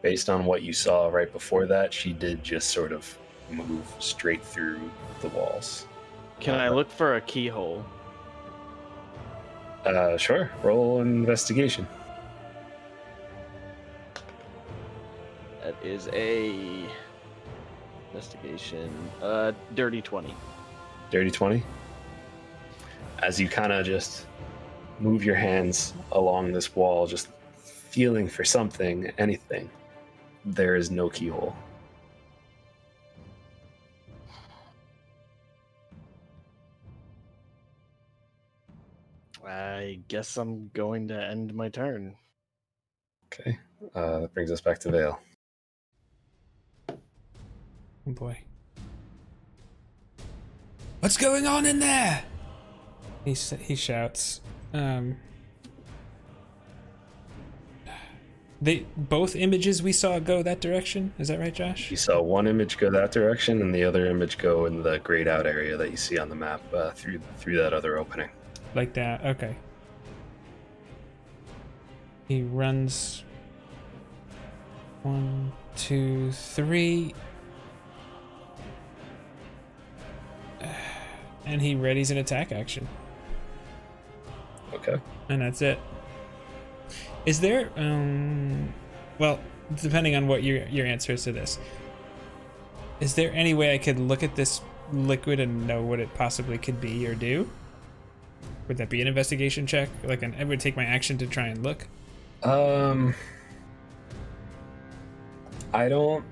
Speaker 3: Based on what you saw right before that, she did just sort of move straight through the walls.
Speaker 4: Can I look for a keyhole?
Speaker 3: Sure. Roll an investigation.
Speaker 4: That is a investigation. Dirty 20.
Speaker 3: Dirty 20. As you kind of just move your hands along this wall, just feeling for something, anything, there is no keyhole.
Speaker 4: I guess I'm going to end my turn.
Speaker 3: Okay. That brings us back to Vale.
Speaker 1: Oh boy. What's going on in there? He shouts. Both images we saw go that direction. Is that right, Josh?
Speaker 3: You saw one image go that direction, and the other image go in the grayed out area that you see on the map through that other opening.
Speaker 1: Like that. Okay. He runs. 1, 2, 3. And he readies an attack action.
Speaker 3: Okay.
Speaker 1: And that's it. Is there, well, depending on what your answer is to this, is there any way I could look at this liquid and know what it possibly could be or do? Would that be an investigation check? I would take my action to try and look?
Speaker 3: I don't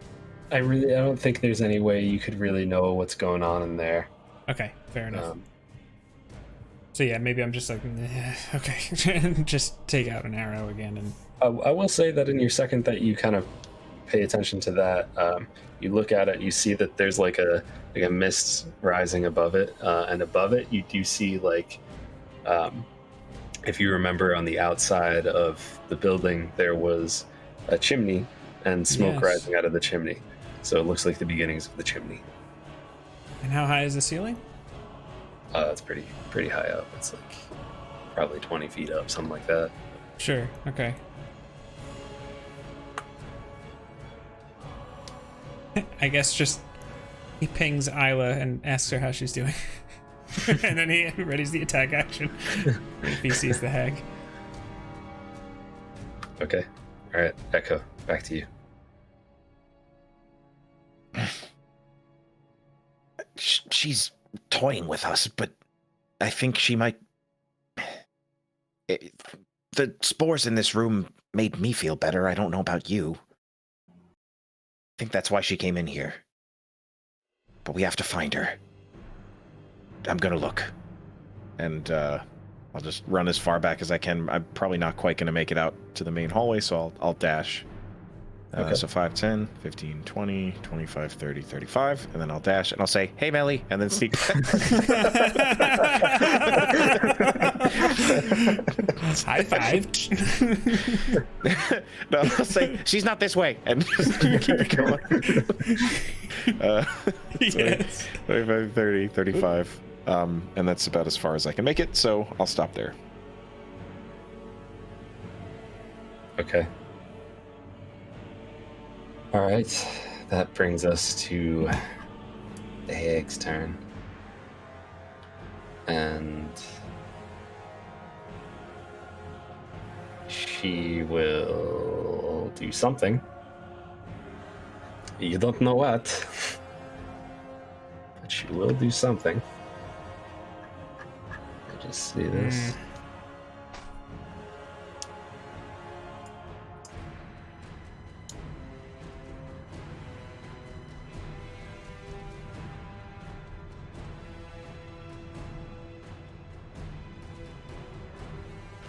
Speaker 3: think there's any way you could really know what's going on in there.
Speaker 1: Okay, fair enough. So yeah, maybe I'm just like, okay, just take out an arrow again. And
Speaker 3: I will say that in your second that you kind of pay attention to that, you look at it, you see that there's like a mist rising above it, and above it you do see like, if you remember on the outside of the building there was a chimney and smoke rising out of the chimney. So it looks like the beginnings of the chimney.
Speaker 1: And how high is the ceiling?
Speaker 3: It's pretty high up. It's like probably 20 feet up, something like that.
Speaker 1: Sure. Okay. I guess just he pings Isla and asks her how she's doing. And then he readies the attack action if he sees the hag.
Speaker 3: Okay. All right, Echo, back to you.
Speaker 6: She's toying with us, but I think she might... The spores in this room made me feel better. I don't know about you. I think that's why she came in here. But we have to find her. I'm gonna look. And I'll just run as far back as I can. I'm probably not quite gonna make it out to the main hallway, so I'll dash.
Speaker 3: Okay.
Speaker 6: So 5, 10, 15, 20, 25, 30, 35, and then I'll dash and I'll say, "Hey, Melly," and then sneak.
Speaker 1: High five.
Speaker 6: No, I'll say, "She's not this way," and just keep it going.
Speaker 1: Yes.
Speaker 6: 25, 30, 35, and that's about as far as I can make it. So I'll stop there.
Speaker 3: Okay. All right, that brings us to the hag's turn. And she will do something. You don't know what, but she will do something. I just see this.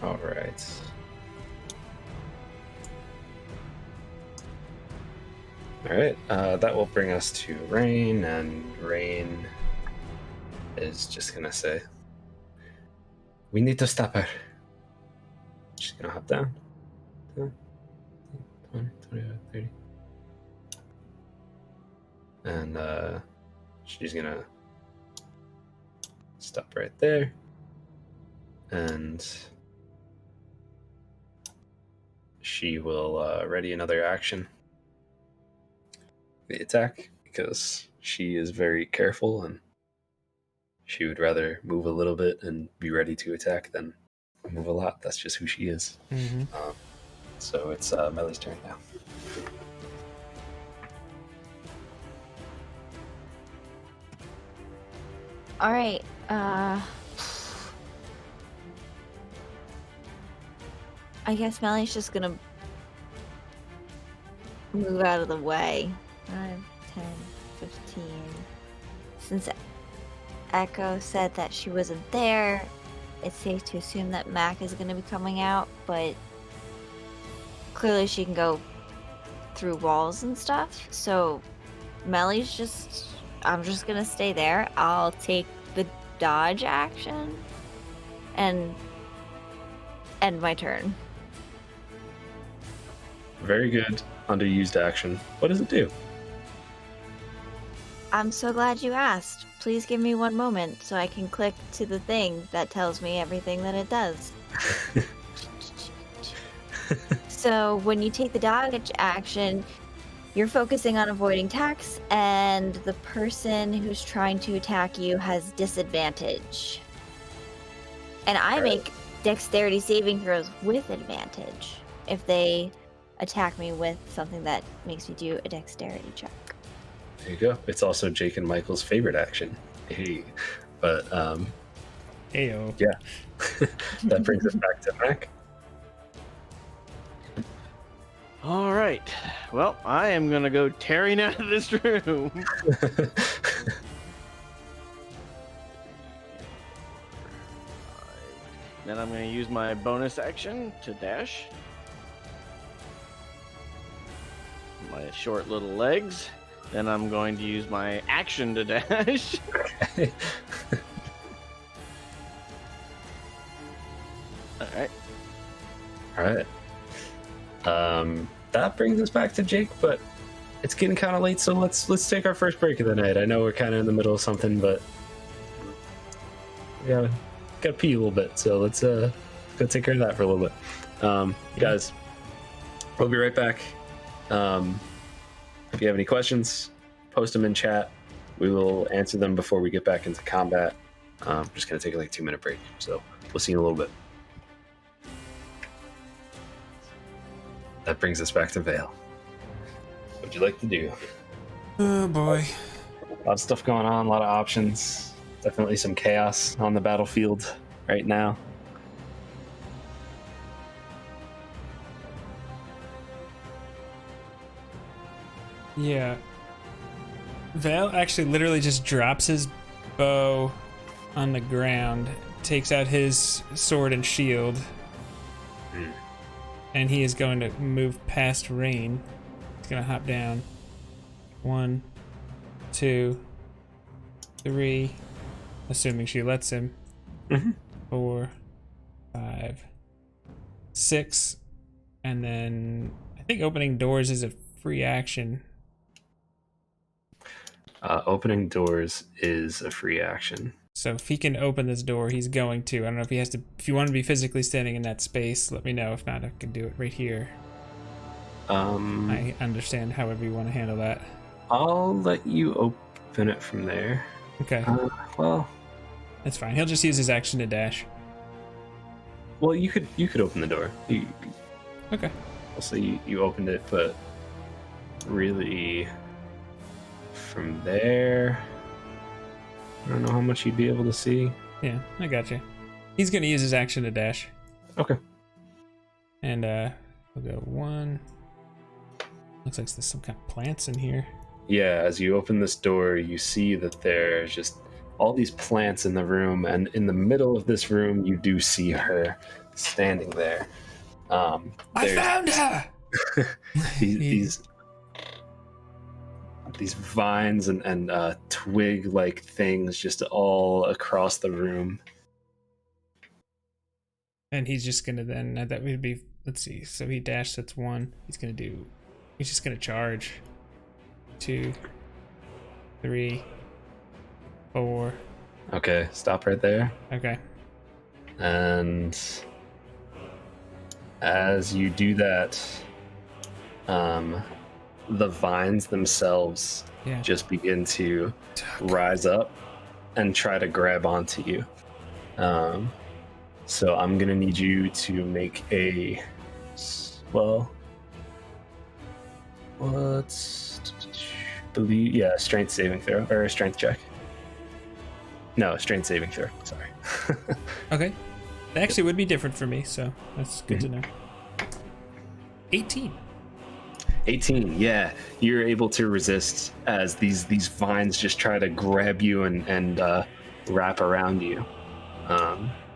Speaker 3: All right. All right, that will bring us to Rain, and Rain is just gonna say, "We need to stop her." She's gonna hop down. 10, 20, 25, 30. And she's gonna stop right there. And she will ready another action. The attack, because she is very careful and she would rather move a little bit and be ready to attack than move a lot. That's just who she is. So it's Melly's turn now.
Speaker 5: All right. I guess Melly's just gonna move out of the way. 5, 10, 15. Since Echo said that she wasn't there, it's safe to assume that Mac is going to be coming out, but clearly she can go through walls and stuff. So Melly's I'm just going to stay there. I'll take the dodge action and end my turn.
Speaker 3: Very good. Underused action. What does it do?
Speaker 5: I'm so glad you asked. Please give me one moment so I can click to the thing that tells me everything that it does. So when you take the dodge action, you're focusing on avoiding attacks, and the person who's trying to attack you has disadvantage. And I make dexterity saving throws with advantage if they attack me with something that makes me do a dexterity check.
Speaker 3: There you go. It's also Jake and Michael's favorite action. Hey, but
Speaker 1: Ayo.
Speaker 3: yeah, that brings us back to Mac.
Speaker 4: All right. Well, I am gonna go tearing out of this room. Then I'm gonna use my bonus action to dash. My short little legs. Then I'm going to use my action to dash.
Speaker 3: Okay.
Speaker 4: All right.
Speaker 3: All right. That brings us back to Jake, but it's getting kind of late, so let's take our first break of the night. I know we're kind of in the middle of something, but we gotta pee a little bit, so let's go take care of that for a little bit. Guys, we'll be right back. If you have any questions, post them in chat. We will answer them before we get back into combat. I'm just gonna take a 2-minute break, so we'll see you in a little bit. That brings us back to Vale. What would you like to do?
Speaker 1: Oh boy.
Speaker 3: A lot of stuff going on, a lot of options. Definitely some chaos on the battlefield right now.
Speaker 1: Yeah. Vale actually literally just drops his bow on the ground, takes out his sword and shield, and he is going to move past Rain. He's going to hop down. 1, 2, 3, assuming she lets him. 4, 5, 6, and then I think opening doors is a free action.
Speaker 3: Opening doors is a free action.
Speaker 1: So if he can open this door, he's going to. I don't know if he has to. If you want to be physically standing in that space, let me know. If not, I can do it right here. I understand however you want to handle that.
Speaker 3: I'll let you open it from there.
Speaker 1: Okay,
Speaker 3: Well,
Speaker 1: that's fine. He'll just use his action to dash.
Speaker 3: well, you could open the door.
Speaker 1: Okay.
Speaker 3: Also, you opened it, but really, from there, I don't know how much you'd be able to see.
Speaker 1: Yeah, I got you. He's gonna use his action to dash.
Speaker 3: Okay.
Speaker 1: And we'll go 1. Looks like there's some kind of plants in here.
Speaker 3: Yeah, as you open this door, you see that there's just all these plants in the room, and in the middle of this room, you do see her standing there.
Speaker 1: I found her!
Speaker 3: these vines and twig-like things just all across the room.
Speaker 1: And he's just gonna then, that would be, let's see, so he dashed, that's 1. He's just gonna charge. 2, 3, 4.
Speaker 3: Okay, stop right there.
Speaker 1: Okay.
Speaker 3: And as you do that, the vines themselves
Speaker 1: Yeah.
Speaker 3: just begin to rise up and try to grab onto you. So I'm gonna need you to make a, well, strength saving throw, or a strength check. No, strength saving throw. Sorry.
Speaker 1: Okay. That actually would be different for me, so that's good to know. 18.
Speaker 3: 18. Yeah, you're able to resist as these vines just try to grab you and wrap around you.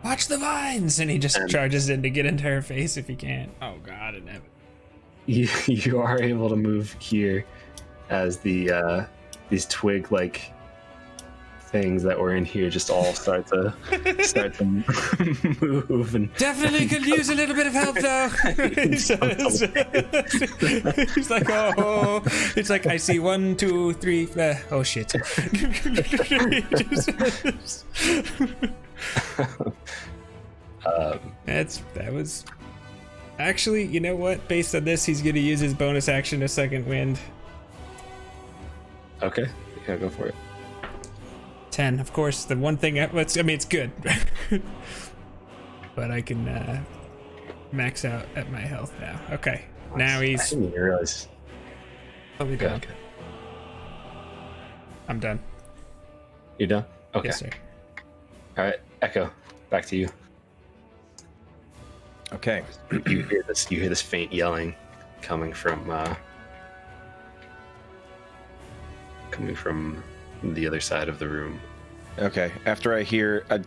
Speaker 1: Watch the vines! And he just charges in to get into her face if he can. Oh god, I never.
Speaker 3: You are able to move here as these twig-like things that were in here just all start to move and
Speaker 1: definitely could use a little bit of help though. He's like, oh, it's like I see 1, 2, 3. Oh shit. That was actually, you know what? Based on this, he's gonna use his bonus action to second wind.
Speaker 3: Okay, yeah, go for it.
Speaker 1: 10, of course. The one thing, it's good. But I can max out at my health now. Okay, now he's.
Speaker 3: I didn't even realize.
Speaker 1: Let me go.
Speaker 3: Okay.
Speaker 1: I'm done.
Speaker 3: You're done? Okay.
Speaker 1: Yes, sir.
Speaker 3: All right, Echo, back to you.
Speaker 2: Okay.
Speaker 3: You hear this faint yelling coming from the other side of the room.
Speaker 2: Okay. After I hear, I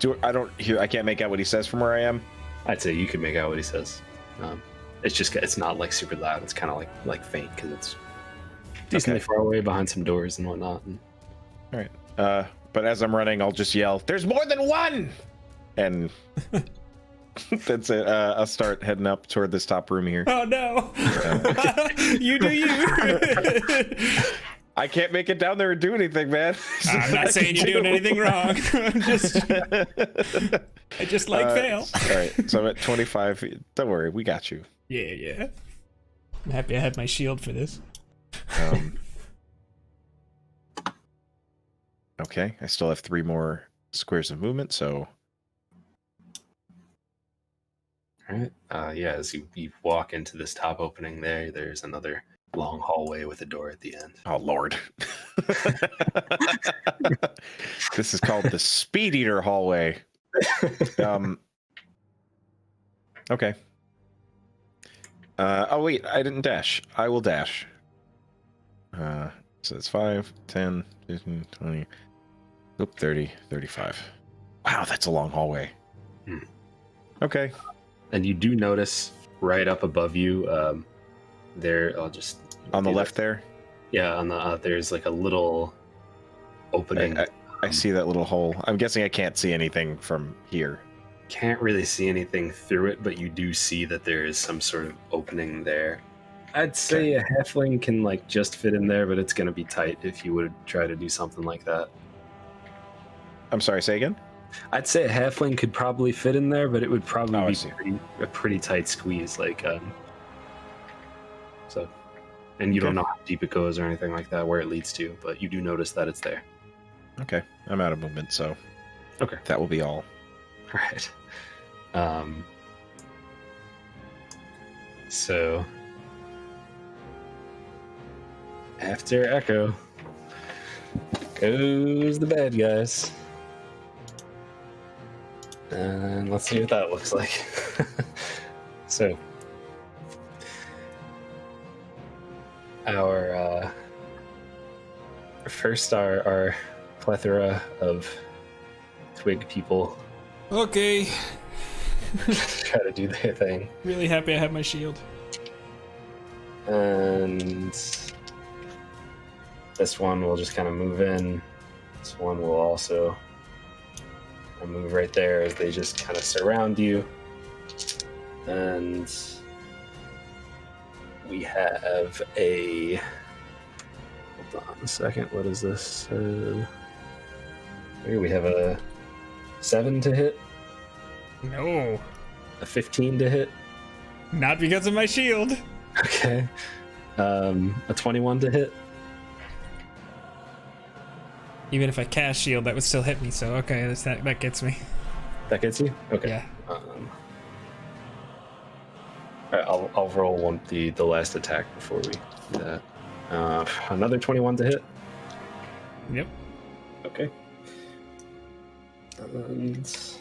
Speaker 2: can't make out what he says from where I am.
Speaker 3: I'd say you can make out what he says. It's not like super loud. It's kind of like faint because it's decently far away behind some doors and whatnot.
Speaker 2: All right. But as I'm running, I'll just yell, "There's more than one!" And that's it. I'll start heading up toward this top room here.
Speaker 1: Oh no! You do you.
Speaker 2: I can't make it down there and do anything, man.
Speaker 1: I'm not saying you're doing anything wrong. I just fail.
Speaker 2: All right, so I'm at 25. Don't worry, we got you.
Speaker 1: Yeah. I'm happy I had my shield for this.
Speaker 2: Okay, I still have 3 more squares of movement, so.
Speaker 3: All right. As you walk into this top opening there's another long hallway with a door at the end.
Speaker 2: Oh, Lord. This is called the Speed Eater hallway. Okay. Oh, wait, I didn't dash. I will dash. So it's 5, 10, 15, 20, 30, 35. Wow, that's a long hallway. Okay.
Speaker 3: And you do notice right up above you, I'll just
Speaker 2: on the left there.
Speaker 3: Yeah, on the there's like a little opening.
Speaker 2: I see that little hole. I'm guessing I can't see anything from here.
Speaker 3: Can't really see anything through it, but you do see that there is some sort of opening there. I'd say a halfling can like just fit in there, but it's going to be tight if you would try to do something like that. I'm
Speaker 2: sorry, say again?
Speaker 3: I'd say a halfling could probably fit in there, but it would probably be a pretty tight squeeze.
Speaker 2: So,
Speaker 3: and you don't know how deep it goes or anything like that, where it leads to, but you do notice that it's there.
Speaker 2: Okay, I'm out of movement, so
Speaker 3: Okay.
Speaker 2: that will be all.
Speaker 3: All right. So after Echo goes the bad guys. And let's see what that looks like. So our first our plethora of twig people
Speaker 1: Okay.
Speaker 3: try to do their thing.
Speaker 1: Really happy I have my shield.
Speaker 3: And this one will just kind of move in. This one will also move right there as they just kind of surround you. And we have a... Hold on a second. What is this? Here we have a 7 to hit,
Speaker 1: No.
Speaker 3: a 15 to hit.
Speaker 1: Not because of my shield.
Speaker 3: Okay. A 21 to hit.
Speaker 1: Even if I cast shield, that would still hit me, so okay, that gets me.
Speaker 3: That gets you? Okay.
Speaker 1: Yeah.
Speaker 3: All right, I'll roll the last attack before we do that. Another 21 to hit.
Speaker 1: Yep.
Speaker 3: Okay. And...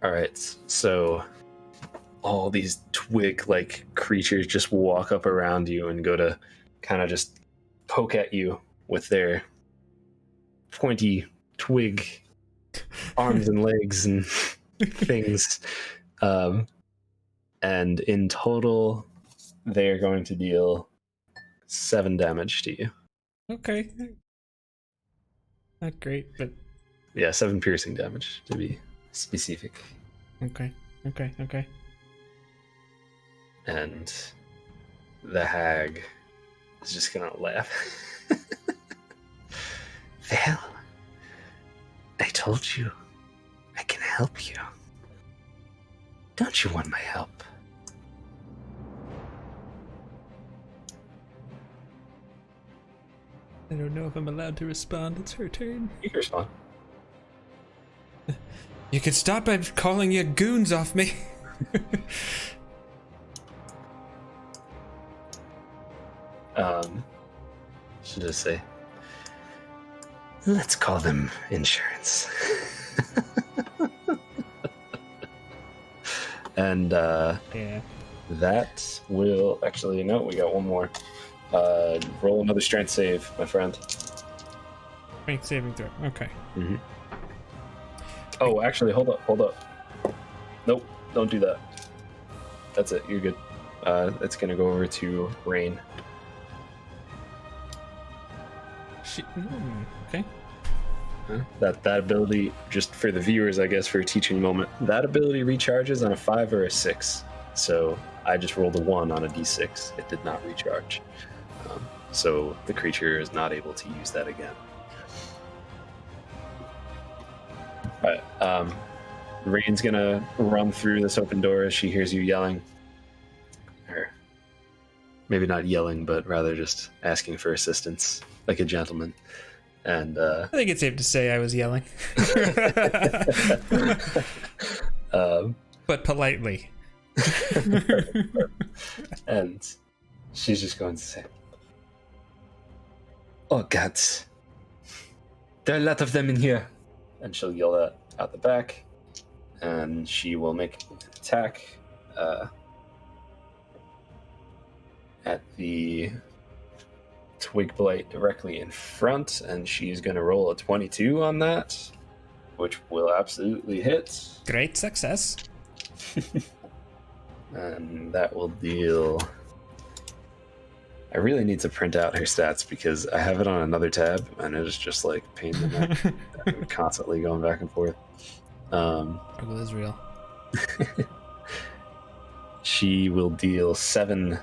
Speaker 3: All right, so all these twig-like creatures just walk up around you and go to kind of just poke at you with their pointy twig arms and legs and things. And in total, they're going to deal 7 damage to you.
Speaker 1: Okay. Not great, but
Speaker 3: Yeah, 7 piercing damage to be specific.
Speaker 1: okay.
Speaker 3: And the hag is just gonna laugh.
Speaker 7: Well, I told you I can help you. Don't you want my help?
Speaker 1: I don't know if I'm allowed to respond. It's her turn.
Speaker 3: You can respond.
Speaker 1: You could stop by calling your goons off me.
Speaker 3: Should just say,
Speaker 7: Let's call them insurance.
Speaker 3: and
Speaker 1: Yeah.
Speaker 3: that will actually no. We got one more. Roll another strength save, my friend.
Speaker 1: Strength saving throw. Okay.
Speaker 3: Mm-hmm. Oh, actually, hold up. Nope, don't do that. That's it. You're good. It's gonna go over to Rain.
Speaker 1: Okay.
Speaker 3: That ability, just for the viewers, I guess, for a teaching moment, that ability recharges on a 5 or a 6. So I just rolled a 1 on a d6. It did not recharge. So the creature is not able to use that again. Alright, Rain's gonna run through this open door as she hears you yelling. Or maybe not yelling, but rather just asking for assistance, like a gentleman. And
Speaker 1: I think it's safe to say I was yelling. But politely.
Speaker 3: And she's just going to say,
Speaker 7: Oh, gods. There are a lot of them in here.
Speaker 3: and she'll yell that out the back, and she will make an attack at the twig blight directly in front, and she's going to roll a 22 on that, which will absolutely hit,
Speaker 1: Great success.
Speaker 3: and that will deal... I really need to print out her stats because I have it on another tab, and it is just like pain in the neck. I'm constantly going back and forth.
Speaker 1: Struggle is real.
Speaker 3: She will deal 7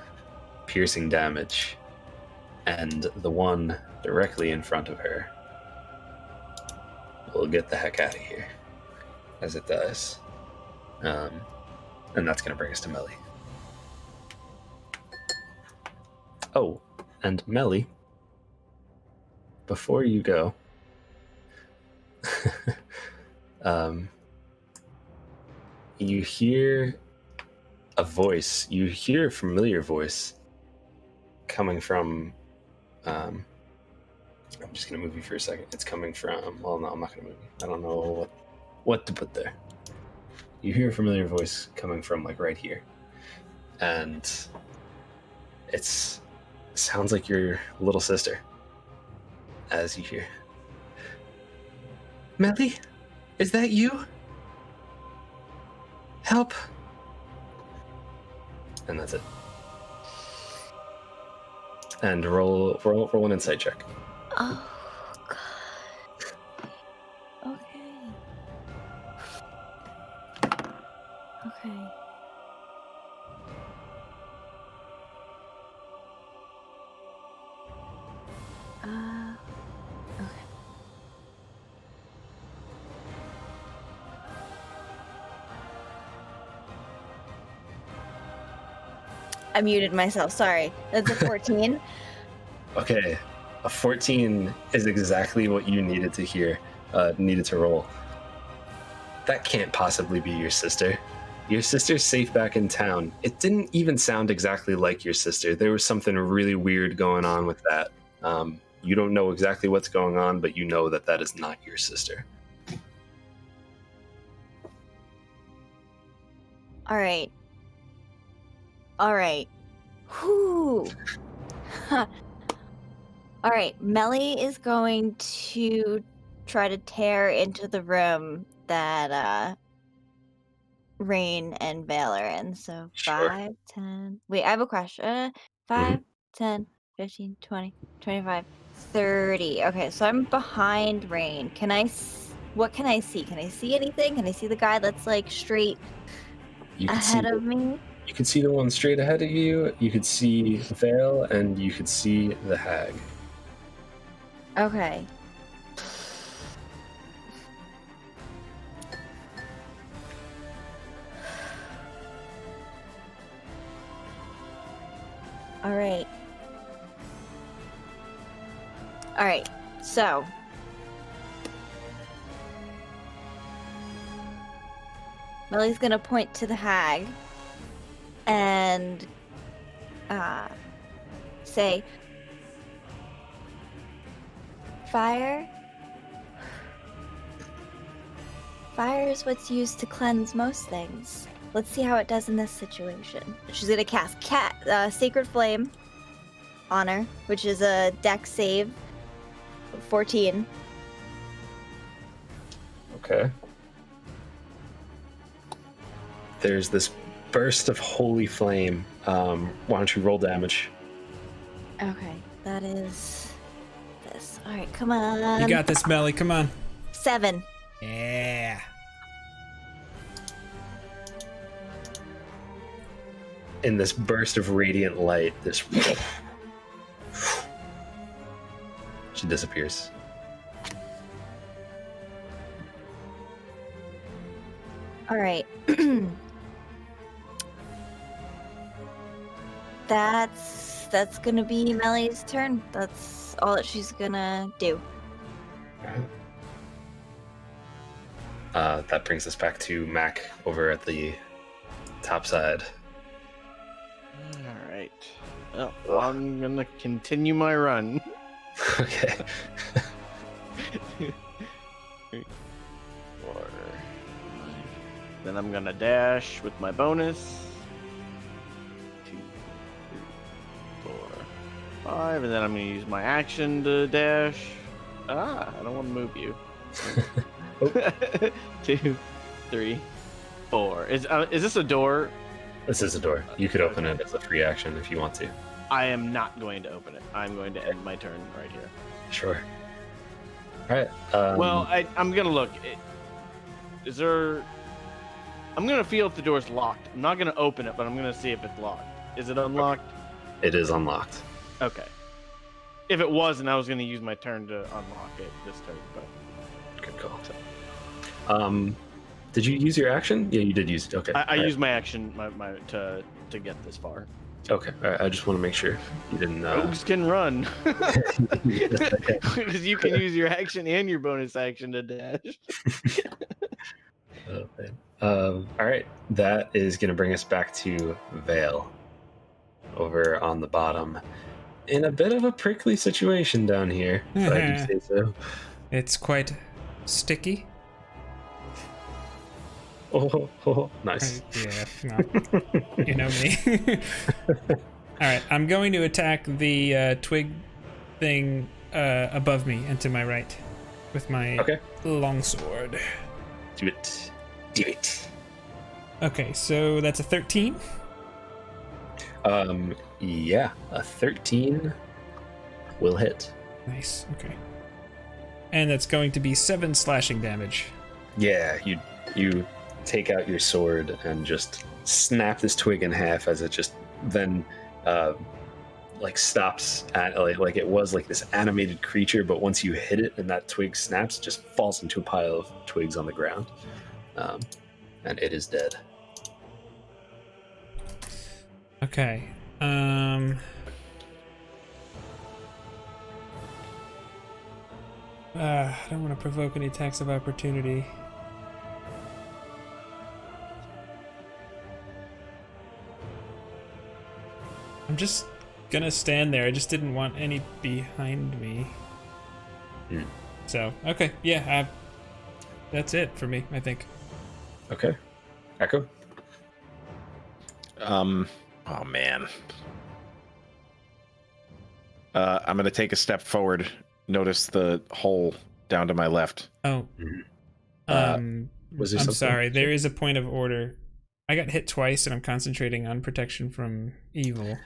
Speaker 3: piercing damage, and the one directly in front of her will get the heck out of here as it does. And that's going to bring us to Melly. Oh, and Melly, before you go, you hear a voice. You hear a familiar voice coming from. I'm just gonna move you for a second. It's coming from. Well, no, I'm not gonna move you. I don't know what to put there. You hear a familiar voice coming from like right here, and sounds like your little sister. As you hear, Melly, is that you? Help! And that's it. And roll an insight check.
Speaker 5: Oh, God. Okay. Okay. Okay. I muted myself. Sorry. That's a 14.
Speaker 3: Okay, a 14 is exactly what you needed to hear, needed to roll. That can't possibly be your sister. Your sister's safe back in town. It didn't even sound exactly like your sister. There was something really weird going on with that. You don't know exactly what's going on, but you know that that is not your sister.
Speaker 5: All right. Whew. All right. Melly is going to try to tear into the room that Rain and Vale are in. So
Speaker 3: Sure.
Speaker 5: 5, 10. Wait, I have a question. 5, 10, 15, 20, 25, 30. Okay, so I'm behind Rain. What can I see? Can I see anything? Can I see the guy that's like straight ahead of me?
Speaker 3: You could see the one straight ahead of you. You could see Vale, and you could see the hag.
Speaker 5: Okay. All right. So Melly's gonna point to the hag and say, Fire is what's used to cleanse most things. Let's see how it does in this situation. She's gonna cast Sacred Flame on her, which is a dex save, 14.
Speaker 3: Okay. There's this burst of holy flame. Why don't you roll damage?
Speaker 5: Okay, that is this. All right, come on.
Speaker 1: You got this, Melly. Come on.
Speaker 5: 7.
Speaker 1: Yeah.
Speaker 3: In this burst of radiant light, she disappears.
Speaker 5: All right. That's gonna be Melly's turn. That's all that she's gonna do.
Speaker 3: That brings us back to Mac over at the top side.
Speaker 4: All right. Well, I'm gonna continue my run.
Speaker 3: Okay.
Speaker 4: 3, 4. Then I'm gonna dash with my bonus. 2, 3, 4, 5, and then I'm gonna use my action to dash. I don't want to move you. 2, 3, 4. Is this a door?
Speaker 3: This is a door. You could open it as a free action if you want to.
Speaker 4: I am not going to open it. I'm going to end my turn right here.
Speaker 3: Sure. All right.
Speaker 4: Well, I'm gonna look. Is there? I'm gonna feel if the door's locked. I'm not gonna open it, but I'm gonna see if it's locked. Is it unlocked?
Speaker 3: It is unlocked.
Speaker 4: Okay. If it wasn't, I was gonna use my turn to unlock it this turn, but.
Speaker 3: Good call. Did you use your action? Yeah, you did use it. Okay.
Speaker 4: I used my action to get this far.
Speaker 3: Okay, all right, I just want to make sure you didn't.
Speaker 4: Rogues can run. Because you can use your action and your bonus action to dash.
Speaker 3: Oh, man. All right, that is going to bring us back to Vale over on the bottom. In a bit of a prickly situation down here, if I do say so.
Speaker 1: It's quite sticky.
Speaker 3: Oh, nice.
Speaker 1: Yeah, no. You know me. All right, I'm going to attack the twig thing above me and to my right with my longsword.
Speaker 3: Do it. Do it.
Speaker 1: Okay, so that's a 13.
Speaker 3: Yeah, a 13 will hit.
Speaker 1: Nice. Okay. And that's going to be 7 slashing damage.
Speaker 3: Yeah, you take out your sword and just snap this twig in half as it just then like stops at like it was like this animated creature, but once you hit it and that twig snaps, it just falls into a pile of twigs on the ground, and it is dead.
Speaker 1: Okay. I don't want to provoke any attacks of opportunity. I'm just gonna stand there. I just didn't want any behind me. So, okay, yeah, that's it for me, I think.
Speaker 3: Okay. Echo?
Speaker 2: Oh man. I'm gonna take a step forward. Notice the hole down to my left.
Speaker 1: Oh.
Speaker 3: Was there
Speaker 1: I'm sorry, there is a point of order. I got hit twice and I'm concentrating on protection from evil.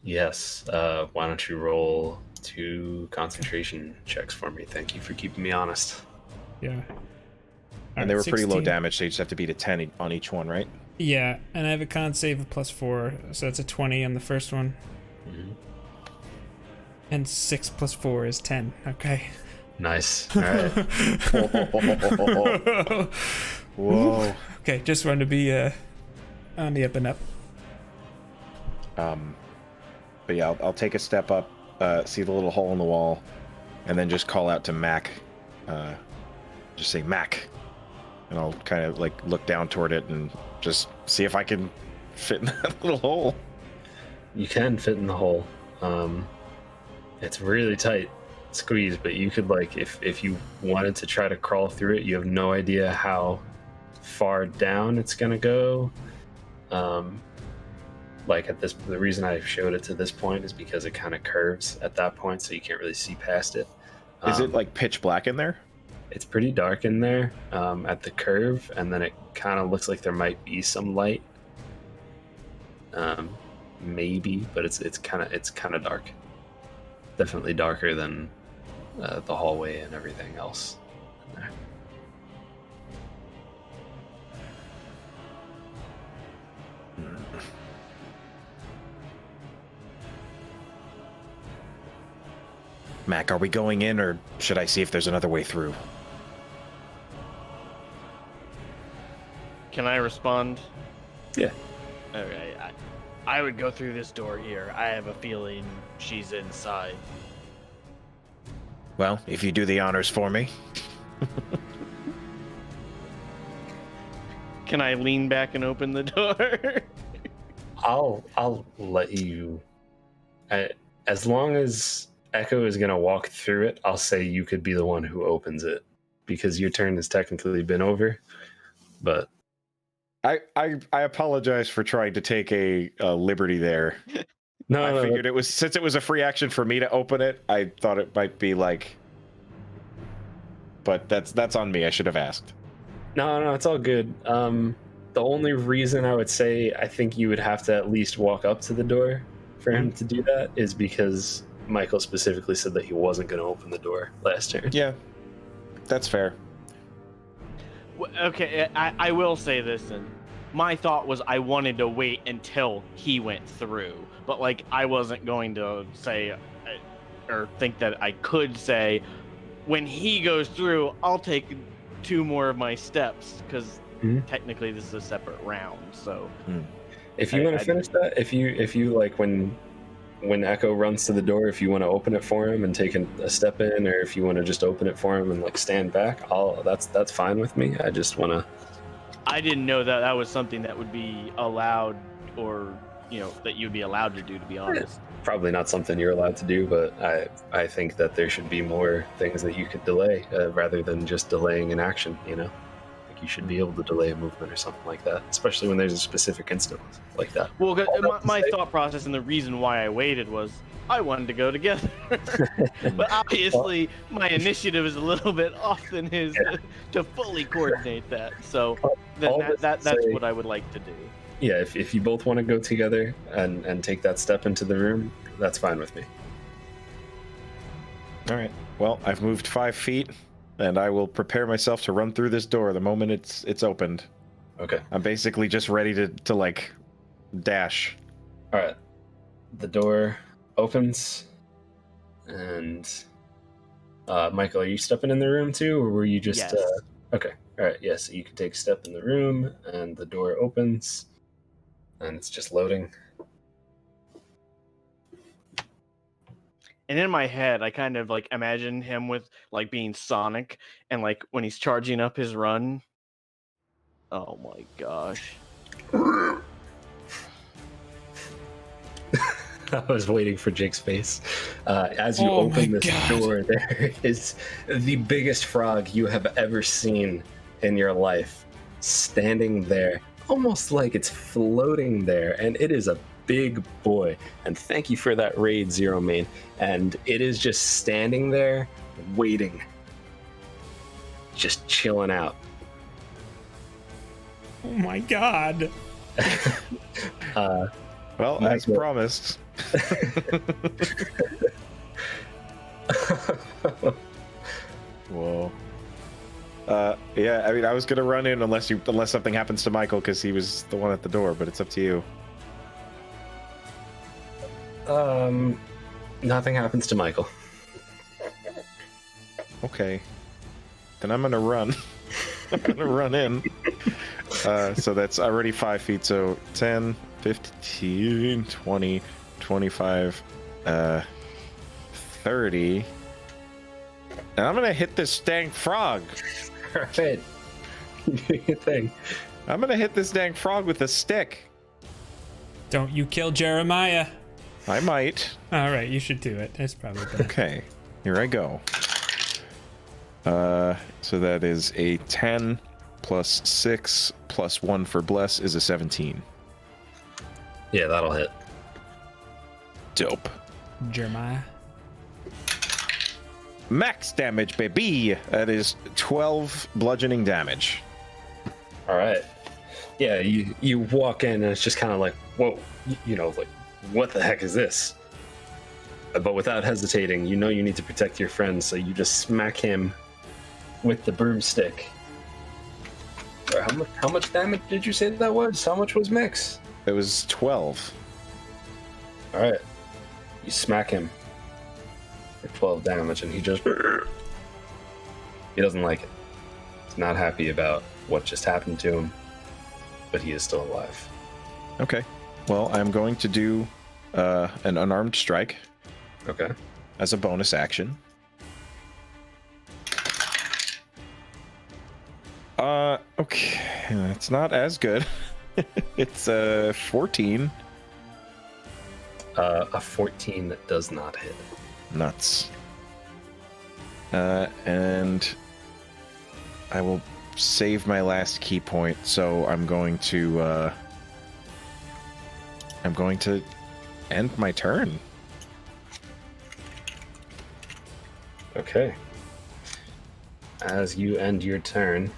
Speaker 3: Yes. Why don't you roll 2 concentration checks for me? Thank you for keeping me honest.
Speaker 1: Yeah.
Speaker 2: And they were pretty low
Speaker 1: 16.
Speaker 2: damage, so you just have to beat a 10 on each one, right?
Speaker 1: Yeah, and I have a con save of +4, so that's a 20 on the first one.
Speaker 3: Mm-hmm.
Speaker 1: And 6 + 4 is 10. Okay.
Speaker 3: Nice. All right.
Speaker 2: Whoa.
Speaker 1: Okay, just wanted to be on the up and up.
Speaker 2: But yeah, I'll take a step up, see the little hole in the wall, and then just call out to Mac. Just say Mac, and I'll kind of like look down toward it and just see if I can fit in that little hole.
Speaker 3: You can fit in the hole. It's really tight squeeze, but you could like if you wanted to try to crawl through it, you have no idea how far down it's gonna go. Like at this, the reason I showed it to this point is because it kind of curves at that point, so you can't really see past it.
Speaker 2: Is it like pitch black in there?
Speaker 3: It's pretty dark in there at the curve, and then it kind of looks like there might be some light, maybe, but it's kind of dark. Definitely darker than the hallway and everything else in there.
Speaker 2: Mac, are we going in, or should I see if there's another way through?
Speaker 4: Can I respond?
Speaker 3: Yeah.
Speaker 4: Okay, I would go through this door here. I have a feeling she's inside.
Speaker 2: Well, if you do the honors for me.
Speaker 4: Can I lean back and open the door?
Speaker 3: I'll let you. As long as Echo is gonna walk through it, I'll say you could be the one who opens it, because your turn has technically been over. But
Speaker 2: I apologize for trying to take a liberty there. I figured it was, since it was a free action for me to open it, I thought it might be like, but that's on me. I should have asked.
Speaker 3: No, it's all good. The only reason I would say I think you would have to at least walk up to the door for him to do that is because Michael specifically said that he wasn't going to open the door last turn.
Speaker 2: Yeah, that's fair.
Speaker 4: Okay, I will say this, and my thought was I wanted to wait until he went through, but like I wasn't going to say or think that I could say when he goes through, I'll take 2 more of my steps, because technically this is a separate round. So
Speaker 3: If you want to finish that, if you like when Echo runs to the door, if you want to open it for him and take a step in, or if you want to just open it for him and like stand back, that's fine with me. I just want to.
Speaker 4: I didn't know that was something that would be allowed, or that you'd be allowed to do. To be honest,
Speaker 3: probably not something you're allowed to do, but I think that there should be more things that you could delay rather than just delaying an action. Like you should be able to delay a movement or something like that, especially when there's a specific instance like that.
Speaker 4: Well, my thought process and the reason why I waited was I wanted to go together, but obviously my initiative is a little bit off than his to fully coordinate that. So then that's what I would like to do.
Speaker 3: Yeah, if you both want to go together and take that step into the room, that's fine with me.
Speaker 2: All right. Well, I've moved 5 feet, and I will prepare myself to run through this door the moment it's opened.
Speaker 3: Okay.
Speaker 2: I'm basically just ready to like dash.
Speaker 3: All right. The door opens, and Michael, are you stepping in the room too, or were you just?
Speaker 4: Yes.
Speaker 3: Okay. All right. Yes. You can take a step in the room, and the door opens, and it's just loading.
Speaker 4: And in my head, I kind of like imagine him with like being Sonic, and like when he's charging up his run. Oh my gosh.
Speaker 3: I was waiting for Jake's face. As you open this door, there is the biggest frog you have ever seen in your life, standing there, almost like it's floating there, and it is a big boy. And thank you for that raid, Zero Main. And it is just standing there, waiting, just chilling out.
Speaker 1: Oh my god.
Speaker 2: Well, as promised. Whoa. Yeah, I mean, I was gonna run in unless something happens to Michael because he was the one at the door, but it's up to you.
Speaker 3: Nothing happens to Michael.
Speaker 2: Okay. Then I'm gonna run. I'm gonna run in. So that's already 5 feet, so 10, 15, 20, 25, 30. And I'm gonna hit this dang frog.
Speaker 3: Right. You do your thing.
Speaker 2: I'm gonna hit this dang frog with a stick.
Speaker 1: Don't you kill Jeremiah.
Speaker 2: I might.
Speaker 1: All right, you should do it. That's probably better.
Speaker 2: Okay, here I go. So that is a 10 plus 6 plus 1 for bless is a 17.
Speaker 3: Yeah, that'll hit.
Speaker 2: Dope.
Speaker 1: Jeremiah.
Speaker 2: Max damage, baby. That is 12 bludgeoning damage.
Speaker 3: All right. Yeah, you walk in and it's just kind of like, whoa, like, what the heck is this? But without hesitating, you need to protect your friend, so you just smack him with the broomstick. How much damage did you say that was? How much was Mix?
Speaker 2: It was 12.
Speaker 3: All right. You smack him for 12 damage, and he just... He doesn't like it. He's not happy about what just happened to him, but he is still alive.
Speaker 2: Okay. Well, I'm going to do an unarmed strike.
Speaker 3: Okay.
Speaker 2: As a bonus action. Okay. It's not as good. It's 14.
Speaker 3: A 14 that does not hit.
Speaker 2: Nuts. And I will save my last key point, so I'm going to end my turn.
Speaker 3: Okay. As you end your turn,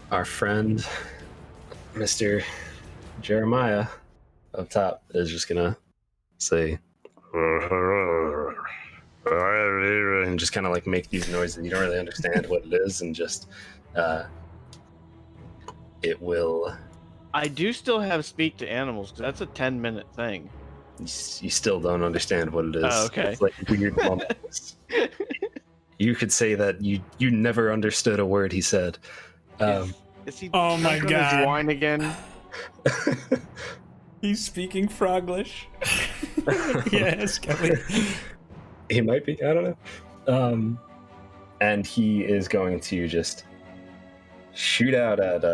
Speaker 3: our friend, Mr. Jeremiah, up top, is just gonna say, and just kind of like make these noises. You don't really understand what it is, and just it will.
Speaker 4: I do still have speak to animals because that's a 10-minute thing.
Speaker 3: You still don't understand what it is.
Speaker 4: Oh, okay.
Speaker 3: It's like weird mumbles. You could say that you never understood a word he said.
Speaker 4: Is he
Speaker 1: Oh my
Speaker 4: drunk on his
Speaker 1: God.
Speaker 4: wine again?
Speaker 1: He's speaking Froglish. Yes, Kelly.
Speaker 3: He might be. I don't know. And he is going to just shoot out at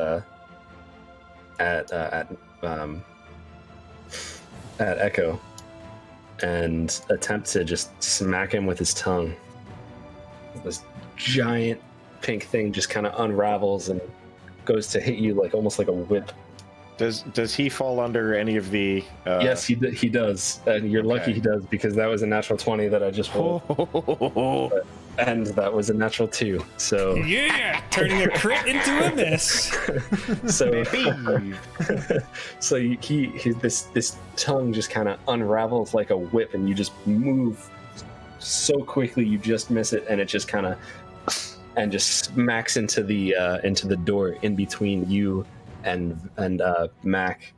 Speaker 3: Echo and attempt to just smack him with his tongue. This giant pink thing just kind of unravels and goes to hit you like almost like a whip.
Speaker 2: Does he fall under any of the?
Speaker 3: Yes, he does, and you're lucky
Speaker 2: Okay.
Speaker 3: he does because that was a natural 20 that I just rolled, and that was a natural 2. So
Speaker 1: Yeah, turning a crit into a miss.
Speaker 3: so so this tongue just kind of unravels like a whip, and you just move so quickly you just miss it, and it just kind of and just smacks into the door in between you and Mac,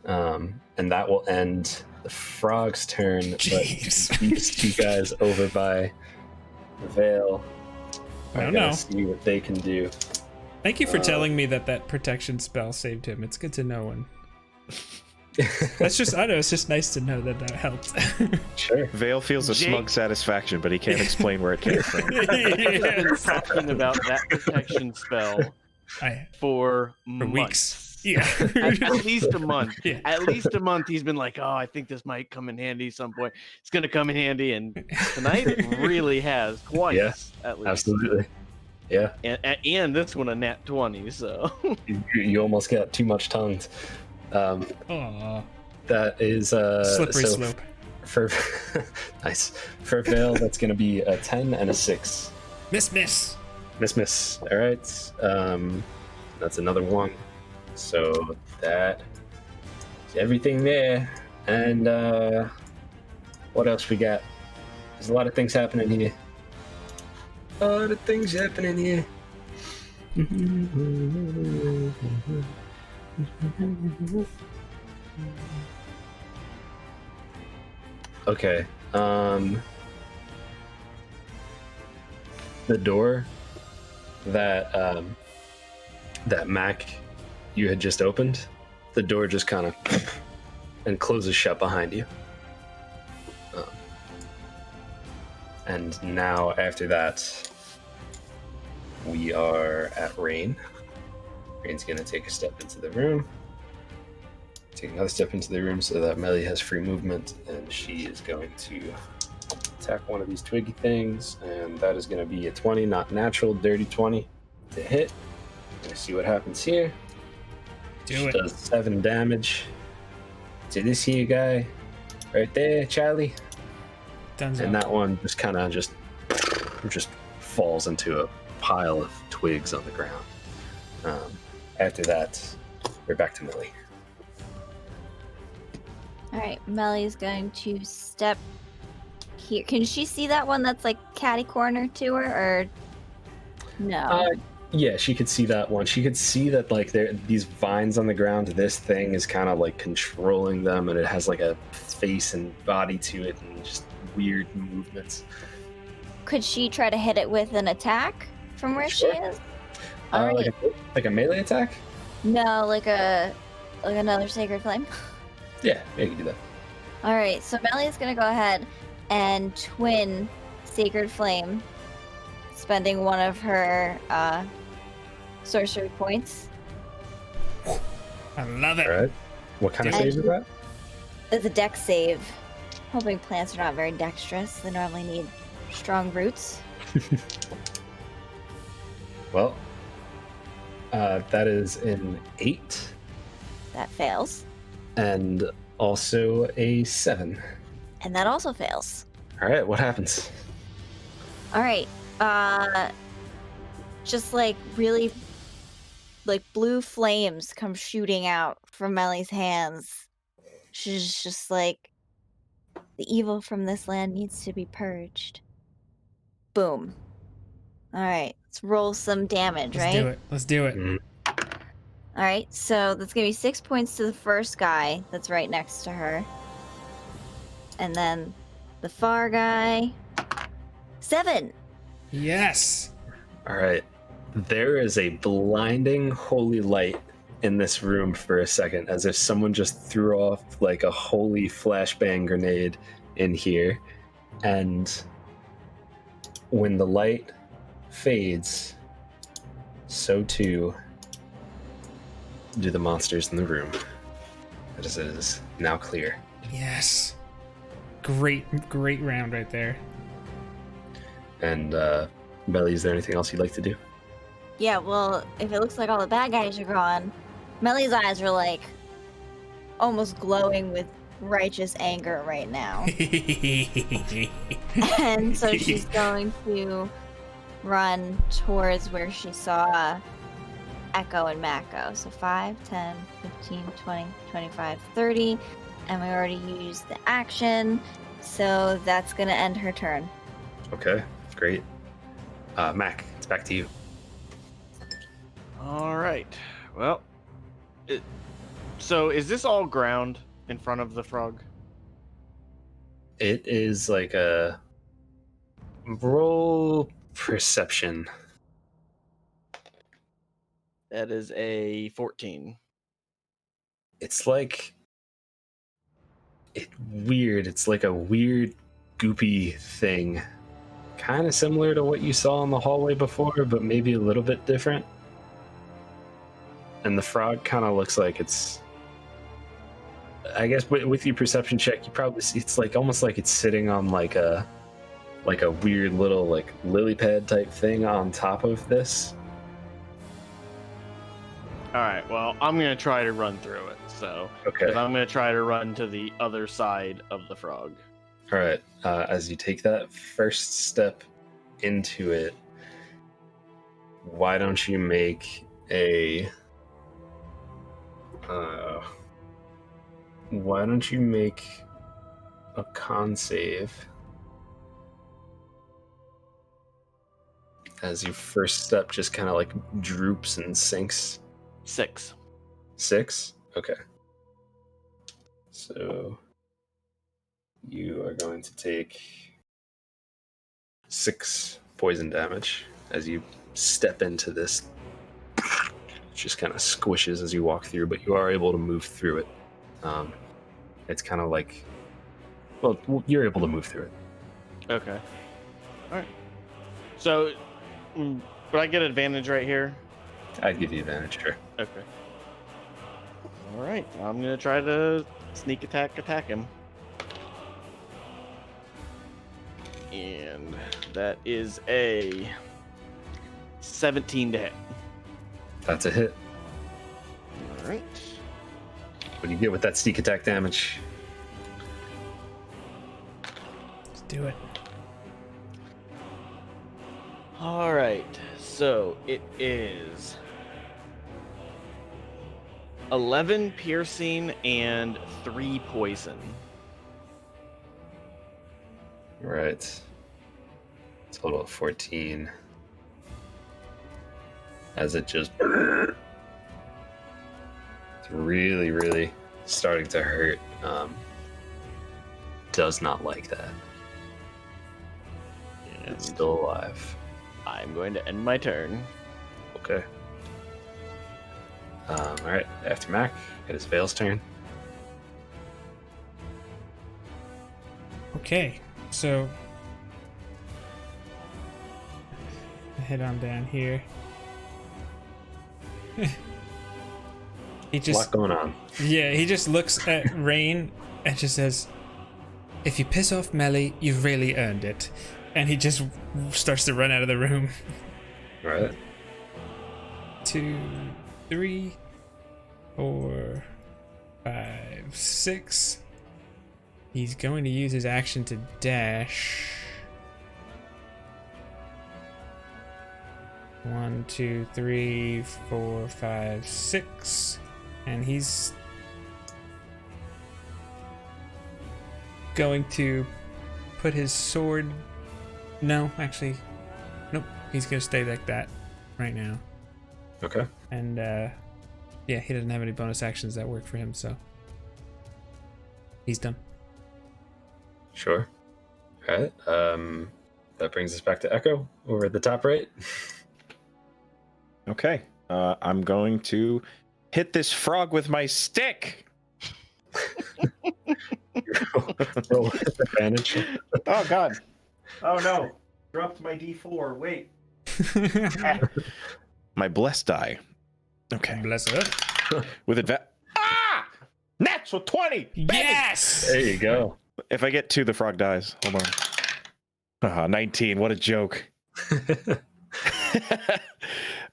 Speaker 3: and that will end the frog's turn.
Speaker 1: Jeez.
Speaker 3: But these two guys over by Vale
Speaker 1: I
Speaker 3: are
Speaker 1: don't
Speaker 3: gonna
Speaker 1: know.
Speaker 3: see what they can do.
Speaker 1: Thank you for telling me that protection spell saved him. It's good to know. And that's just, I don't know, it's just nice to know that helped.
Speaker 3: Sure.
Speaker 2: Vale feels a
Speaker 4: Jake-
Speaker 2: smug satisfaction, but he can't explain where it came from.
Speaker 4: I've been talking about that protection spell for months.
Speaker 1: weeks. Yeah.
Speaker 4: At least a month.
Speaker 1: Yeah.
Speaker 4: At least a month. He's been like, "Oh, I think this might come in handy some point. It's gonna come in handy." And tonight it really has twice.
Speaker 3: Yeah,
Speaker 4: at least.
Speaker 3: Absolutely. Yeah.
Speaker 4: And this one a nat 20. So
Speaker 3: You almost got too much tongued.
Speaker 1: Aw.
Speaker 3: That is
Speaker 1: Slippery
Speaker 3: so
Speaker 1: slope.
Speaker 3: For nice for Vale, that's going to be a 10 and a 6.
Speaker 1: Miss.
Speaker 3: Miss. All right. That's another 1. So that is everything there. And what else we got? There's a lot of things happening here. Okay. The door that that Mac you had just opened, the door just kind of and closes shut behind you. And now after that, we are at Rain. Rain's gonna take a step into the room. Take another step into the room so that Melly has free movement, and she is going to attack one of these twiggy things, and that is going to be a 20, not natural, dirty 20 to hit. Gonna see what happens here.
Speaker 1: Do
Speaker 3: She
Speaker 1: it.
Speaker 3: does 7 damage to this here guy right there, Charlie,
Speaker 1: Dunzo.
Speaker 3: and that one just kind of just falls into a pile of twigs on the ground. After that, we're back to Millie.
Speaker 5: All right, Melly's going to step here. Can she see that one that's like catty corner to her, or no?
Speaker 3: Yeah, she could see that one. She could see that like there these vines on the ground. This thing is kind of like controlling them, and it has like a face and body to it, and just weird movements.
Speaker 5: Could she try to hit it with an attack from where
Speaker 3: Sure.
Speaker 5: she is? All right.
Speaker 3: Like a melee attack?
Speaker 5: No, like another sacred flame.
Speaker 3: Yeah, you can do that.
Speaker 5: All right, so Melly's gonna go ahead and twin sacred flame, spending one of her sorcery points.
Speaker 1: I love it.
Speaker 3: All right. What kind of
Speaker 5: And-
Speaker 3: save is that?
Speaker 5: It's a dex save. Hoping plants are not very dexterous. They normally need strong roots.
Speaker 3: Well, that is an 8
Speaker 5: That fails.
Speaker 3: and also a 7.
Speaker 5: And that also fails.
Speaker 3: All right, what happens?
Speaker 5: All right. Just like really, like blue flames come shooting out from Melly's hands. She's just like, the evil from this land needs to be purged. Boom. All right, let's roll some damage,
Speaker 1: Let's
Speaker 5: right?
Speaker 1: do it. Let's do it.
Speaker 3: Mhm.
Speaker 5: All right, so that's gonna be 6 points to the first guy that's right next to her, and then the far guy, 7.
Speaker 1: Yes.
Speaker 3: All right. There is a blinding holy light in this room for a second, as if someone just threw off like a holy flashbang grenade in here. And when the light fades, so too do the monsters in the room. As it is now clear.
Speaker 1: Yes. Great round right there.
Speaker 3: And Belly, is there anything else you'd like to do?
Speaker 5: Yeah, well, if it looks like all the bad guys are gone, Melly's eyes are like almost glowing with righteous anger right now. And so she's going to run towards where she saw Echo and Mako. So 5, 10, 15, 20, 25, 30. And we already used the action. So that's going to end her turn.
Speaker 3: Okay, great. Mac, it's back to you.
Speaker 4: All right. Well, so is this all ground in front of the frog?
Speaker 3: It is like a roll perception.
Speaker 4: That is a 14.
Speaker 3: It's like weird. It's like a weird goopy thing. Kind of similar to what you saw in the hallway before, but maybe a little bit different. And the frog kind of looks like it's, I guess with your perception check, you probably see it's like almost like it's sitting on like a weird little like lily pad type thing on top of this.
Speaker 4: All right. Well, I'm going to try to run through it. So,
Speaker 3: Okay.
Speaker 4: 'cause I'm going to try to run to the other side of the frog.
Speaker 3: All right. As you take that first step into it, why don't you make a con save as your first step just kind of like droops and sinks?
Speaker 4: 6.
Speaker 3: 6? Okay. So you are going to take 6 poison damage as you step into this. It just kind of squishes as you walk through, but you are able to move through it. It's kind of like, well, you're able to move through it.
Speaker 4: Okay. All right. So, would I get advantage right here?
Speaker 3: I'd give you advantage, sure.
Speaker 4: Okay. All right. I'm going to try to sneak attack him. And that is a 17 to hit.
Speaker 3: That's a hit.
Speaker 4: All right.
Speaker 3: What do you get with that sneak attack damage?
Speaker 1: Let's do it.
Speaker 4: All right. So it is 11 piercing and 3 poison.
Speaker 3: Right. Total of 14. As it just... It's really, really starting to hurt. Does not like that. It's still alive.
Speaker 4: I'm going to end my turn.
Speaker 3: Okay. Alright, after Mac, it is Vale's turn.
Speaker 1: Okay, so head on down here. He
Speaker 3: A
Speaker 1: just
Speaker 3: lot going on.
Speaker 1: Yeah, he just looks at Rain and just says, "If you piss off Melly, you've really earned it." And he just starts to run out of the room.
Speaker 3: Right.
Speaker 1: 2, 3, 4, 5, 6. He's going to use his action to dash. 1, 2, 3, 4, 5, 6. And he's going to put his sword... No, actually, nope. He's going to stay like that right now.
Speaker 3: Okay.
Speaker 1: And, yeah, he doesn't have any bonus actions that work for him, so he's done.
Speaker 3: Sure. Alright. That brings us back to Echo over at the top right.
Speaker 2: Okay. I'm going to hit this frog with my stick.
Speaker 3: Roll with advantage.
Speaker 2: Oh God. Oh no. Dropped my D4. Wait. My blessed die. Okay.
Speaker 1: Bless her.
Speaker 2: With advantage. Ah! Natural 20.
Speaker 1: Yes.
Speaker 3: There you go.
Speaker 2: If I get 2, the frog dies. Hold on. 19. What a joke.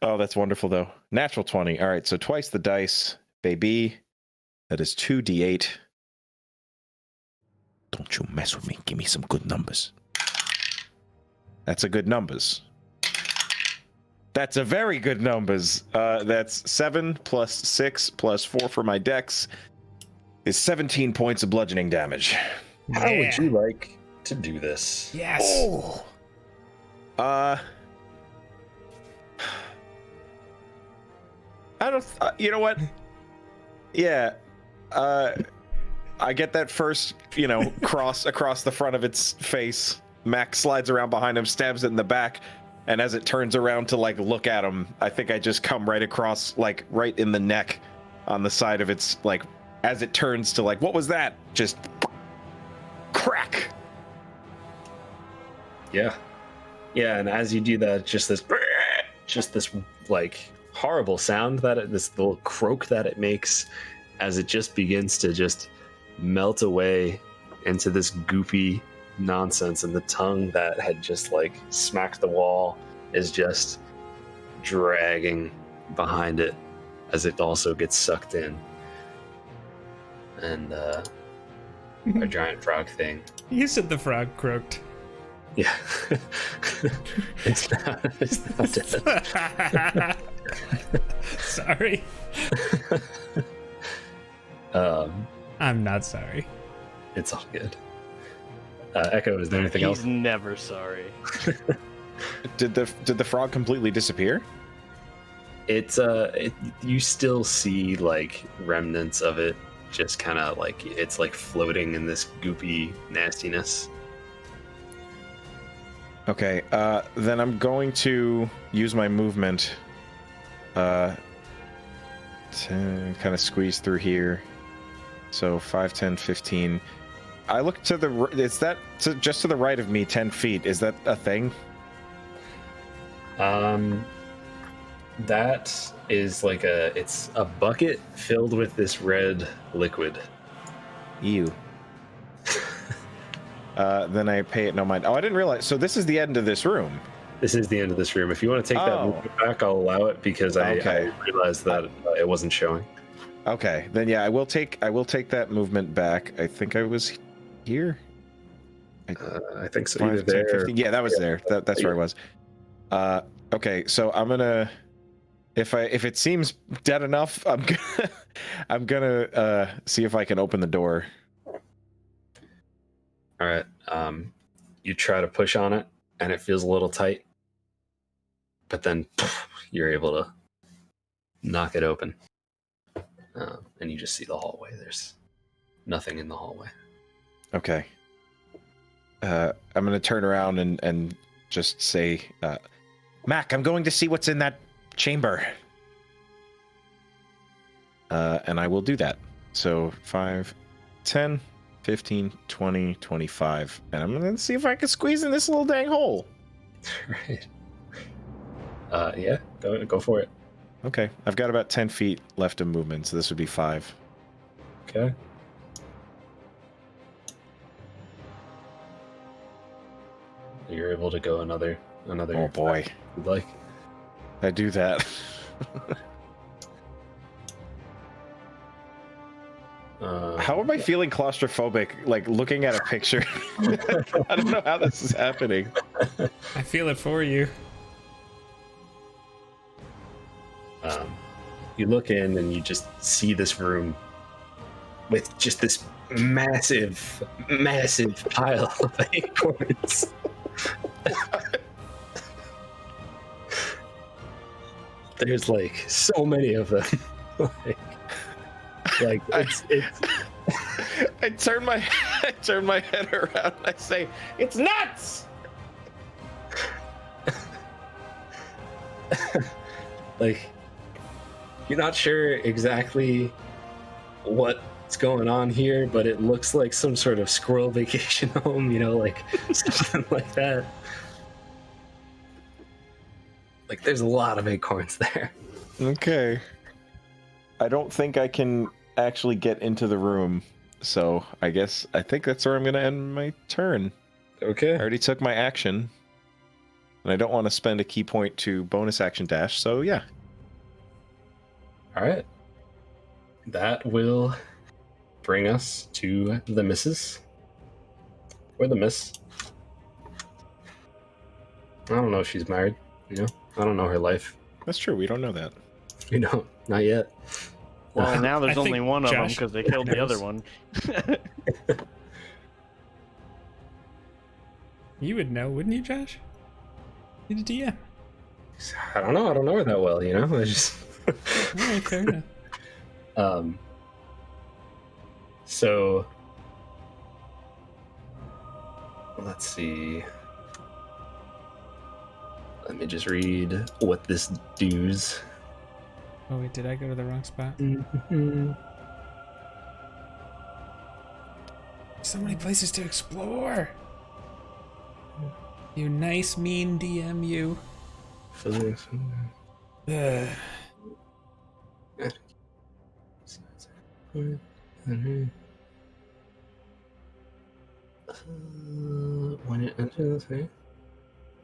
Speaker 2: Oh, that's wonderful though. Natural 20. All right, so twice the dice, baby. That is 2d8. Don't you mess with me. Give me some good numbers. That's a good numbers. That's a very good numbers. That's 7 plus 6 plus 4 for my dex is 17 points of bludgeoning damage.
Speaker 3: How would you like to do this?
Speaker 1: Yes.
Speaker 2: Oh. I don't. You know what? Yeah. I get that first, cross across the front of its face. Mac slides around behind him, stabs it in the back, and as it turns around to look at him, I think I just come right across, right in the neck, on the side of its as it turns to what was that? Just crack.
Speaker 3: Yeah. Yeah, and as you do that, just this horrible sound this little croak that it makes as it just begins to just melt away into this goopy nonsense, and the tongue that had just smacked the wall is just dragging behind it as it also gets sucked in. And a giant frog thing.
Speaker 1: You said the frog croaked.
Speaker 3: Yeah. it's not dead.
Speaker 1: Sorry. I'm not sorry.
Speaker 3: It's all good. Echo, is there anything else?
Speaker 4: He's never sorry.
Speaker 2: Did the frog completely disappear?
Speaker 3: It's you still see remnants of it, just kind of it's floating in this goopy nastiness.
Speaker 2: Okay, then I'm going to use my movement to kind of squeeze through here. So 5, 10, 15. I look to the... Is that just to the right of me, 10 feet? Is that a thing?
Speaker 3: That is it's a bucket filled with this red liquid.
Speaker 2: Ew. Then I pay it no mind. Oh, I didn't realize. So this is the end of this room.
Speaker 3: This is the end of this room. If you want to take that movement back, I'll allow it because I realized that it wasn't showing.
Speaker 2: Okay, then yeah, I will take that movement back. I think I was here.
Speaker 3: I think so.
Speaker 2: 5, 10, 15. Yeah, that was there. That's where I was. Okay, so I'm gonna. If it seems dead enough, I'm gonna see if I can open the door.
Speaker 3: All right. You try to push on it, and it feels a little tight, but then you're able to knock it open, and you just see the hallway. There's nothing in the hallway.
Speaker 2: Okay. I'm gonna turn around and just say, Mac, I'm going to see what's in that chamber. And I will do that. So 5, 10, 15, 20, 25. And I'm going to see if I can squeeze in this little dang hole.
Speaker 3: Right. Yeah, go for it.
Speaker 2: Okay. I've got about 10 feet left of movement, so this would be 5.
Speaker 3: Okay. You're able to go another.
Speaker 2: Oh boy.
Speaker 3: If you'd like.
Speaker 2: I do that. How am I feeling claustrophobic, looking at a picture? I don't know how this is happening.
Speaker 1: I feel it for you.
Speaker 3: You look in and you just see this room with just this massive pile of acorns. There's so many of them. It's
Speaker 2: I turn my head around and I say, "It's nuts!"
Speaker 3: Like, you're not sure exactly what's going on here, but it looks like some sort of squirrel vacation home, you know, like something like that. Like, there's a lot of acorns there.
Speaker 2: Okay. I don't think I can actually get into the room, so I think that's where I'm going to end my turn.
Speaker 3: Okay.
Speaker 2: I already took my action, and I don't want to spend a key point to bonus action dash, so yeah.
Speaker 3: All right. That will bring us to the missus. Or the miss. I don't know if she's married, you know? I don't know her life.
Speaker 2: That's true, we don't know that.
Speaker 3: We don't. Not yet.
Speaker 4: Well, now there's
Speaker 1: I
Speaker 4: only
Speaker 1: think
Speaker 4: one of them
Speaker 1: Josh
Speaker 4: because they killed the other
Speaker 1: knows.
Speaker 4: one.
Speaker 1: You would know, wouldn't you, Josh? You're the DM.
Speaker 3: I don't know. I don't know her that well, you know? I just...
Speaker 1: All right, fair enough.
Speaker 3: So... Let's see. Let me just read what this does.
Speaker 1: Oh wait, did I go to the wrong spot? So many places to explore. You nice, mean DM, you. Ugh.
Speaker 3: When it enters,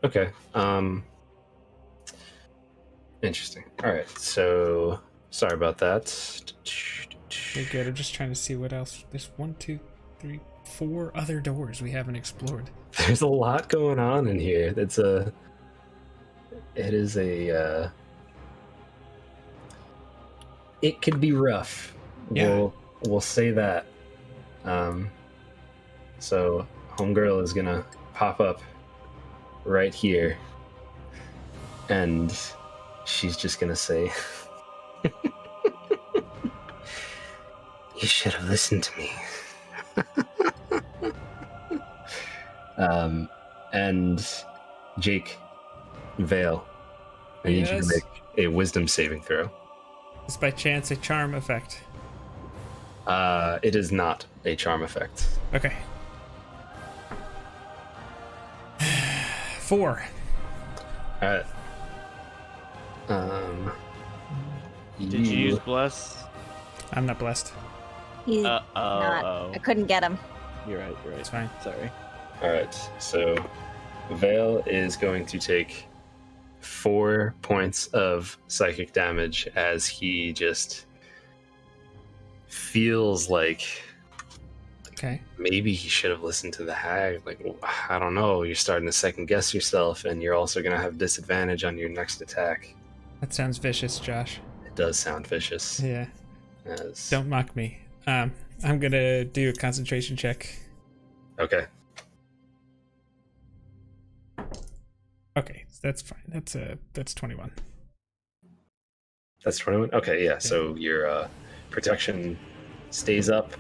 Speaker 3: okay. Interesting. All right. So sorry about that.
Speaker 1: You're good. I'm just trying to see what else. There's 1, 2, 3, 4 other doors we haven't explored.
Speaker 3: There's a lot going on in here. It could be rough.
Speaker 1: Yeah.
Speaker 3: We'll say that. So homegirl is gonna pop up right here, and she's just gonna say, "You should have listened to me." And Jake, Vale, I need you to
Speaker 1: Yes?
Speaker 3: make a wisdom saving throw.
Speaker 1: Is by chance a charm effect?
Speaker 3: It is not a charm effect.
Speaker 1: Okay. 4.
Speaker 3: Alright.
Speaker 4: Did you use bless?
Speaker 1: I'm not blessed.
Speaker 5: He's
Speaker 4: Uh
Speaker 5: not.
Speaker 4: oh.
Speaker 5: I couldn't get him.
Speaker 4: You're right. You're right.
Speaker 1: It's fine.
Speaker 4: Sorry.
Speaker 3: Alright, so Vale is going to take 4 points of psychic damage as he just feels like
Speaker 1: Okay.
Speaker 3: maybe he should have listened to the hag. Like, I don't know, you're starting to second guess yourself, and you're also going to have disadvantage on your next attack.
Speaker 1: That sounds vicious, Josh.
Speaker 3: It does sound vicious.
Speaker 1: Yeah.
Speaker 3: As...
Speaker 1: Don't mock me. I'm gonna do a concentration check.
Speaker 3: Okay.
Speaker 1: Okay, that's fine. That's 21.
Speaker 3: That's 21? Okay, yeah. So your protection stays up,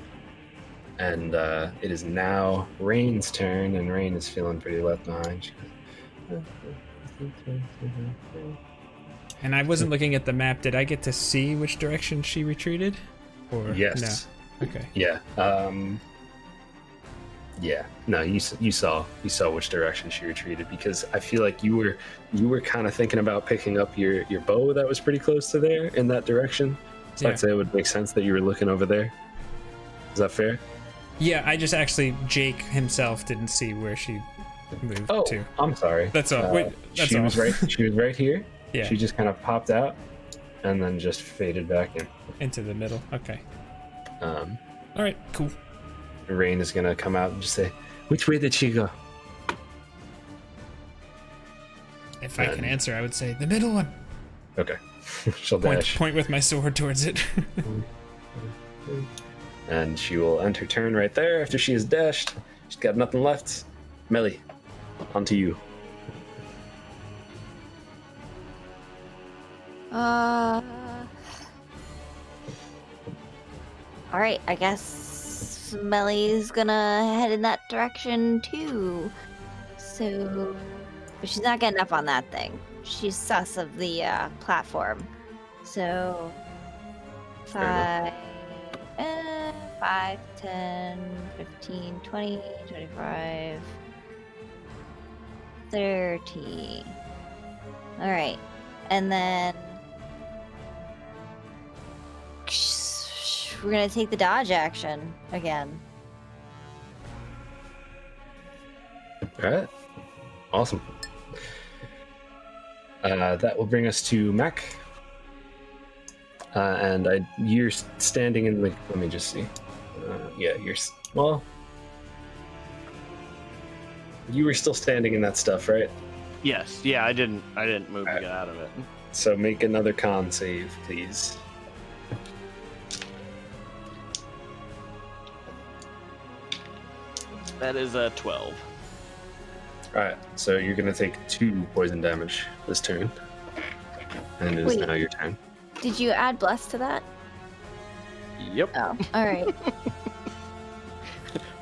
Speaker 3: and it is now Rain's turn, and Rain is feeling pretty left behind.
Speaker 1: And I wasn't looking at the map. Did I get to see which direction she retreated? Or
Speaker 3: Yes.
Speaker 1: No? Okay.
Speaker 3: Yeah. Yeah. No, you saw which direction she retreated, because I feel like you were kind of thinking about picking up your bow that was pretty close to there in that direction. So
Speaker 1: Yeah.
Speaker 3: I'd say it would make sense that you were looking over there. Is that fair?
Speaker 1: Yeah, I just actually, Jake himself didn't see where she moved
Speaker 3: Oh,
Speaker 1: to.
Speaker 3: I'm sorry.
Speaker 1: That's all. Wait, that's
Speaker 3: she
Speaker 1: all.
Speaker 3: was right. She was right here.
Speaker 1: Yeah.
Speaker 3: She just kind of popped out, and then just faded back in.
Speaker 1: Into the middle. Okay.
Speaker 3: All
Speaker 1: right, cool.
Speaker 3: Rain is gonna come out and just say, "Which way did she go?"
Speaker 1: If I can answer, I would say the middle one.
Speaker 3: Okay. She'll
Speaker 1: Point,
Speaker 3: dash,
Speaker 1: point with my sword towards it.
Speaker 3: and she will end her turn right there after she is dashed. She's got nothing left. Melly, onto you.
Speaker 5: All right, I guess Melly's gonna head in that direction too. So, but she's not getting up on that thing. she's sus of the platform. So
Speaker 3: Fair
Speaker 5: 5, 10, 15, 20, 25, 30. All right. And then we're going to take the dodge action again.
Speaker 3: All right. Awesome. That will bring us to Mac. And you're standing in the. Let me just see. Yeah, well. You were still standing in that stuff, right?
Speaker 4: Yes. Yeah, I didn't move to get out of it.
Speaker 3: So make another con save, please.
Speaker 4: That is a 12.
Speaker 3: Alright, so you're gonna take 2 poison damage this turn. And it is
Speaker 5: Wait.
Speaker 3: now your turn.
Speaker 5: Did you add bless to that?
Speaker 4: Yep.
Speaker 5: Oh, all right.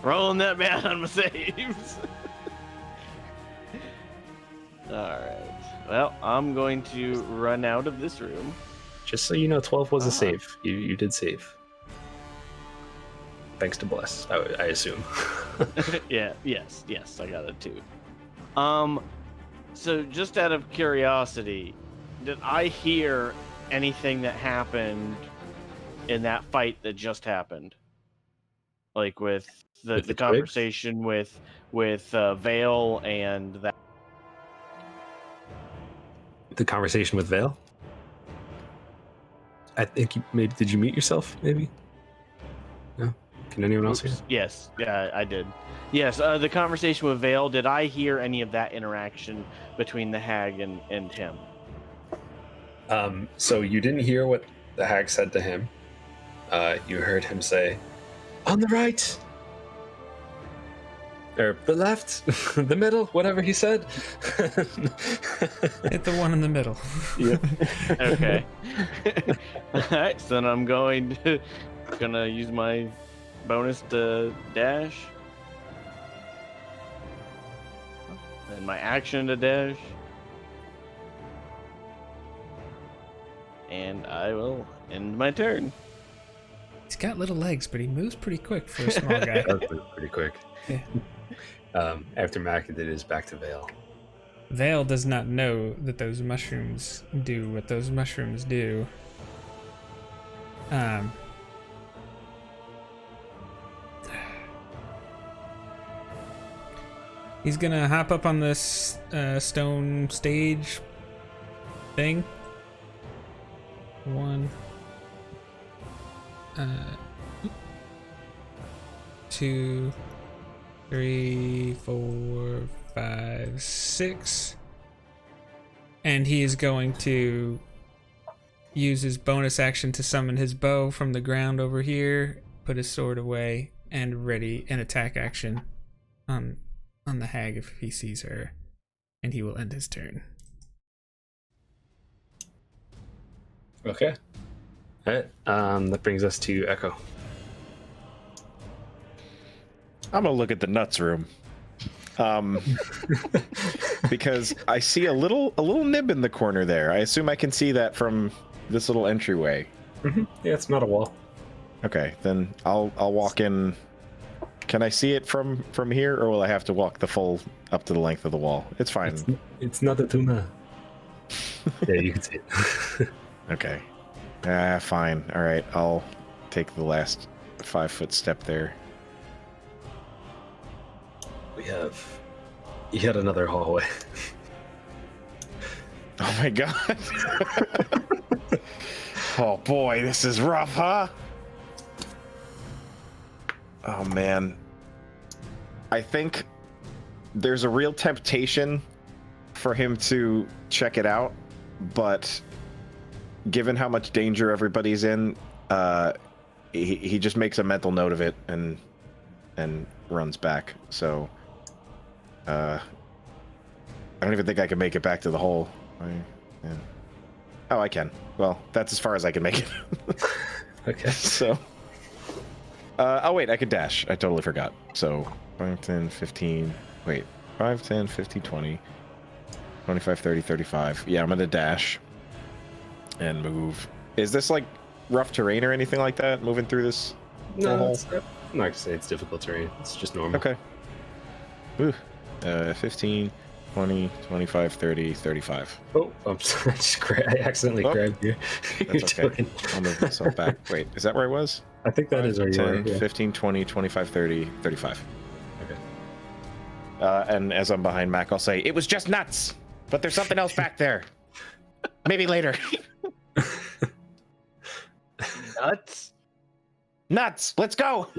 Speaker 4: Rolling that bad on my saves. Alright. Well, I'm going to run out of this room.
Speaker 3: Just so you know, 12 was a save. You did save. Thanks to Bless, I assume.
Speaker 4: Yeah, yes, I got it too. So just out of curiosity, did I hear anything that happened in that fight that just happened? Like with the
Speaker 3: Twigs?
Speaker 4: conversation with Vale and that.
Speaker 3: The conversation with Vale? I think maybe. Did you mute yourself, maybe? No? Can anyone else hear?
Speaker 4: Yes, yeah, I did. Yes, the conversation with Vale, did I hear any of that interaction between the hag and him?
Speaker 3: So you didn't hear what the hag said to him. You heard him say, "On the right!" Or the left, the middle, whatever he said.
Speaker 1: Hit the one in the middle.
Speaker 3: Yeah.
Speaker 4: Okay. Alright, so then I'm gonna use my bonus to dash. And my action to dash. And I will end my turn.
Speaker 1: He's got little legs, but he moves pretty quick for a small guy.
Speaker 3: That's pretty quick.
Speaker 1: Yeah.
Speaker 3: After Mac, it is back to Vale.
Speaker 1: Vale does not know that those mushrooms do what those mushrooms do. He's gonna hop up on this stone stage thing. 1, 2, 3, 4, 5, 6. And he is going to use his bonus action to summon his bow from the ground over here, put his sword away, and ready an attack action on the hag if he sees her. And he will end his turn.
Speaker 3: Okay. All right. That brings us to Echo.
Speaker 2: I'm gonna look at the nuts room, because I see a little nib in the corner there. I assume I can see that from this little entryway.
Speaker 3: Mm-hmm. Yeah, it's not a wall.
Speaker 2: Okay, then I'll walk in. Can I see it from here, or will I have to walk the full up to the length of the wall? It's fine.
Speaker 3: It's not a tuna. Yeah, you can see it.
Speaker 2: Okay. Fine. All right. I'll take the last 5-foot step there.
Speaker 3: We have yet another hallway.
Speaker 2: Oh my god. Oh boy, this is rough, huh? Oh man. I think there's a real temptation for him to check it out, but given how much danger everybody's in, he just makes a mental note of it and runs back. So I don't even think I can make it back to the hole. Yeah. Oh, I can. Well, that's as far as I can make it.
Speaker 3: Okay.
Speaker 2: So oh wait, I could dash. I totally forgot. So 5, 10, 15. Wait, 5, 10, 15, 20. 25, 30, 35. Yeah, I'm gonna dash and move. Is this like rough terrain or anything like that? Moving through this
Speaker 3: No,
Speaker 2: hole?
Speaker 3: I'm not gonna say it's difficult terrain. It's just normal.
Speaker 2: Okay. Ooh. 15, 20, 25, 30, 35.
Speaker 3: Oh, I'm sorry. I accidentally grabbed you.
Speaker 2: That's okay. I'll move myself back. Wait, is that where I was?
Speaker 3: I think that is where you
Speaker 2: 10,
Speaker 3: are. Yeah.
Speaker 2: 15, 20, 25, 30, 35.
Speaker 3: Okay.
Speaker 2: And as I'm behind Mac, I'll say, it was just nuts, but there's something else back there. Maybe later.
Speaker 4: Nuts.
Speaker 2: Nuts. Let's go.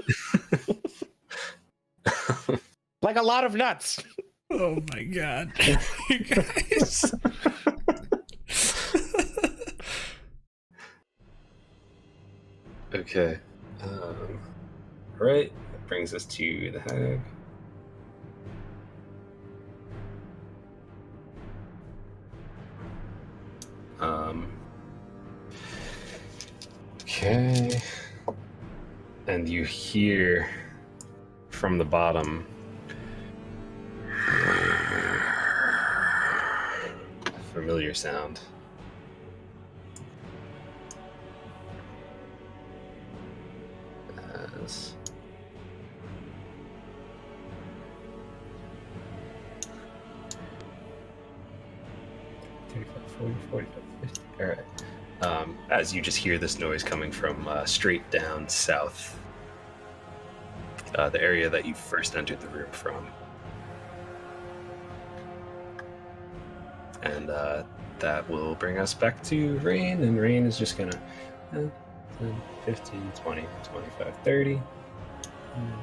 Speaker 2: Like a lot of nuts.
Speaker 1: Oh my god. You guys.
Speaker 3: Okay. Right. That brings us to the hag. Okay. And you hear from the bottom a familiar sound. As all right. As you just hear this noise coming from straight down south, the area that you first entered the room from. And that will bring us back to Rain, and Rain is just gonna 10, 15, 20, 25, 30. And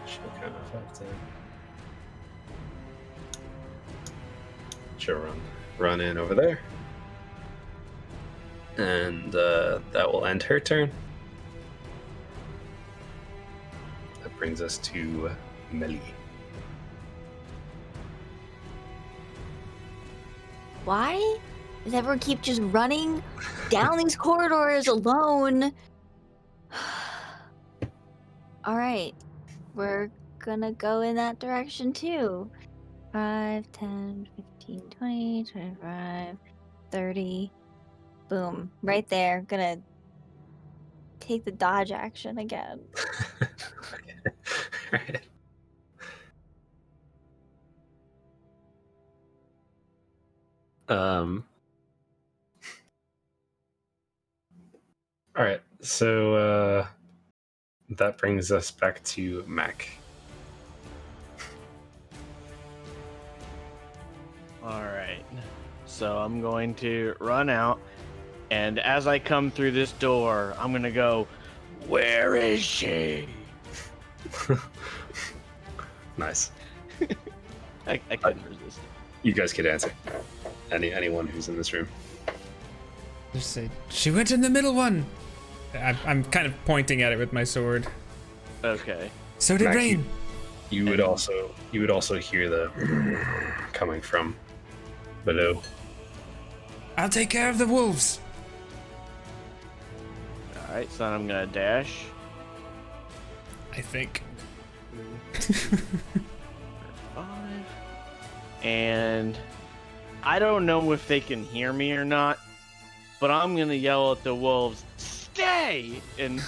Speaker 3: she'll kind of have to... She'll run in over there. And that will end her turn. That brings us to Melly.
Speaker 5: Why does everyone keep just running down these corridors alone? All right, we're gonna go in that direction too. 5, 10, 15, 20, 25, 30. Boom. Right there. Gonna take the dodge action again.
Speaker 3: Okay. All right. So that brings us back to Mac.
Speaker 4: All right. So I'm going to run out, and as I come through this door, I'm gonna go, "Where is she?"
Speaker 3: Nice.
Speaker 4: I couldn't resist.
Speaker 3: You guys could answer. Anyone who's in this room.
Speaker 1: Just say, she went in the middle one. I'm kind of pointing at it with my sword.
Speaker 4: Okay.
Speaker 1: So did
Speaker 3: Mac,
Speaker 1: Rain.
Speaker 3: You would also hear the coming from below.
Speaker 1: I'll take care of the wolves.
Speaker 4: All right. So I'm gonna dash.
Speaker 1: I think.
Speaker 4: 5. And I don't know if they can hear me or not, but I'm gonna yell at the wolves, "Stay!" and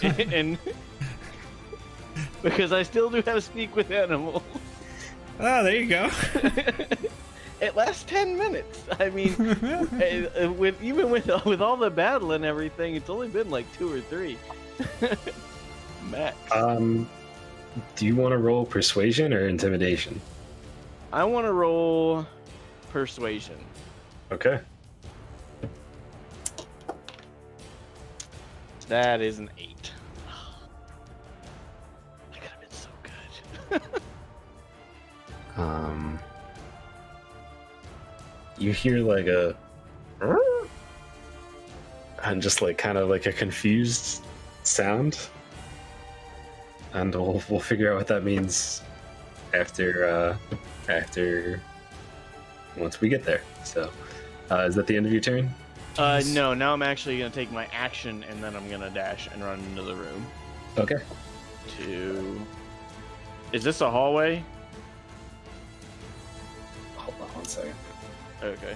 Speaker 4: because I still do have speak with animals.
Speaker 1: Oh, there you go.
Speaker 4: It lasts 10 minutes. I mean, with all the battle and everything, it's only been like 2 or 3 max.
Speaker 3: Do you want to roll persuasion or intimidation?
Speaker 4: I want to roll persuasion.
Speaker 3: Okay.
Speaker 4: That is an 8. That could have been so good.
Speaker 3: You hear like a, and just like kind of like a confused sound, and we'll figure out what that means after once we get there. So, is that the end of your turn?
Speaker 4: No, now I'm actually going to take my action, and then I'm going to dash and run into the room.
Speaker 3: Okay.
Speaker 4: Is this a hallway?
Speaker 3: 1 second.
Speaker 4: Okay.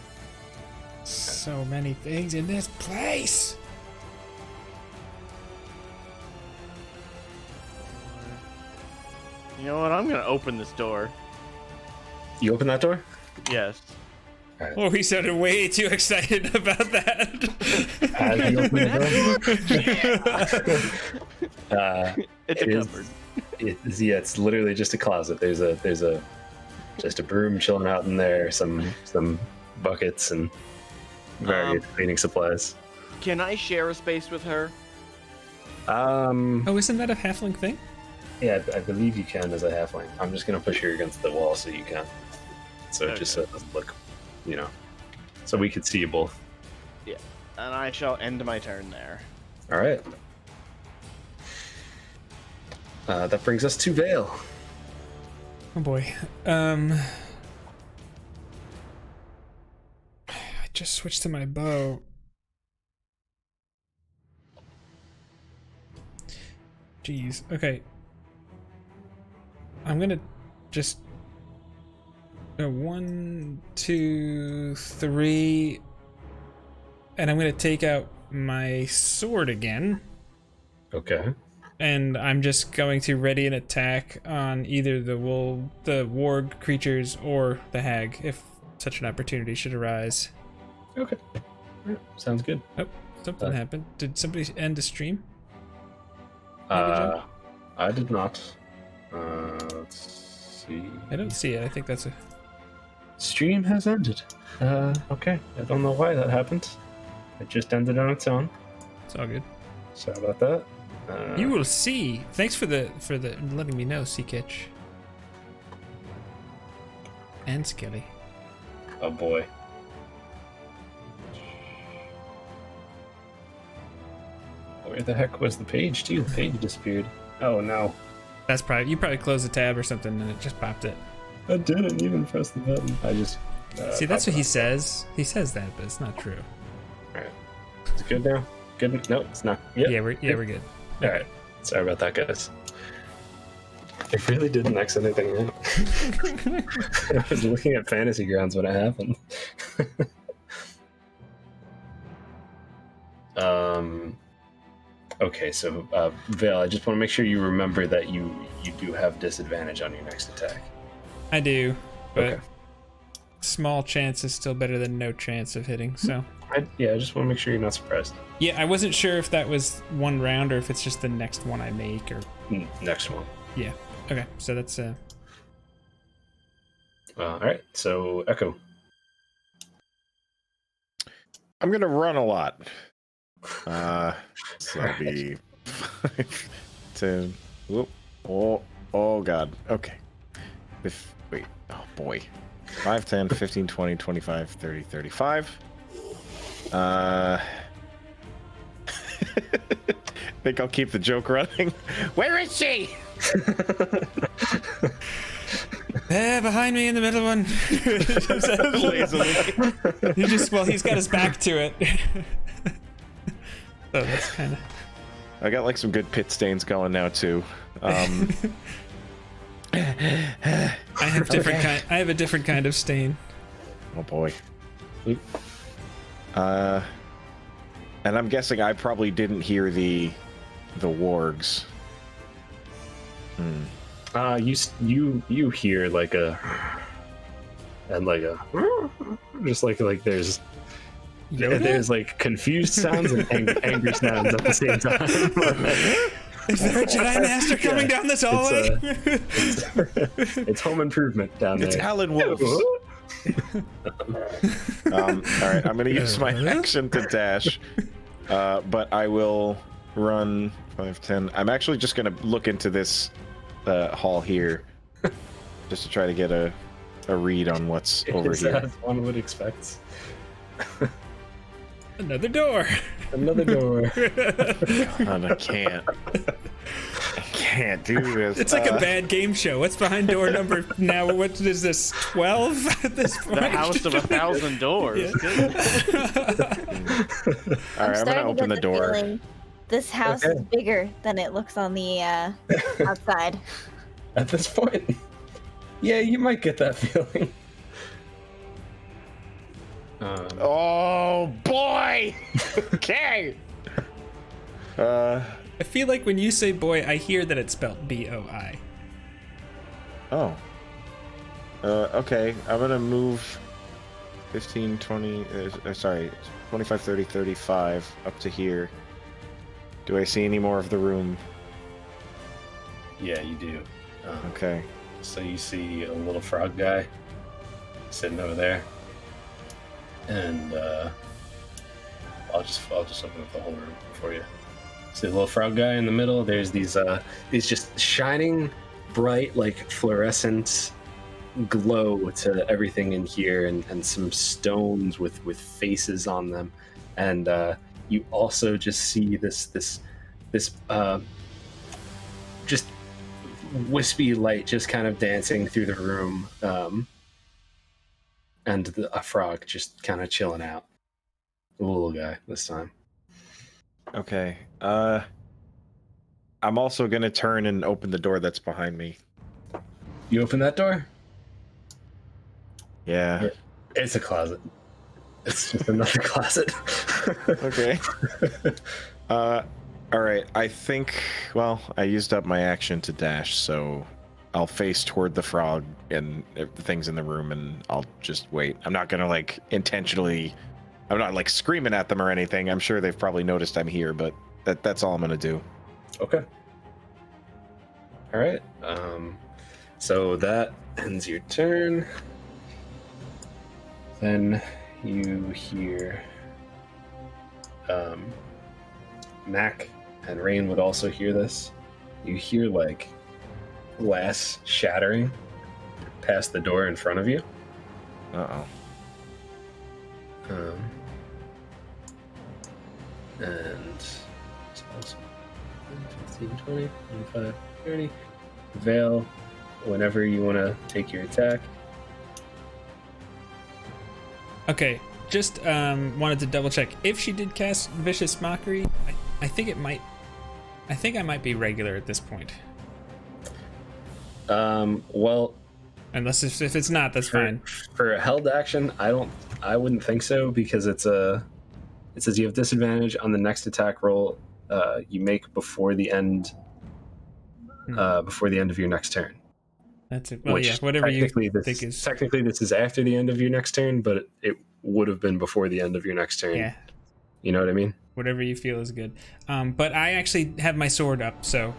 Speaker 1: So many things in this place.
Speaker 4: You know what? I'm gonna open this door.
Speaker 3: You open that door?
Speaker 4: Yes.
Speaker 1: Oh, he sounded way too excited about that.
Speaker 3: As you open the door,
Speaker 4: It's a
Speaker 3: it is-
Speaker 4: cupboard.
Speaker 3: yeah, it's literally just a closet. There's a just a broom chilling out in there, some buckets and various cleaning supplies.
Speaker 4: Can I share a space with her?
Speaker 1: Oh, isn't that a halfling thing?
Speaker 3: Yeah, I believe you can as a halfling. I'm just gonna push you against the wall so you can. So just so it doesn't look, so we could see you both.
Speaker 4: And I shall end my turn there.
Speaker 3: All right. That brings us to Vale.
Speaker 1: Oh boy. I just switched to my bow. Jeez. Okay. I'm gonna just 1, 2, 3, and I'm gonna take out my sword again.
Speaker 3: Okay.
Speaker 1: And I'm just going to ready an attack on either the warg creatures or the hag, if such an opportunity should arise.
Speaker 3: Okay. All right. Sounds good.
Speaker 1: Oh, something happened. Did somebody end the stream?
Speaker 3: I did not. Let's see.
Speaker 1: I don't see it. I think that's a...
Speaker 3: Stream has ended. Okay. I don't know why that happened. It just ended on its own.
Speaker 1: It's all good.
Speaker 3: Sorry about that.
Speaker 1: You will see. Thanks for the letting me know, Seakitch. And Skilly.
Speaker 3: Oh boy. Where the heck was the page, too? The page disappeared. Oh no.
Speaker 1: That's probably... You probably closed the tab or something and it just popped it.
Speaker 3: I didn't even press the button. I just...
Speaker 1: See, that's what he says. He says that, but it's not true.
Speaker 3: Alright. It's good now? Good? No, it's not. Yep.
Speaker 1: Yeah, we're good.
Speaker 3: Alright. Sorry about that, guys. I really didn't X anything out. I was looking at Fantasy Grounds when it happened. Okay, so Vale, I just want to make sure you remember that you do have disadvantage on your next attack.
Speaker 1: I do, but
Speaker 3: Okay.
Speaker 1: small chance is still better than no chance of hitting, so...
Speaker 3: I just want to make sure you're not surprised.
Speaker 1: Yeah, I wasn't sure if that was one round or if it's just the next one I make, or...
Speaker 3: Next one.
Speaker 1: Yeah. Okay, so that's...
Speaker 3: Alright, so Echo.
Speaker 2: I'm gonna run a lot. So that'll be 5, 10. Whoop. Oh god. Okay. Wait. Oh boy. 5, 10, 15, 20, 25, 30, 35. I think I'll keep the joke running. Where is she?
Speaker 1: behind me in the middle one. He's got his back to it. So that's kind of...
Speaker 2: I got like some good pit stains going now too.
Speaker 1: I have I have a different kind of stain.
Speaker 2: Oh boy. And I'm guessing I probably didn't hear the wargs.
Speaker 3: You hear like a just like there's like confused sounds and angry sounds at the same time.
Speaker 1: Is there a Jedi Master coming down this hallway?
Speaker 3: It's Home Improvement down there.
Speaker 2: It's Alan Wolf. All right, I'm gonna use my action to dash, but I will run 5, 10. I'm actually just gonna look into this hall here, just to try to get a read on what's over here.
Speaker 3: As one would expect.
Speaker 1: Another door.
Speaker 3: Another door.
Speaker 2: God, I can't do this.
Speaker 1: It's like a bad game show. What's behind door number now? What is this? 12 at this point?
Speaker 4: The house of 1,000 doors.
Speaker 2: All right, I'm gonna open the door.
Speaker 5: Feeling this house is bigger than it looks on the outside.
Speaker 3: At this point, yeah, you might get that feeling.
Speaker 2: Oh boy. Okay.
Speaker 1: I feel like when you say boy, I hear that it's spelled B-O-I.
Speaker 2: Oh. Okay. I'm gonna move 15, 20. Sorry, 25, 30, 35 up to here. Do I see any more of the room?
Speaker 3: Yeah, you do.
Speaker 2: Okay.
Speaker 3: So you see a little frog guy sitting over there, and I'll just open up the whole room for you. See the little frog guy in the middle. There's these just shining, bright, like fluorescent glow to everything in here, and some stones with faces on them, and you also just see this just wispy light just kind of dancing through the room, and a frog just kind of chilling out. The little guy this time.
Speaker 2: Okay. I'm also gonna turn and open the door that's behind me.
Speaker 3: You open that door?
Speaker 2: Yeah.
Speaker 3: It's a closet. It's just another closet.
Speaker 2: Okay. All right. I think. Well, I used up my action to dash, so I'll face toward the frog and the things in the room, and I'll just wait. I'm not gonna like intentionally. I'm not like screaming at them or anything. I'm sure they've probably noticed I'm here, but that's all I'm gonna do.
Speaker 3: Okay. All right. So that ends your turn. Then you hear Mac and Rain would also hear this. You hear like glass shattering past the door in front of you.
Speaker 2: Uh-oh.
Speaker 3: And 15, 20, 25, 30. Veil, whenever you want to take your attack.
Speaker 1: Okay, just wanted to double check. If she did cast Vicious Mockery, I think I might be regular at this point.
Speaker 3: Well,
Speaker 1: Unless if it's not, that's fine.
Speaker 3: For a held action, I wouldn't think so, because it says you have disadvantage on the next attack roll you make before the end of your next turn.
Speaker 1: That's it. Well, yeah, whatever you think is.
Speaker 3: Technically, this is after the end of your next turn, but it would have been before the end of your next turn.
Speaker 1: Yeah.
Speaker 3: You know what I mean?
Speaker 1: Whatever you feel is good. But I actually have my sword up, so.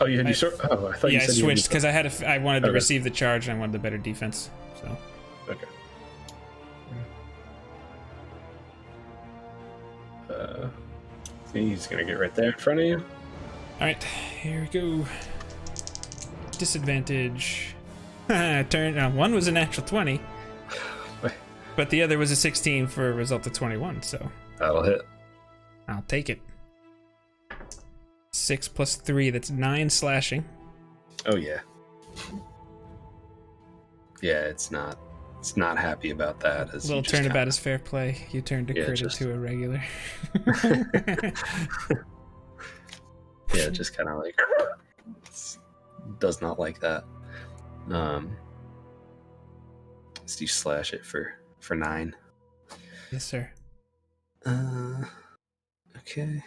Speaker 3: Oh, you had your sword? Oh, I thought you said
Speaker 1: I switched because I wanted to receive the charge and I wanted the better defense. So.
Speaker 3: Okay. See, he's gonna get right there in front of you.
Speaker 1: All right, here we go. Disadvantage. Turn one was a natural 20, but the other was a 16 for a result of 21. So
Speaker 3: That'll hit.
Speaker 1: I'll take it. 6 plus 3, that's 9 slashing.
Speaker 3: Oh yeah. Yeah, it's not happy about that.
Speaker 1: A little turnabout is fair play. You turned a crit into a regular.
Speaker 3: Yeah, just kind of like does not like that. So you slash it for 9.
Speaker 1: Yes, sir.
Speaker 3: Okay.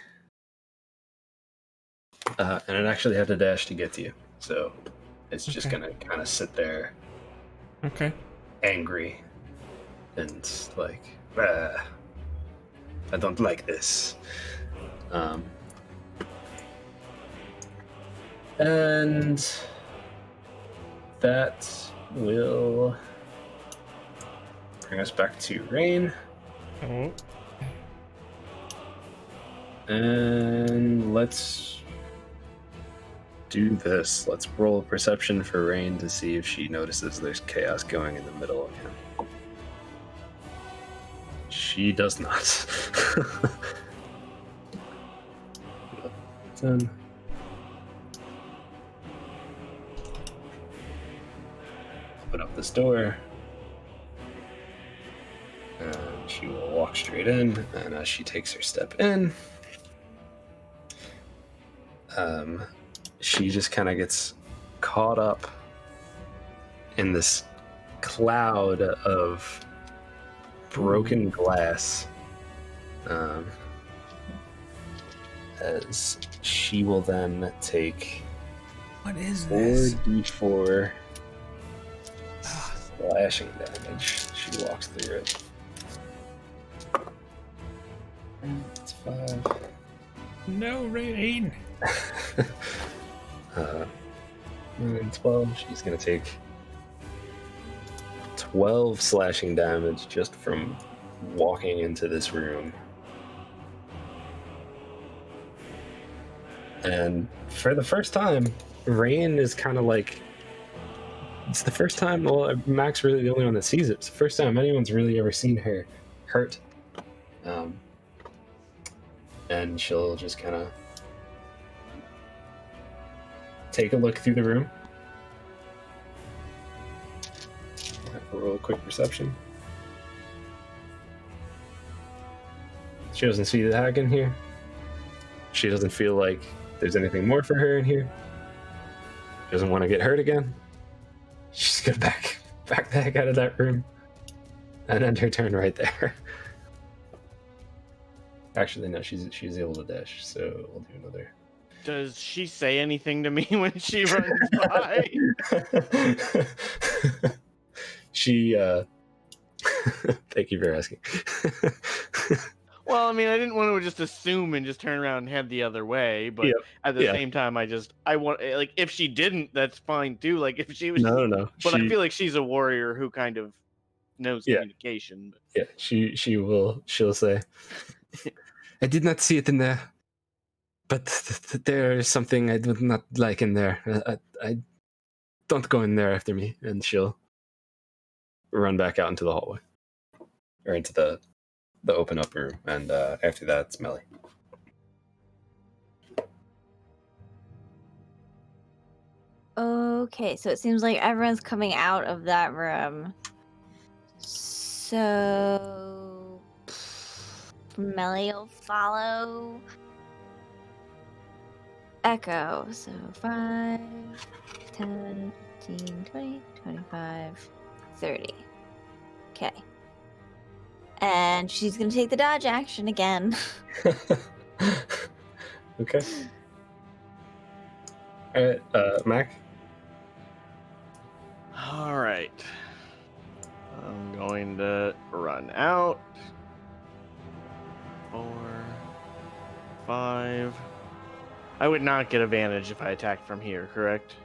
Speaker 3: And it actually had to dash to get to you, so it's just gonna kind of sit there,
Speaker 1: Okay.
Speaker 3: angry, and like, I don't like this. And that will bring us back to Rain.
Speaker 1: Oh.
Speaker 3: And let's do this. Let's roll a perception for Rain to see if she notices there's chaos going in the middle of him. She does not. 10. Open up this door. And she will walk straight in, and as she takes her step in, she just kind of gets caught up in this cloud of broken glass. As she will then take
Speaker 1: What is this?
Speaker 3: 4d4 slashing damage. She walks through it. That's 5.
Speaker 1: No rain.
Speaker 3: 12. She's gonna take 12 slashing damage just from walking into this room. And for the first time, Rain is kind of like, it's the first time, well, Mac's really the only one that sees it. It's the first time anyone's really ever seen her hurt. And she'll just kind of take a look through the room. Roll a quick perception. She doesn't see the hag in here. She doesn't feel like there's anything more for her in here. She doesn't want to get hurt again. She's gonna back the heck out of that room and end her turn right there. Actually, no, she's able to dash, so we'll do another.
Speaker 4: Does she say anything to me when she runs by?
Speaker 3: She thank you for asking.
Speaker 4: Well, I mean, I didn't want to just assume and just turn around and head the other way, but
Speaker 3: Yep.
Speaker 4: at the
Speaker 3: Yeah.
Speaker 4: same time, I want, like, if she didn't, that's fine too. Like, if she was,
Speaker 3: No.
Speaker 4: but I feel like she's a warrior who kind of knows communication.
Speaker 3: Yeah, she'll say, I did not see it in there, but there is something I would not like in there. I don't go in there after me. And she'll run back out into the hallway or into the open up room. And after that, it's Melly.
Speaker 5: Okay, so it seems like everyone's coming out of that room. So Melly will follow Echo. So 5, 10, 15, 20, 25, 30. Okay. And she's going to take the dodge action again.
Speaker 3: Okay. All right, Mac.
Speaker 4: All right. I'm going to run out. 4, 5. I would not get advantage if I attacked from here, correct?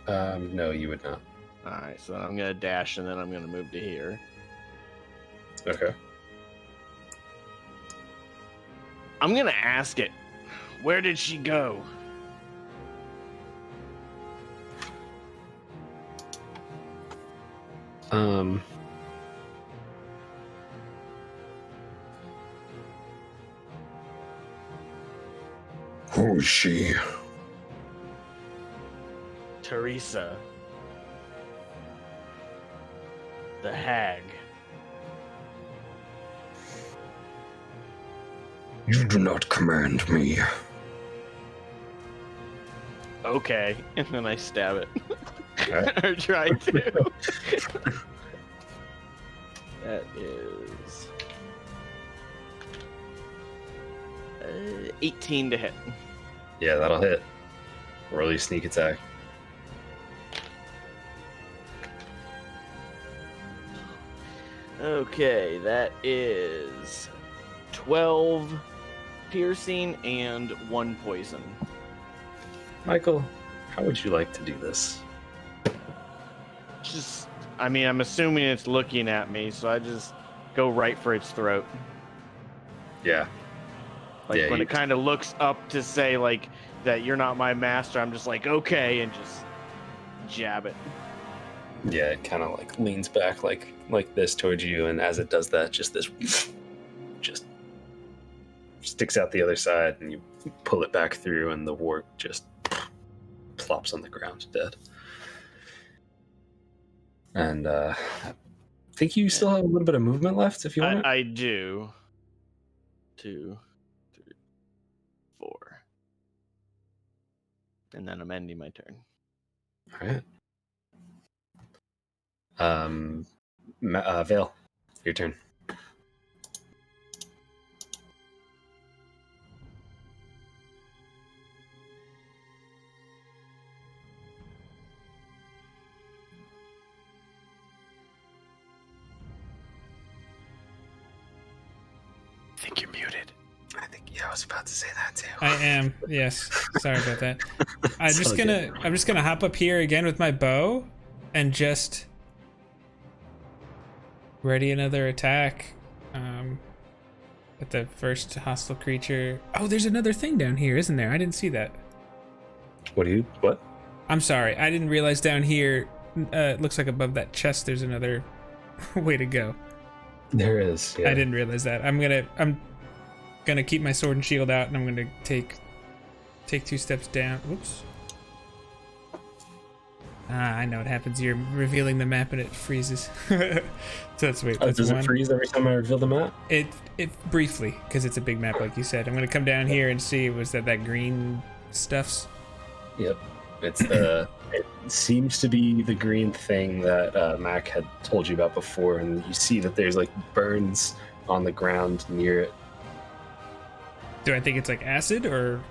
Speaker 3: No, you would not.
Speaker 4: All right, so I'm going to dash and then I'm going to move to here.
Speaker 3: Okay.
Speaker 4: I'm going to ask it. Where did she go?
Speaker 3: Who is she?
Speaker 4: Teresa. The hag.
Speaker 3: You do not command me.
Speaker 4: Okay, and then I stab it.
Speaker 3: Okay.
Speaker 4: Or try to. That is 18 to hit.
Speaker 3: Yeah, that'll hit. Roll your sneak attack.
Speaker 4: Okay, that is 12 piercing and 1 poison.
Speaker 3: Michael, how would you like to do this?
Speaker 4: Just, I mean, I'm assuming it's looking at me, so I just go right for its throat.
Speaker 3: Yeah.
Speaker 4: Like,
Speaker 3: Yeah,
Speaker 4: when
Speaker 3: you-
Speaker 4: it kind of looks up to say, like, that you're not my master, I'm just like, okay, and just jab it.
Speaker 3: Yeah, it kind of like leans back like this towards you, and as it does that, just this just sticks out the other side, and you pull it back through, and the warg just plops on the ground dead. And I think you still have a little bit of movement left if you want.
Speaker 4: I do. 2, 3, 4. And then I'm ending my turn.
Speaker 3: All right. Vale, Your turn.
Speaker 2: I think you're muted.
Speaker 7: I think I was about to say that too.
Speaker 1: I am. Yes. Sorry about that. I'm
Speaker 3: It's
Speaker 1: just
Speaker 3: all
Speaker 1: gonna. I'm just gonna hop up here again with my bow, and just ready another attack. At the first hostile creature. Oh, there's another thing down here, isn't there? I didn't see that.
Speaker 3: What?
Speaker 1: I'm sorry. I didn't realize down here. It looks like above that chest. There's another way to go.
Speaker 3: There is. Yeah.
Speaker 1: I didn't realize that. I'm gonna keep my sword and shield out, and I'm gonna take 2 steps down. Whoops. I know what happens. You're revealing the map and it freezes. So that's wait. That's
Speaker 3: does
Speaker 1: one.
Speaker 3: it freeze every time I reveal the map?
Speaker 1: It briefly, because it's a big map, like you said. I'm gonna come down here and see. Was that green stuffs?
Speaker 3: Yep. It's the. It seems to be the green thing that Mac had told you about before, and you see that there's like burns on the ground near it.
Speaker 1: Do I think it's like acid or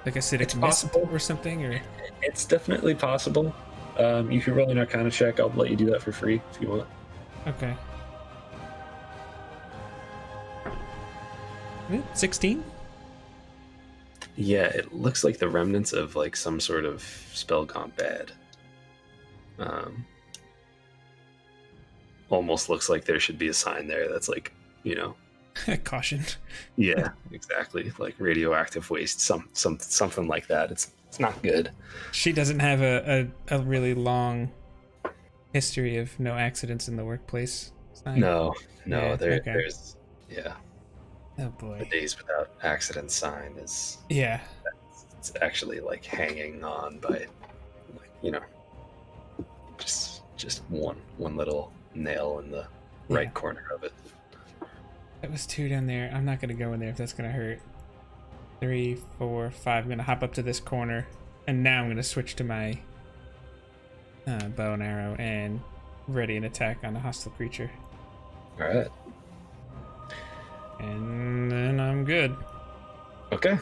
Speaker 1: like acidic
Speaker 3: It's
Speaker 1: mist
Speaker 3: possible.
Speaker 1: or something? Or
Speaker 3: It's definitely possible. You can roll an Arcana check. I'll let you do that for free if you want.
Speaker 1: okay. 16.
Speaker 3: Yeah, it looks like the remnants of like some sort of spell gone bad. Almost looks like there should be a sign there that's like,
Speaker 1: Caution.
Speaker 3: yeah, exactly, like radioactive waste, something like that. It's not good.
Speaker 1: She doesn't have a really long history of no accidents in the workplace. Sign.
Speaker 3: No,
Speaker 1: Yeah, okay.
Speaker 3: there's yeah.
Speaker 1: Oh
Speaker 3: The
Speaker 1: boy.
Speaker 3: days without accident sign is
Speaker 1: Yeah.
Speaker 3: it's actually like hanging on by like just one little nail in the right
Speaker 1: Yeah.
Speaker 3: corner of it.
Speaker 1: That was 2 down there. I'm not gonna go in there if that's gonna hurt. 3, 4, 5. I'm gonna hop up to this corner, and now I'm gonna switch to my bow and arrow and ready an attack on a hostile creature.
Speaker 3: All right.
Speaker 1: And then I'm good.
Speaker 3: Okay.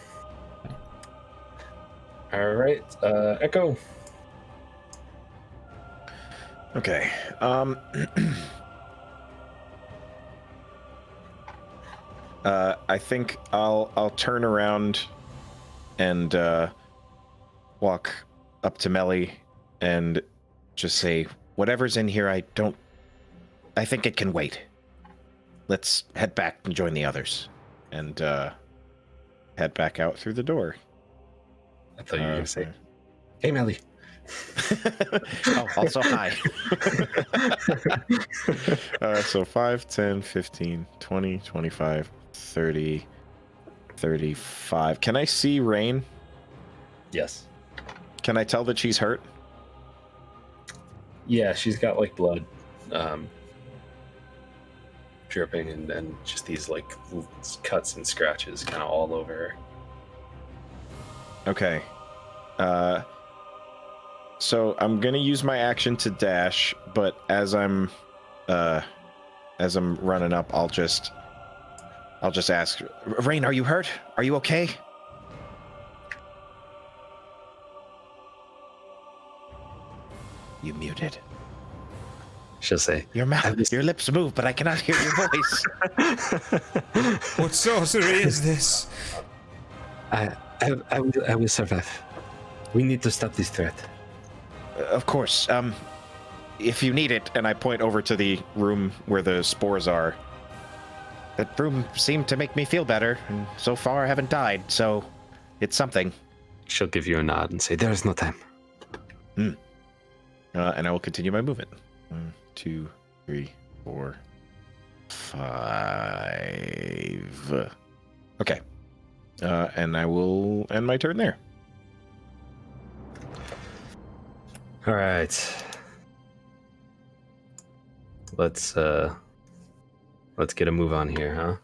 Speaker 3: All right. Echo.
Speaker 2: Okay. I think I'll turn around and walk up to Melly and just say, whatever's in here, I think it can wait. Let's head back and join the others. And head back out through the door.
Speaker 3: I thought you were gonna say, "Hey, Melly."
Speaker 2: Oh, also hi. So 5, 10, 15, 20, 25, 30, 35. Can I see Rain?
Speaker 3: Yes.
Speaker 2: Can I tell that she's hurt?
Speaker 3: Yeah, she's got like blood dripping and just these like cuts and scratches kind of all over her.
Speaker 2: Okay. So I'm gonna use my action to dash, but as I'm running up, I'll just ask, Rain, are you hurt? Are you okay? You muted.
Speaker 3: She'll say,
Speaker 2: Your mouth, your lips move, but I cannot hear your voice.
Speaker 1: What sorcery is this?
Speaker 7: I will survive. We need to stop this threat.
Speaker 2: Of course. If you need it, and I point over to the room where the spores are. That room seemed to make me feel better, and so far I haven't died, so it's something.
Speaker 3: she'll give you a nod and say,
Speaker 7: There is no time.
Speaker 2: And I will continue my movement. 1, 2, 3, 4, 5. Okay. And I will end my turn there.
Speaker 3: "All right, let's get a move on here, huh?"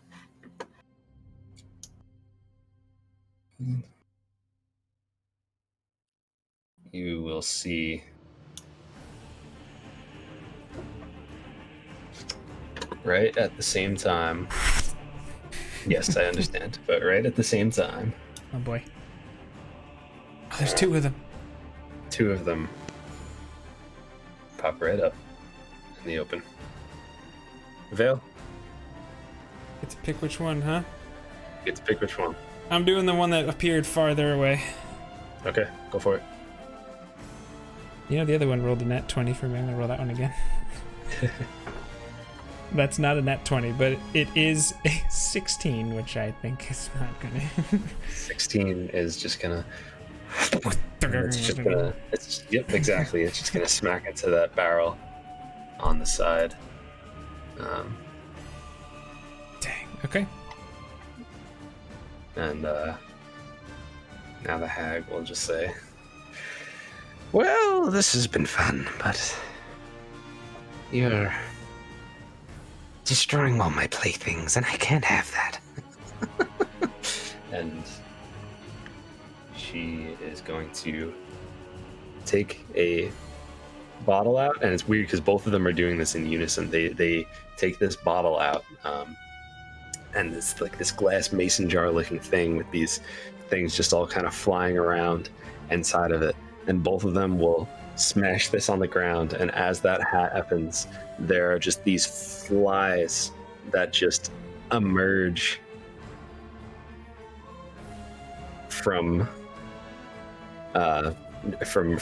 Speaker 3: You will see right at the same time. Yes, I understand, but right at the same time,
Speaker 1: Oh boy. Oh, there's two of them.
Speaker 3: two of them pop right up in the open. Vale,
Speaker 1: Get to pick which one, huh?
Speaker 3: get to pick which one.
Speaker 1: I'm doing the one that appeared farther away.
Speaker 3: Okay, go for it.
Speaker 1: You know, the other one rolled a nat 20 for me. I'm gonna roll that one again. That's not a nat 20, but it is a 16, which I think is not gonna.
Speaker 3: 16 is just gonna. It's just gonna. Yep, exactly. It's just gonna smack into that barrel on the side.
Speaker 1: Dang. Okay.
Speaker 3: And now the hag will just say, "Well, this has been fun, but you're destroying all my playthings, and I can't have that." And she is going to take a bottle out, and it's weird because both of them are doing this in unison. They take this bottle out, and it's like this glass mason jar looking thing with these things just all kind of flying around inside of it, and both of them will smash this on the ground. And as that happens, there are just these flies that just emerge from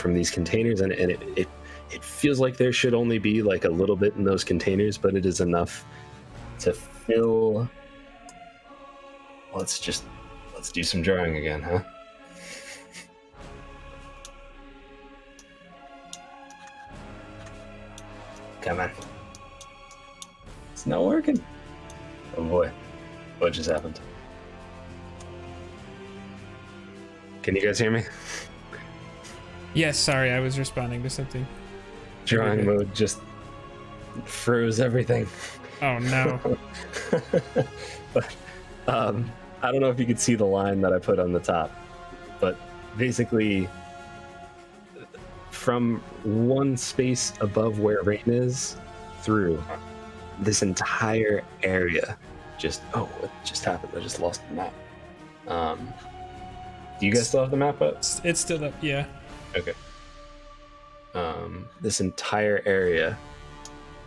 Speaker 3: these containers, and it feels like there should only be like a little bit in those containers, but it is enough to fill. Let's do some drawing again, huh? Come on. It's not working. Oh boy. What just happened? Can you guys hear me?
Speaker 1: Yes, sorry, I was responding to something.
Speaker 3: Drawing mode just froze everything.
Speaker 1: Oh no.
Speaker 3: But I don't know if you could see the line that I put on the top, but basically from one space above where Rain is through this entire area what just happened? I just lost the map. Do you guys still have the map up?
Speaker 1: It's still up, yeah.
Speaker 3: Okay. This entire area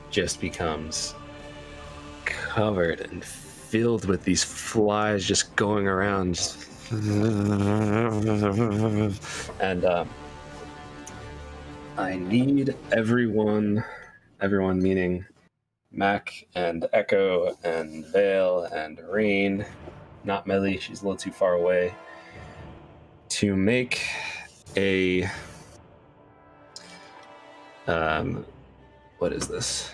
Speaker 3: just becomes covered and filled with these flies just going around. And I need everyone meaning Mac and Echo and Vale and Rain, not Melly, she's a little too far away, to make a what is this?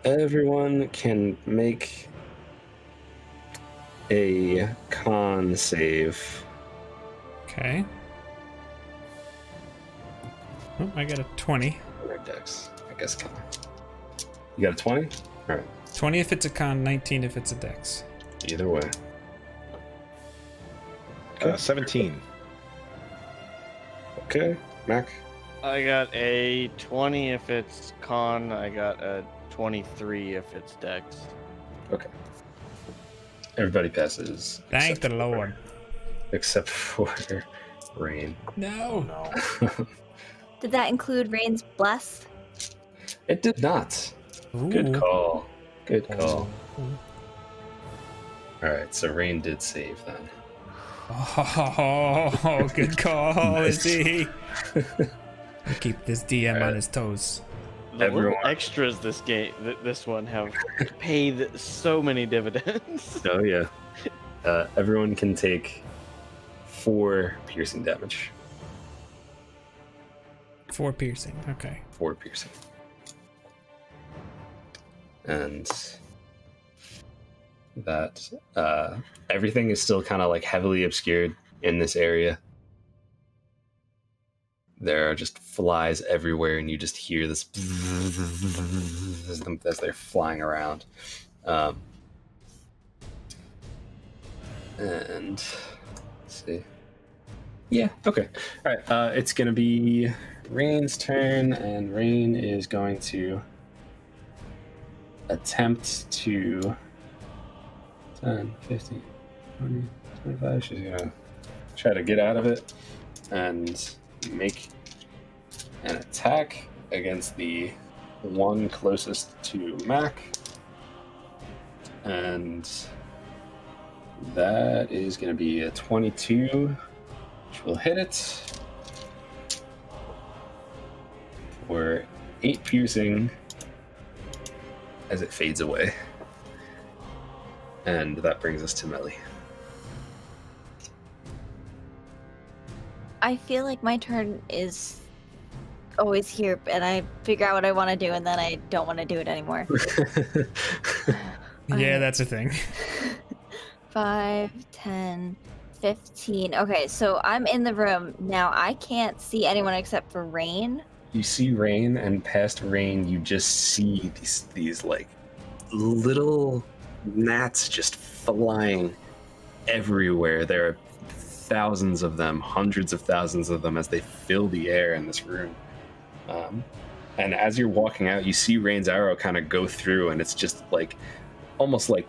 Speaker 3: Everyone can make a con save.
Speaker 1: Okay. Oh, I got a 20.
Speaker 3: Dex, I guess. You got a 20? All right.
Speaker 1: 20 if it's a con, 19 if it's a dex.
Speaker 3: Either way.
Speaker 2: 17.
Speaker 3: Okay, Mac.
Speaker 4: I got a 20 if it's con. I got a 23 if it's dex.
Speaker 3: Okay. Everybody passes.
Speaker 1: Thank the Lord.
Speaker 3: Except for Rain.
Speaker 1: No.
Speaker 5: Did that include Rain's bless?
Speaker 3: It did not.
Speaker 1: Ooh.
Speaker 3: Good call. Good call. Alright, so Rain did save then.
Speaker 1: Oh, good call,
Speaker 3: Nice.
Speaker 1: Izzee. Keep this DM on his toes.
Speaker 4: The little
Speaker 3: Everyone.
Speaker 4: extras this one have paid so many dividends.
Speaker 3: Oh yeah. Everyone can take 4 piercing damage.
Speaker 1: 4 piercing, okay.
Speaker 3: 4 piercing. And that everything is still kind of like heavily obscured in this area. There are just flies everywhere, and you just hear this as they're flying around. And let's see. Yeah, okay. All right, it's going to be Rain's turn, and Rain is going to attempt to 10, 15, 20, 25. She's going to try to get out of it and make an attack against the one closest to Mac. And that is going to be a 22, which will hit it for 8 piercing as it fades away. And that brings us to Melly.
Speaker 5: I feel like my turn is always here, and I figure out what I want to do, and then I don't want to do it anymore.
Speaker 1: Yeah, that's a thing.
Speaker 5: 5, 10, 15. Okay, so I'm in the room. Now I can't see anyone except for Rain.
Speaker 3: You see Rain, and past Rain, you just see these like little gnats just flying everywhere. There are thousands of them, hundreds of thousands of them, as they fill the air in this room. And as you're walking out, you see Rain's arrow kind of go through, and it's just like almost like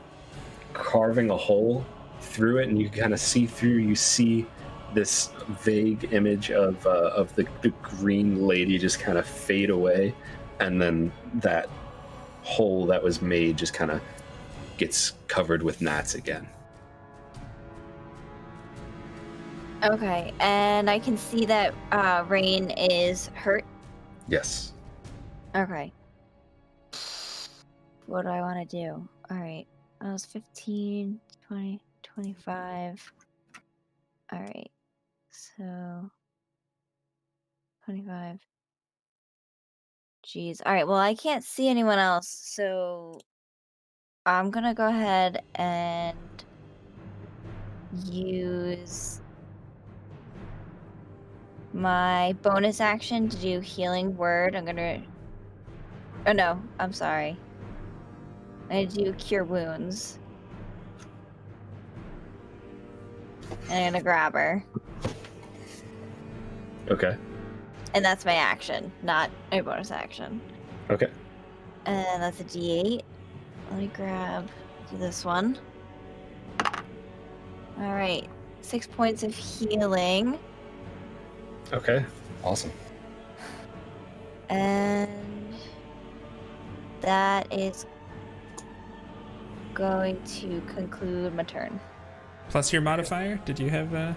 Speaker 3: carving a hole through it, and you kind of see through. You see this vague image of the green lady just kind of fade away, and then that hole that was made just kind of gets covered with gnats again.
Speaker 5: Okay, and I can see that Rain is hurt.
Speaker 3: Yes.
Speaker 5: Okay. What do I want to do? All right. I was 15, 20, 25. All right. So 25. Jeez. All right. Well, I can't see anyone else, so I'm going to go ahead and use my bonus action to do healing word. I'm going to... Oh, no. I'm sorry. I do cure wounds. And I'm gonna grab her.
Speaker 3: Okay.
Speaker 5: And that's my action, not a bonus action.
Speaker 3: Okay.
Speaker 5: And that's a D8. Let me do this one. Alright. 6 points of healing.
Speaker 3: Okay. Awesome.
Speaker 5: And that is going to conclude my turn.
Speaker 1: Plus your modifier? Did you have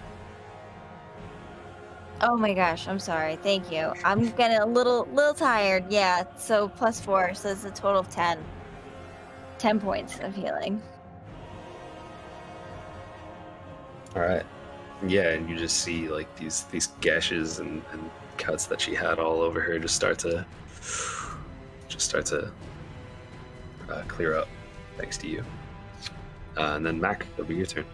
Speaker 5: Oh my gosh, I'm sorry. Thank you. I'm getting a little tired. Yeah, so +4, so it's a total of 10. 10 points of healing.
Speaker 3: All right. Yeah, and you just see like these gashes and cuts that she had all over her just start to clear up, thanks to you. And then Mac, it'll be your turn.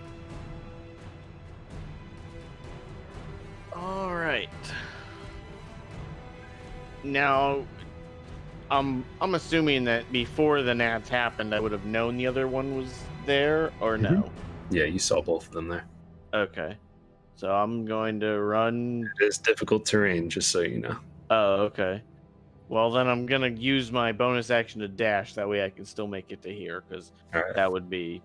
Speaker 4: All right. Now, I'm assuming that before the gnats happened, I would have known the other one was there, or no?
Speaker 3: Yeah, you saw both of them there.
Speaker 4: Okay. So I'm going to run.
Speaker 3: It is difficult terrain, just so you know.
Speaker 4: Oh, okay. Well, then I'm going to use my bonus action to dash. That way I can still make it to here, because that would be,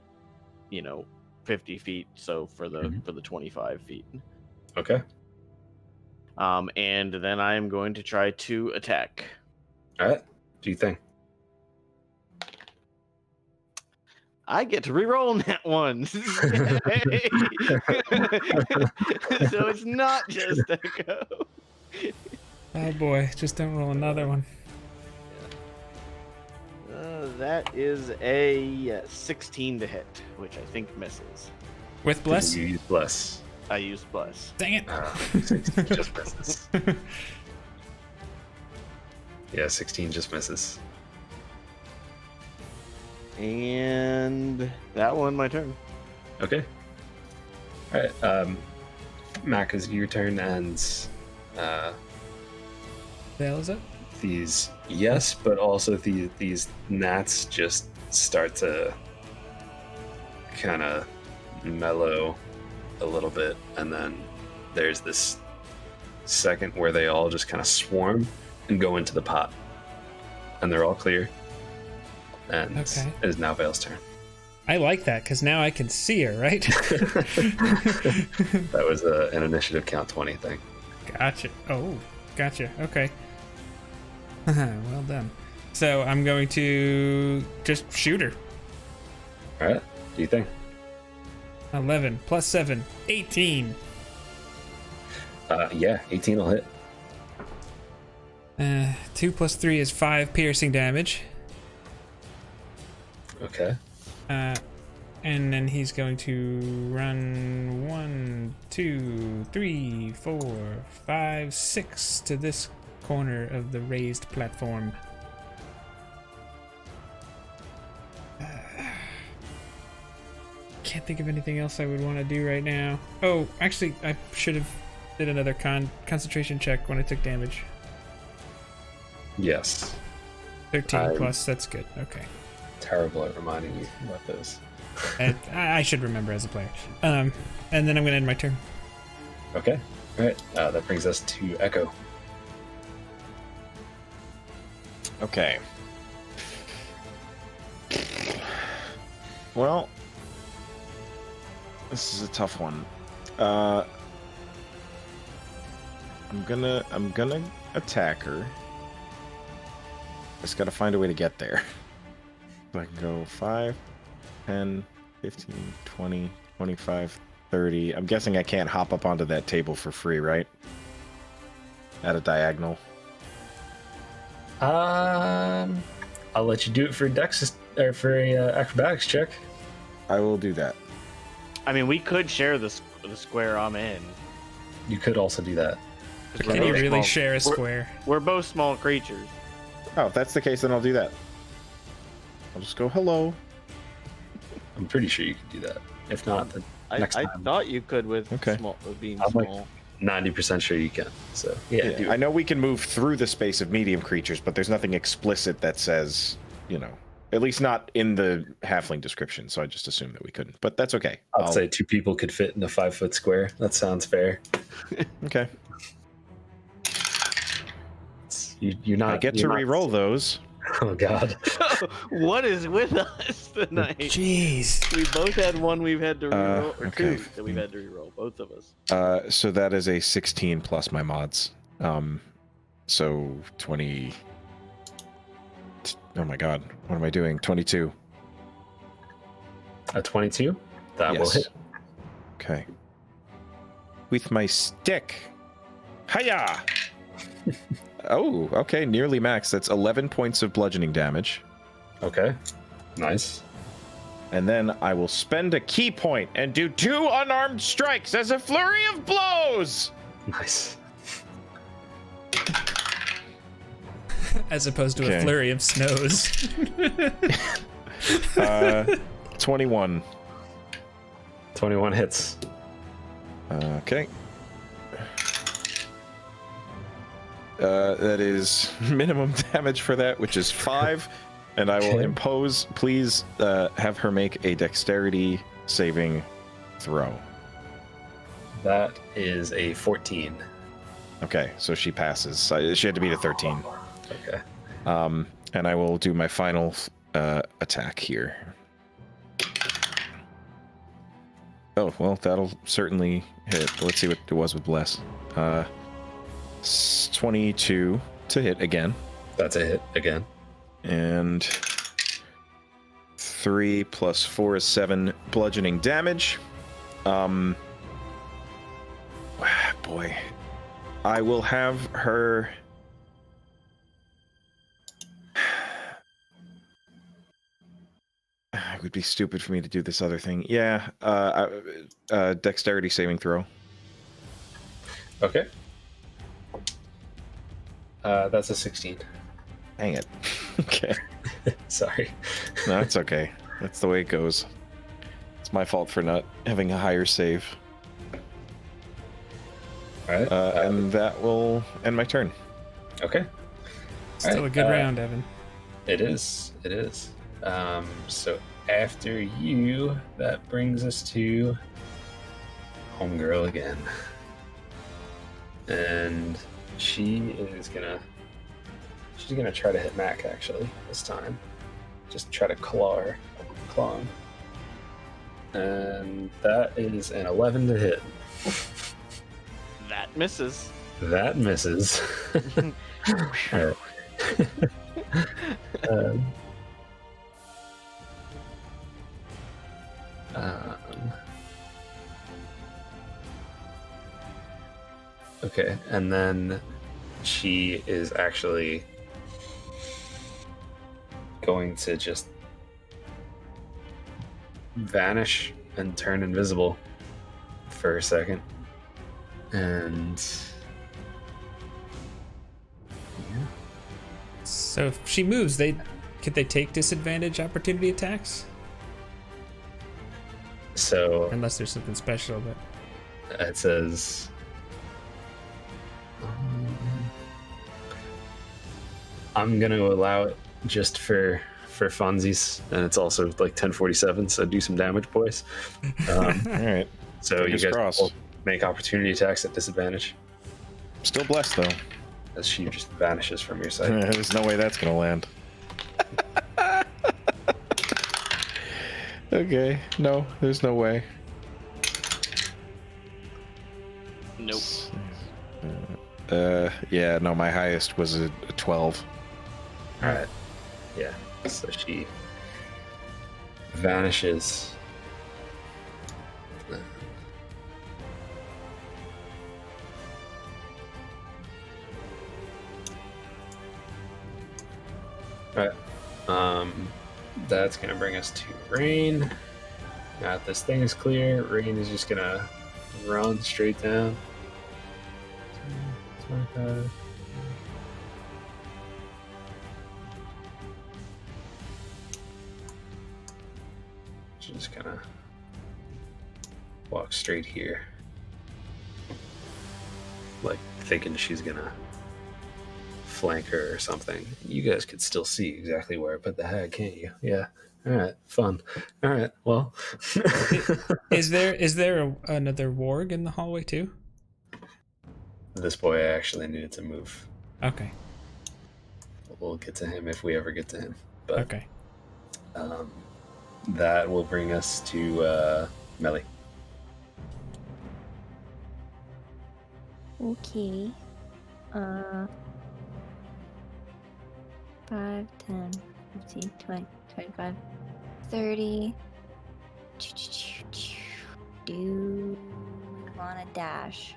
Speaker 4: 50 feet. So for the 25 feet.
Speaker 3: Okay.
Speaker 4: And then I'm going to try to attack.
Speaker 3: All right. Do you think?
Speaker 4: I get to re-roll that one. So it's not just Echo.
Speaker 1: Oh boy, just don't roll another one.
Speaker 4: That is a 16 to hit, which I think misses.
Speaker 1: With bless?
Speaker 3: You use bless.
Speaker 4: I used bless.
Speaker 1: Dang it.
Speaker 3: 16 just misses. Yeah, 16 just misses.
Speaker 4: And that one, my turn.
Speaker 3: Okay. All right. Mac, is your turn, and
Speaker 1: The hell is it?
Speaker 3: these but also these gnats just start to kind of mellow a little bit, and then there's this second where they all just kind of swarm and go into the pot, and they're all clear. And
Speaker 1: Okay.
Speaker 3: it is now Vale's turn.
Speaker 1: I like that because now I can see her, right?
Speaker 3: That was an initiative count 20 thing.
Speaker 1: Gotcha. Oh, gotcha. Okay. Well done. So I'm going to just shoot her.
Speaker 3: All right. Do you think?
Speaker 1: 11 plus 7, 18.
Speaker 3: Yeah, 18 will hit.
Speaker 1: 2 plus 3 is 5 piercing damage.
Speaker 3: Okay.
Speaker 1: And then he's going to run 1, 2, 3, 4, 5, 6 to this corner of the raised platform. Can't think of anything else I would want to do right now. Oh, actually, I should have did another concentration check when I took damage.
Speaker 3: Yes.
Speaker 1: 13 plus, that's good. Okay.
Speaker 3: Terrible at reminding you about those.
Speaker 1: I should remember as a player. And then I'm going to end my turn.
Speaker 3: Okay. All right. That brings us to Echo.
Speaker 2: Okay. Well, this is a tough one. I'm gonna attack her. Just gotta find a way to get there. So I can go 5, 10, 15, 20, 25, 30. I'm guessing I can't hop up onto that table for free, right? At a diagonal.
Speaker 3: I'll let you do it for Dex or for a acrobatics check.
Speaker 2: I will do that.
Speaker 4: I mean, we could share the square I'm in.
Speaker 3: You could also do that.
Speaker 1: Can you really share a square?
Speaker 4: We're both small creatures.
Speaker 2: Oh, if that's the case, then I'll do that. I'll just go hello.
Speaker 3: I'm pretty sure you could do that. If not, then next
Speaker 4: I
Speaker 3: time.
Speaker 4: thought you could with being
Speaker 3: I'm like-
Speaker 4: small.
Speaker 3: 90% sure you can. So yeah, do
Speaker 2: I
Speaker 3: it.
Speaker 2: know we can move through the space of medium creatures, but there's nothing explicit that says, at least not in the halfling description. So I just assumed that we couldn't, but that's okay.
Speaker 3: I'd say 2 people could fit in a 5-foot square. That sounds fair.
Speaker 2: Okay.
Speaker 3: You're not.
Speaker 2: I get to
Speaker 3: you're not-
Speaker 2: re-roll those.
Speaker 3: Oh God.
Speaker 4: What is with us tonight?
Speaker 1: Jeez.
Speaker 4: We both had one we've had to reroll, or
Speaker 2: okay.
Speaker 4: 2 that we've had to reroll, both of us.
Speaker 2: So that is a 16 plus my mods. So 20. Oh my God, what am I doing? 22.
Speaker 3: A 22. That will
Speaker 2: Yes.
Speaker 3: hit.
Speaker 2: Okay. With my stick. Hiya! Oh, okay, nearly max. That's 11 points of bludgeoning damage.
Speaker 3: Okay. Nice.
Speaker 2: And then I will spend a key point and do 2 unarmed strikes as a flurry of blows!
Speaker 3: Nice.
Speaker 1: As opposed to a
Speaker 2: Okay.
Speaker 1: flurry of snows.
Speaker 2: 21.
Speaker 3: 21 hits.
Speaker 2: Okay. That is minimum damage for that, which is 5. And I will
Speaker 3: Okay.
Speaker 2: impose, please have her make a dexterity saving throw.
Speaker 3: That is a 14.
Speaker 2: Okay, so she passes. She had to beat a 13.
Speaker 3: Okay.
Speaker 2: And I will do my final attack here. Oh, well, that'll certainly hit. Let's see what it was with Bless. 22 to hit again.
Speaker 3: That's a hit again.
Speaker 2: And 3 plus 4 is 7 bludgeoning damage. Boy. I will have her... It would be stupid for me to do this other thing. Yeah, dexterity saving throw.
Speaker 3: Okay. That's a 16.
Speaker 2: Dang it. Okay.
Speaker 3: Sorry.
Speaker 2: No, it's okay. That's the way it goes. It's my fault for not having a higher save.
Speaker 3: All right.
Speaker 2: And that will end my turn.
Speaker 3: Okay.
Speaker 1: Still
Speaker 3: Alright,
Speaker 1: a good round, Evan.
Speaker 3: It is. It is. So after you, that brings us to Homegirl again. and she's gonna try to hit Mac actually this time. Just try to claw him. And that is an 11 to hit.
Speaker 4: That misses.
Speaker 3: That misses. Alright. Okay, and then she is actually going to just vanish and turn invisible for a second. And
Speaker 1: So if she moves, could they take disadvantage opportunity attacks?
Speaker 3: so
Speaker 1: Unless there's something special, but
Speaker 3: it says I'm going to allow it just for funsies, and it's also like 10:47, so do some damage, boys.
Speaker 2: All right.
Speaker 3: So
Speaker 2: Fingers
Speaker 3: you guys
Speaker 2: crossed.
Speaker 3: will make opportunity attacks at disadvantage
Speaker 2: Still blessed though.
Speaker 3: as she just vanishes from your sight.
Speaker 2: There's no way that's gonna land. Okay, no, there's no way.
Speaker 4: Nope.
Speaker 2: Yeah, no, my highest was a 12.
Speaker 3: All right. Yeah. So she vanishes. All right. That's gonna bring us to Rain. Now that this thing is clear, Rain is just gonna run straight down. 25. She's just gonna walk straight here, like thinking she's gonna flank her or something. You guys could still see exactly where I put the hag, can't you? Yeah. All right. Fun. All right. Well,
Speaker 1: is there another warg in the hallway too?
Speaker 3: this boy actually needed to move.
Speaker 1: Okay.
Speaker 3: We'll get to him if we ever get to him. But
Speaker 1: Okay.
Speaker 3: that will bring us to Melly.
Speaker 5: Okay. 5, 10, 15, 20, 25, 30. Do you wanna dash?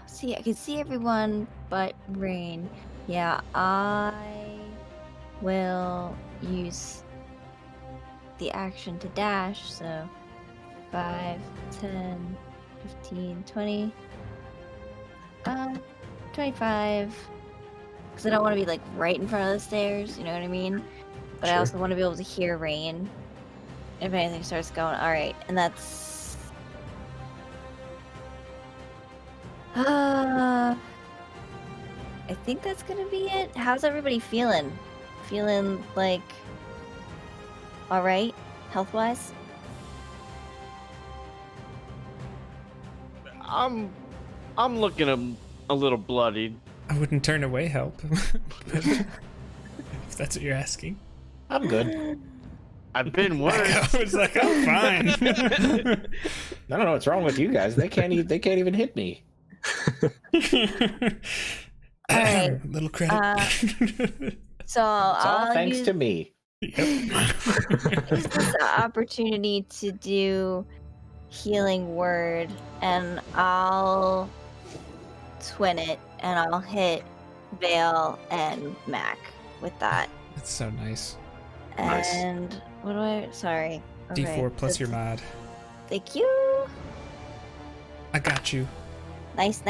Speaker 5: See, I can see everyone but Rain. Yeah, I will use the action to dash, so 5, 10, 15, 20, 25. Because I don't want to be like right in front of the stairs, you know what I mean? But I
Speaker 3: Sure.
Speaker 5: also want to be able to hear Rain if anything starts going. Alright, and that's... I think that's gonna be it. How's everybody feeling? Feeling like... alright, health-wise?
Speaker 4: I'm looking a little bloodied.
Speaker 1: I wouldn't turn away help. If that's what you're asking.
Speaker 2: I'm good.
Speaker 4: I've been worse.
Speaker 1: I was like, I'm fine.
Speaker 2: I don't know what's wrong with you guys. They can't even hit me.
Speaker 5: Alright,
Speaker 1: Little credit.
Speaker 5: So
Speaker 2: It's all
Speaker 5: I'll
Speaker 2: thanks
Speaker 5: use
Speaker 2: to me.
Speaker 5: this opportunity to do healing word, and I'll twin it, and I'll hit Vale and Mac with that.
Speaker 1: That's so nice.
Speaker 3: Nice.
Speaker 5: And what do I? Sorry.
Speaker 1: D4
Speaker 5: Okay,
Speaker 1: plus your
Speaker 5: that's-
Speaker 1: mod.
Speaker 5: Thank you.
Speaker 1: I got you.
Speaker 5: Nice.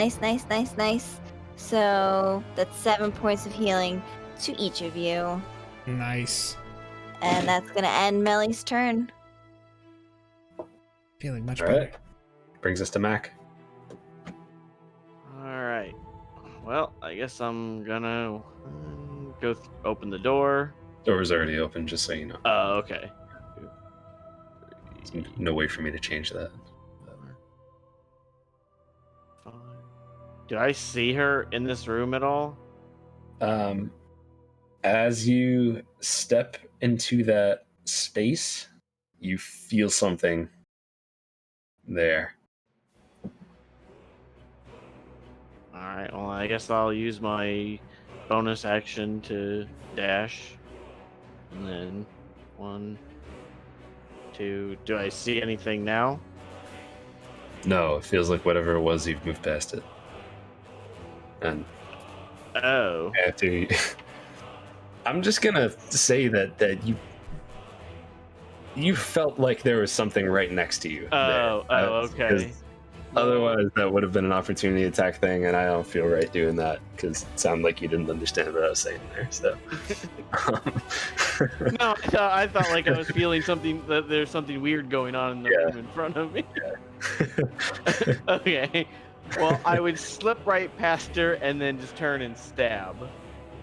Speaker 5: So that's 7 points of healing to each of you,
Speaker 1: Nice.
Speaker 5: and that's gonna end Melly's turn.
Speaker 1: Feeling much
Speaker 3: All
Speaker 1: better.
Speaker 3: right. Brings us to Mac.
Speaker 4: All right. Well, I guess I'm gonna go open the door.
Speaker 3: Door's already open, just so you know.
Speaker 4: Oh, okay.
Speaker 3: There's no way for me to change that.
Speaker 4: Do I see her in this room at all?
Speaker 3: As you step into that space, you feel something there.
Speaker 4: Alright, well, I guess I'll use my bonus action to dash. And then 1, 2. Do I see anything now?
Speaker 3: No, it feels like whatever it was, you've moved past it. And
Speaker 4: Oh.
Speaker 3: after you, I'm just gonna say that you felt like there was something right next to you.
Speaker 4: Oh,
Speaker 3: there.
Speaker 4: okay.
Speaker 3: 'Cause otherwise, that would have been an opportunity attack thing, and I don't feel right doing that because it sounded like you didn't understand what I was saying there. So,
Speaker 4: No, I thought like I was feeling something, that there's something weird going on in the room in front of me. Okay. Well, I would slip right past her and then just turn and stab.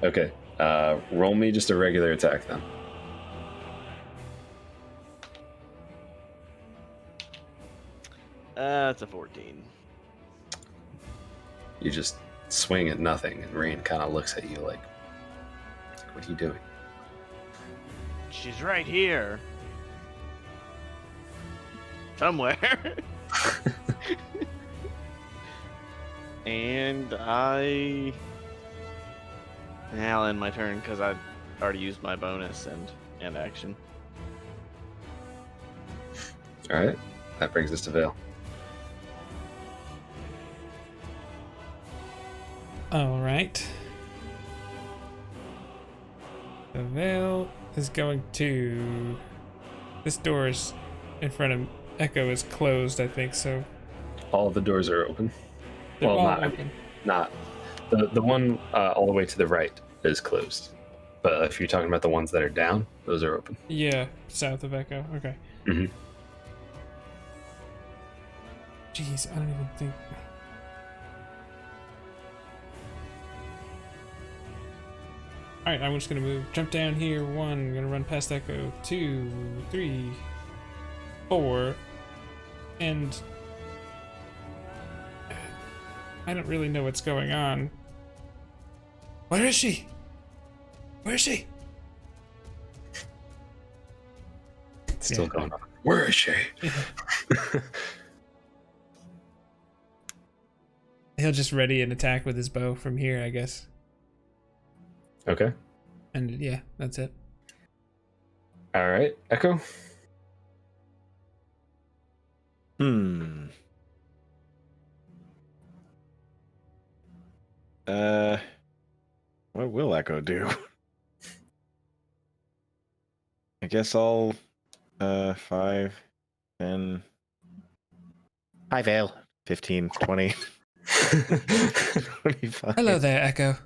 Speaker 3: Okay. Roll me just a regular attack then.
Speaker 4: That's a 14.
Speaker 3: You just swing at nothing, and Rain kind of looks at you like, "What are you doing?"
Speaker 4: She's right here. Somewhere. And I'll end my turn because I already used my bonus and action.
Speaker 3: All right. That brings us to Vale.
Speaker 1: All right. The Veil is going to. This door is in front of Echo is closed, I think so.
Speaker 3: All the doors are open.
Speaker 1: They're
Speaker 3: Well,
Speaker 1: all
Speaker 3: not
Speaker 1: open.
Speaker 3: not the one all the way to the right is closed. But if you're talking about the ones that are down, those are open.
Speaker 1: Yeah, south of Echo. Okay.
Speaker 3: Mhm.
Speaker 1: Jeez, I don't even think. All right, I'm just gonna move, jump down here. 1, gonna run past Echo. 2, 3, 4, and I don't really know what's going on. Where is she? Where is she?
Speaker 3: It's still
Speaker 1: Yeah.
Speaker 3: going on. Where is she?
Speaker 1: He'll just ready an attack with his bow from here, I guess.
Speaker 3: Okay.
Speaker 1: And yeah, that's it.
Speaker 3: All right. Echo.
Speaker 2: What will Echo do? I guess I'll 5, 10. Hi, Vale. 15, 20. 25.
Speaker 1: Hello there, Echo.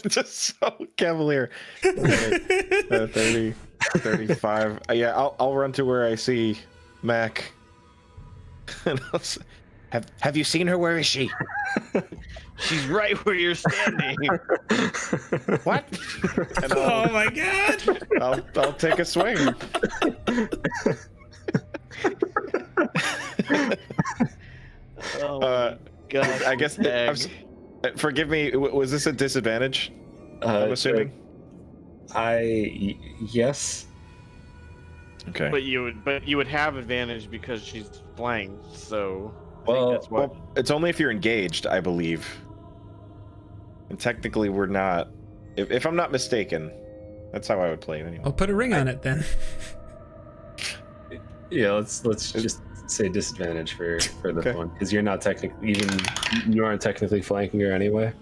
Speaker 2: Just so cavalier. 30, 35. Yeah, I'll run to where I see Mac. And I'll say, have you seen her? Where is she?
Speaker 4: She's right where you're standing.
Speaker 2: What? And
Speaker 1: Oh my god!
Speaker 2: I'll take a swing.
Speaker 4: Oh my god.
Speaker 2: I guess. Forgive me. Was this a disadvantage? I'm assuming.
Speaker 3: Yes.
Speaker 2: Okay.
Speaker 4: But you would have advantage because she's flanked. So I
Speaker 3: Well,
Speaker 4: think that's what.
Speaker 2: Well, it's only if you're engaged, I believe. And technically, we're not. If I'm not mistaken, that's how I would play it anyway.
Speaker 1: I'll put a ring on it then.
Speaker 3: Yeah. Let's just say disadvantage for this
Speaker 2: Okay.
Speaker 3: one because you're not technically you aren't technically flanking her anyway.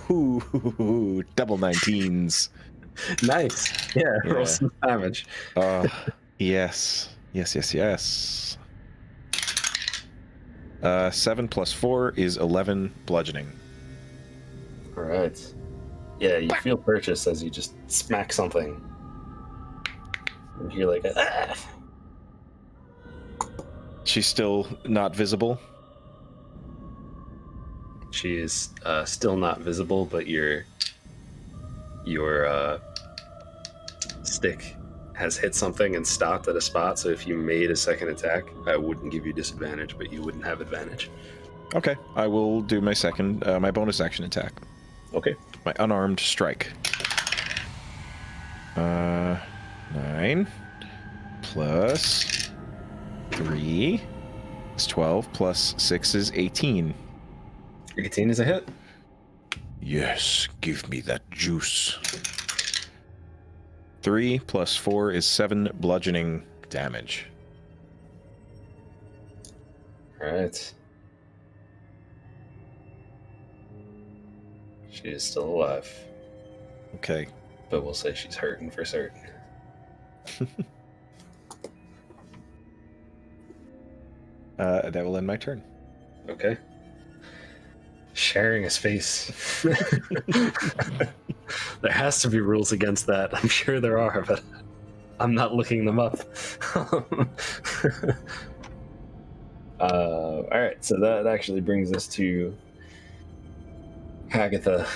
Speaker 2: Ooh, double 19s.
Speaker 3: Nice. Yeah. Roll some damage.
Speaker 2: Yes. 7 plus 4 is 11 bludgeoning.
Speaker 3: All right. Yeah, you feel purchase as you just smack something. And you're like, ah.
Speaker 2: She's still not visible.
Speaker 3: She is still not visible, but your stick has hit something and stopped at a spot. So if you made a second attack, I wouldn't give you disadvantage, but you wouldn't have advantage.
Speaker 2: Okay, I will do my second, my bonus action attack.
Speaker 3: Okay.
Speaker 2: My unarmed strike. 9 plus 3 is 12 plus 6 is 18.
Speaker 3: 18 is a hit.
Speaker 2: Yes, give me that juice. 3 plus 4 is 7 bludgeoning damage.
Speaker 3: All right. She is still alive,
Speaker 2: Okay.
Speaker 3: but we'll say she's hurting for certain.
Speaker 2: That will end my turn.
Speaker 3: Okay. Sharing a space. There has to be rules against that. I'm sure there are, but I'm not looking them up. All right, so that actually brings us to Agatha.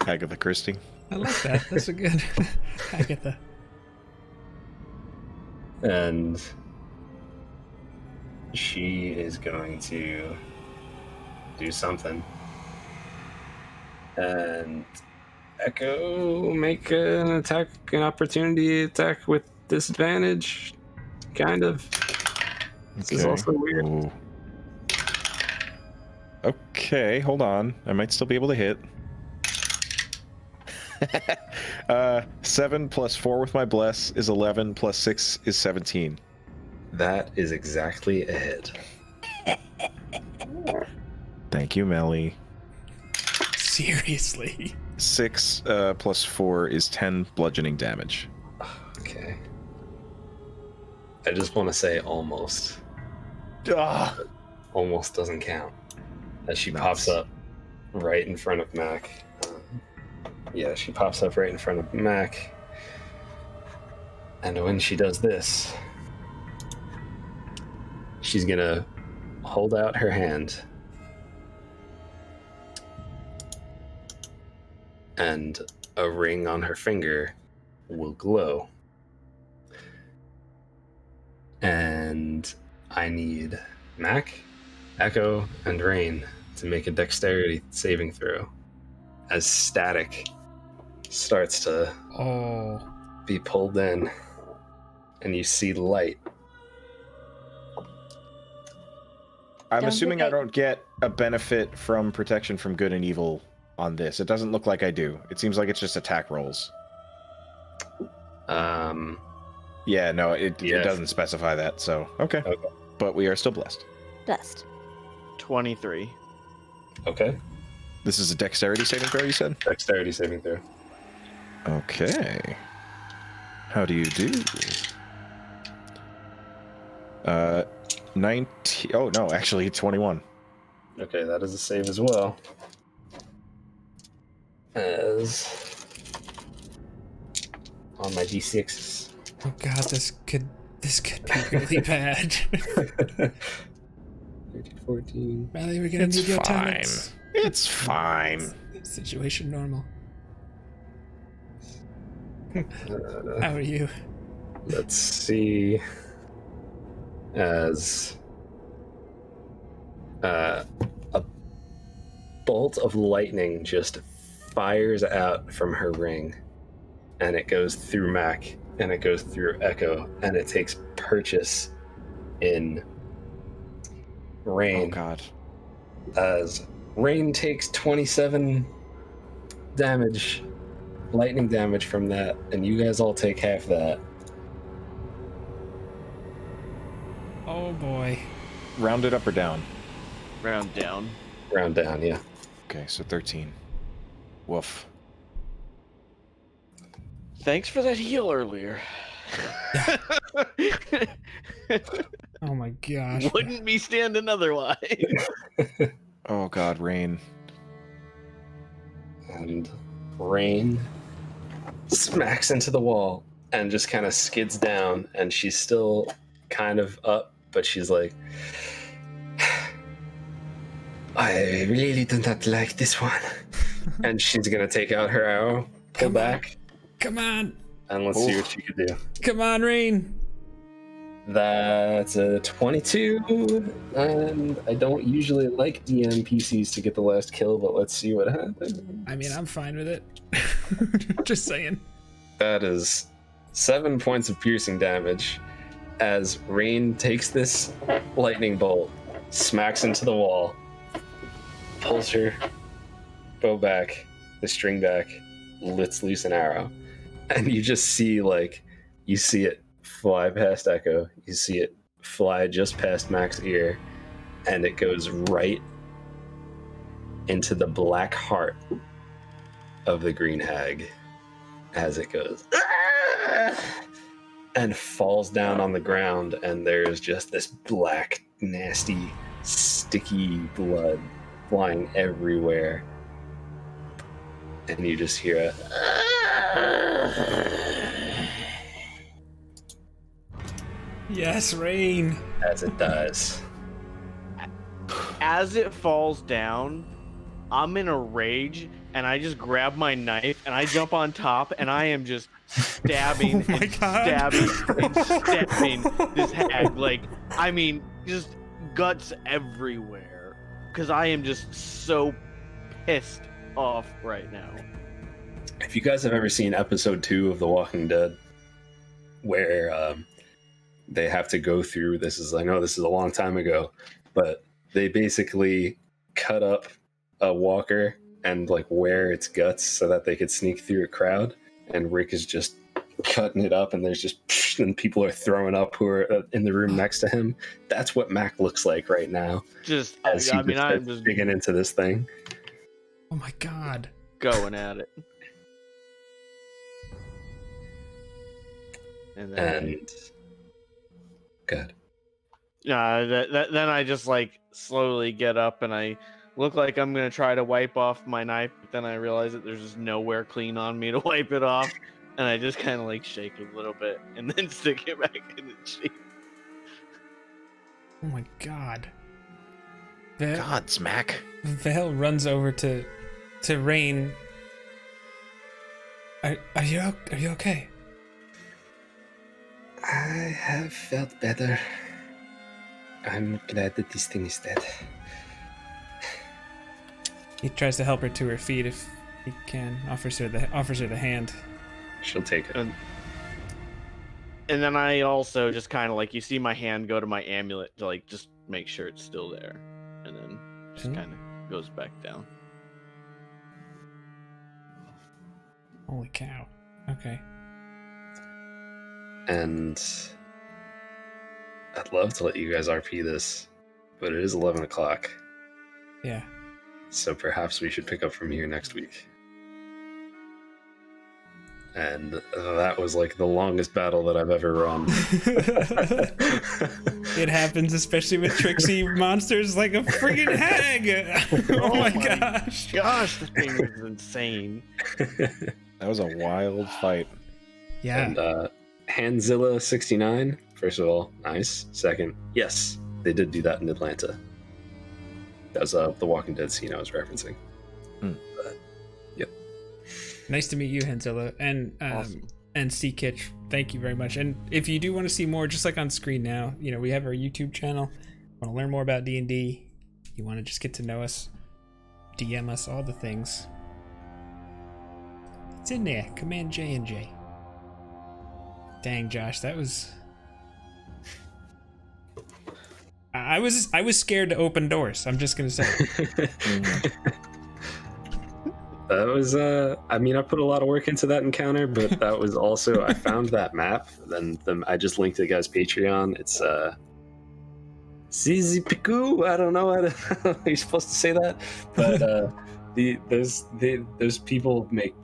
Speaker 2: Agatha Christie.
Speaker 1: I like that. That's a good. I get that.
Speaker 3: And she is going to do something. And Echo make an opportunity attack with disadvantage. Kind of. This is also weird.
Speaker 2: Ooh. Okay, hold on. I might still be able to hit. 7 plus 4 with my bless is 11, plus 6 is 17.
Speaker 3: That is exactly a hit.
Speaker 2: Thank you, Melly.
Speaker 1: Seriously.
Speaker 2: 6 plus 4 is 10 bludgeoning damage.
Speaker 3: Okay. I just want to say almost.
Speaker 2: Ah!
Speaker 3: Almost doesn't count. As she
Speaker 2: Nice.
Speaker 3: pops up right in front of Mac. Yeah, she pops up right in front of Mac. And when she does this, she's gonna hold out her hand. And a ring on her finger will glow. And I need Mac, Echo, and Rain to make a dexterity saving throw as static starts to
Speaker 1: Oh.
Speaker 3: be pulled in and you see light.
Speaker 2: I'm
Speaker 5: Don't
Speaker 2: assuming
Speaker 5: think
Speaker 2: I don't get a benefit from protection from good and evil on this. It doesn't look like I do. It seems like it's just attack rolls. Yeah, no, it
Speaker 3: Yes.
Speaker 2: doesn't specify that, so okay. But we are still blessed.
Speaker 5: Best.
Speaker 4: 23.
Speaker 3: Okay.
Speaker 2: This is a dexterity saving throw, you said?
Speaker 3: Dexterity saving throw.
Speaker 2: Okay. How do you do? 19. Oh, no, actually, 21.
Speaker 3: Okay, that is a save as well. As on my d6s.
Speaker 1: Oh god, this could be really bad.
Speaker 3: 13, 14.
Speaker 1: Riley, we're gonna
Speaker 2: It's
Speaker 1: need your
Speaker 2: fine.
Speaker 1: talents.
Speaker 2: It's fine.
Speaker 1: Situation normal. How are you?
Speaker 3: Let's see. As a bolt of lightning just fires out from her ring, and it goes through Mac, and it goes through Echo, and it takes purchase in Rain.
Speaker 2: Oh, God.
Speaker 3: As Rain takes 27 damage, lightning damage from that, and you guys all take half that.
Speaker 1: Oh boy.
Speaker 2: Round it up or down?
Speaker 4: Round down.
Speaker 3: Round down, yeah.
Speaker 2: Okay, so 13. Woof.
Speaker 4: Thanks for that heal earlier.
Speaker 1: Oh my gosh.
Speaker 4: Wouldn't be standing otherwise.
Speaker 2: Oh, God, Rain.
Speaker 3: And Rain smacks into the wall and just kind of skids down, and she's still kind of up, but she's like, I really do not like this one. And she's gonna take out her arrow, pull
Speaker 1: Come on.
Speaker 3: back,
Speaker 1: Come on.
Speaker 3: and let's see what you can do.
Speaker 1: Come on, Rain.
Speaker 3: That's a 22, and I don't usually like DM PCs to get the last kill, but let's see what happens.
Speaker 1: I mean, I'm fine with it. Just saying.
Speaker 3: That is 7 points of piercing damage as Rain takes this lightning bolt, smacks into the wall, pulls her bow back, the string back, lets loose an arrow, and you just see, like, you see it fly past Echo, you see it fly just past Mac's ear, and it goes right into the black heart of the green hag as it goes and falls down on the ground, and there's just this black, nasty, sticky blood flying everywhere, and you just hear
Speaker 1: Yes, Rain.
Speaker 3: as it dies.
Speaker 4: As it falls down, I'm in a rage, and I just grab my knife and I jump on top, and I am just stabbing
Speaker 1: Oh my
Speaker 4: and
Speaker 1: God.
Speaker 4: stabbing and stabbing this hag. Like, I mean, just guts everywhere, because I am just so pissed off right now.
Speaker 3: If you guys have ever seen episode 2 of The Walking Dead, where they have to go through, I know this is a long time ago, but they basically cut up a walker and like wear its guts so that they could sneak through a crowd, and Rick is just cutting it up, and there's just and people are throwing up who are in the room next to him. That's what Mac looks like right now.
Speaker 4: Just,
Speaker 3: As
Speaker 4: I
Speaker 3: he
Speaker 4: mean,
Speaker 3: just
Speaker 4: I'm
Speaker 3: starts
Speaker 4: just
Speaker 3: digging into this thing.
Speaker 1: Oh my God.
Speaker 4: going at it. And then,
Speaker 3: Good.
Speaker 4: then I just like slowly get up, and I look like I'm gonna try to wipe off my knife, but then I realize that there's just nowhere clean on me to wipe it off, and I just kind of like shake it a little bit and then stick it back in the sheet.
Speaker 1: Oh my God.
Speaker 6: Gods, Mac.
Speaker 1: Vale runs over to Rain. Are you okay?
Speaker 3: I have felt better. I'm glad that this thing is dead.
Speaker 1: He tries to help her to her feet if he can. Offers her the hand.
Speaker 3: She'll take it.
Speaker 4: And then I also just kind of like, you see my hand go to my amulet to like just make sure it's still there, and then just kind of goes back down.
Speaker 1: Holy cow. Okay.
Speaker 3: And I'd love to let you guys RP this, but it is 11 o'clock.
Speaker 1: Yeah.
Speaker 3: So perhaps we should pick up from here next week. And that was like the longest battle that I've ever run.
Speaker 1: It happens, especially with tricksy monsters like a friggin' hag. Oh my gosh.
Speaker 4: Gosh, this thing is insane.
Speaker 2: That was a wild fight.
Speaker 1: Yeah.
Speaker 3: And Handzilla 69, first of all, nice. Second, yes, they did do that in Atlanta. That was the Walking Dead scene I was referencing. But, yep.
Speaker 1: Nice to meet you, Hanzilla, and
Speaker 4: Awesome.
Speaker 1: and C-Kitch. Thank you very much. And if you do want to see more, just like on screen now, we have our YouTube channel. Want to learn more about D&D? You want to just get to know us? DM us, all the things. It's in there. Command JnJ. Dang, Josh, that was. I was scared to open doors. I'm just gonna say.
Speaker 3: That was I mean, I put a lot of work into that encounter, but that was also, I found that map, then I just linked to the guy's Patreon. It's Zizi Piku. I don't know how you're supposed to say that, but those people make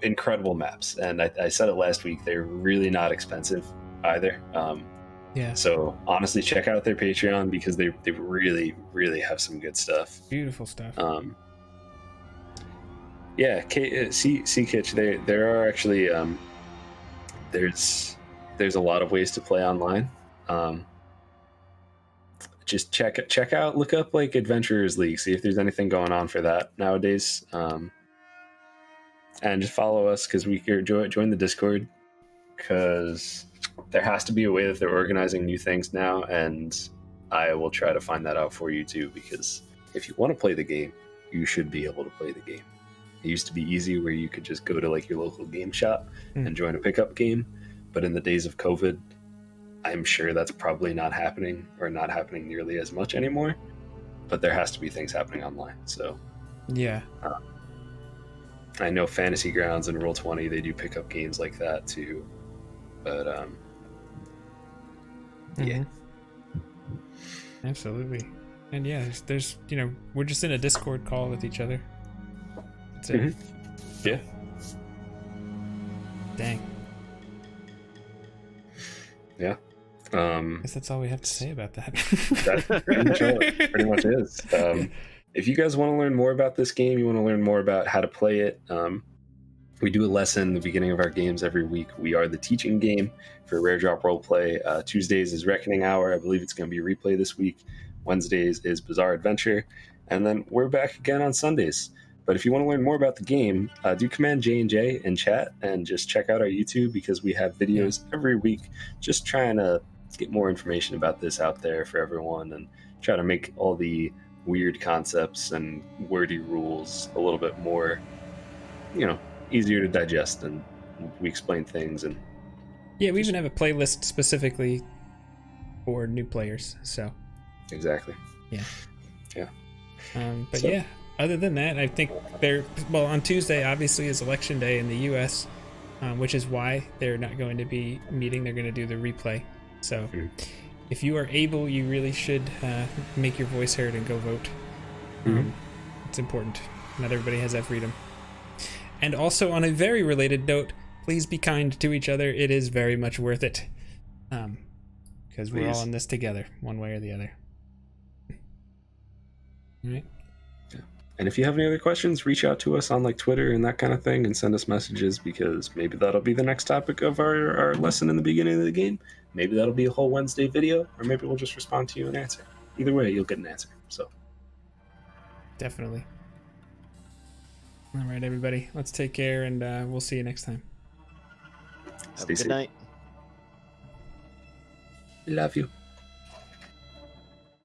Speaker 3: incredible maps, and I said it last week, they're really not expensive either.
Speaker 1: Yeah.
Speaker 3: So honestly, check out their Patreon because they really, really have some good stuff.
Speaker 1: Beautiful stuff.
Speaker 3: Yeah, C-Kitch, there are actually there's a lot of ways to play online. Just check out, look up like Adventurers League, see if there's anything going on for that nowadays. And just follow us because we can join the Discord. because there has to be a way that they're organizing new things now, and I will try to find that out for you too, because if you want to play the game, you should be able to play the game. It used to be easy where you could just go to like your local game shop and join a pickup game, but in the days of COVID, I'm sure that's probably not happening, or not happening nearly as much anymore. But there has to be things happening online. So
Speaker 1: Yeah.
Speaker 3: I know Fantasy Grounds and Roll20, they do pick up games like that too. But yeah.
Speaker 1: Absolutely. And yeah, there's we're just in a Discord call with each other. That's it.
Speaker 3: Yeah.
Speaker 1: Dang.
Speaker 3: Yeah.
Speaker 1: I guess that's all we have to say about that.
Speaker 3: That's pretty much all it pretty much is. If you guys want to learn more about this game, you want to learn more about how to play it, we do a lesson at the beginning of our games every week. We are the teaching game for Rare Drop Roleplay. Tuesdays is Reckoning Hour. I believe it's going to be replay this week. Wednesdays is Bizarre Adventure. And then we're back again on Sundays. But if you want to learn more about the game, do command JnJ in chat and just check out our YouTube, because we have videos every week just trying to get more information about this out there for everyone and try to make all the weird concepts and wordy rules a little bit more, easier to digest, and we explain things. And
Speaker 1: yeah, we even have a playlist specifically for new players. So
Speaker 3: exactly.
Speaker 1: Yeah. But
Speaker 3: So-
Speaker 1: yeah, other than that, I think on Tuesday obviously is election day in the US, which is why they're not going to be meeting. They're going to do the replay. So if you are able, you really should make your voice heard and go vote. It's important. Not everybody has that freedom. And also, on a very related note, please be kind to each other. It is very much worth it. Because we're all in this together, one way or the other. All right.
Speaker 3: And if you have any other questions, reach out to us on like Twitter and that kind of thing, and send us messages, because maybe that'll be the next topic of our lesson in the beginning of the game. Maybe that'll be a whole Wednesday video, or maybe we'll just respond to you and answer. Either way, you'll get an answer. So
Speaker 1: Definitely. All right, everybody. Let's take care, and we'll see you next time.
Speaker 4: Have a
Speaker 3: stay
Speaker 4: good
Speaker 3: safe.
Speaker 4: night.
Speaker 3: Love you.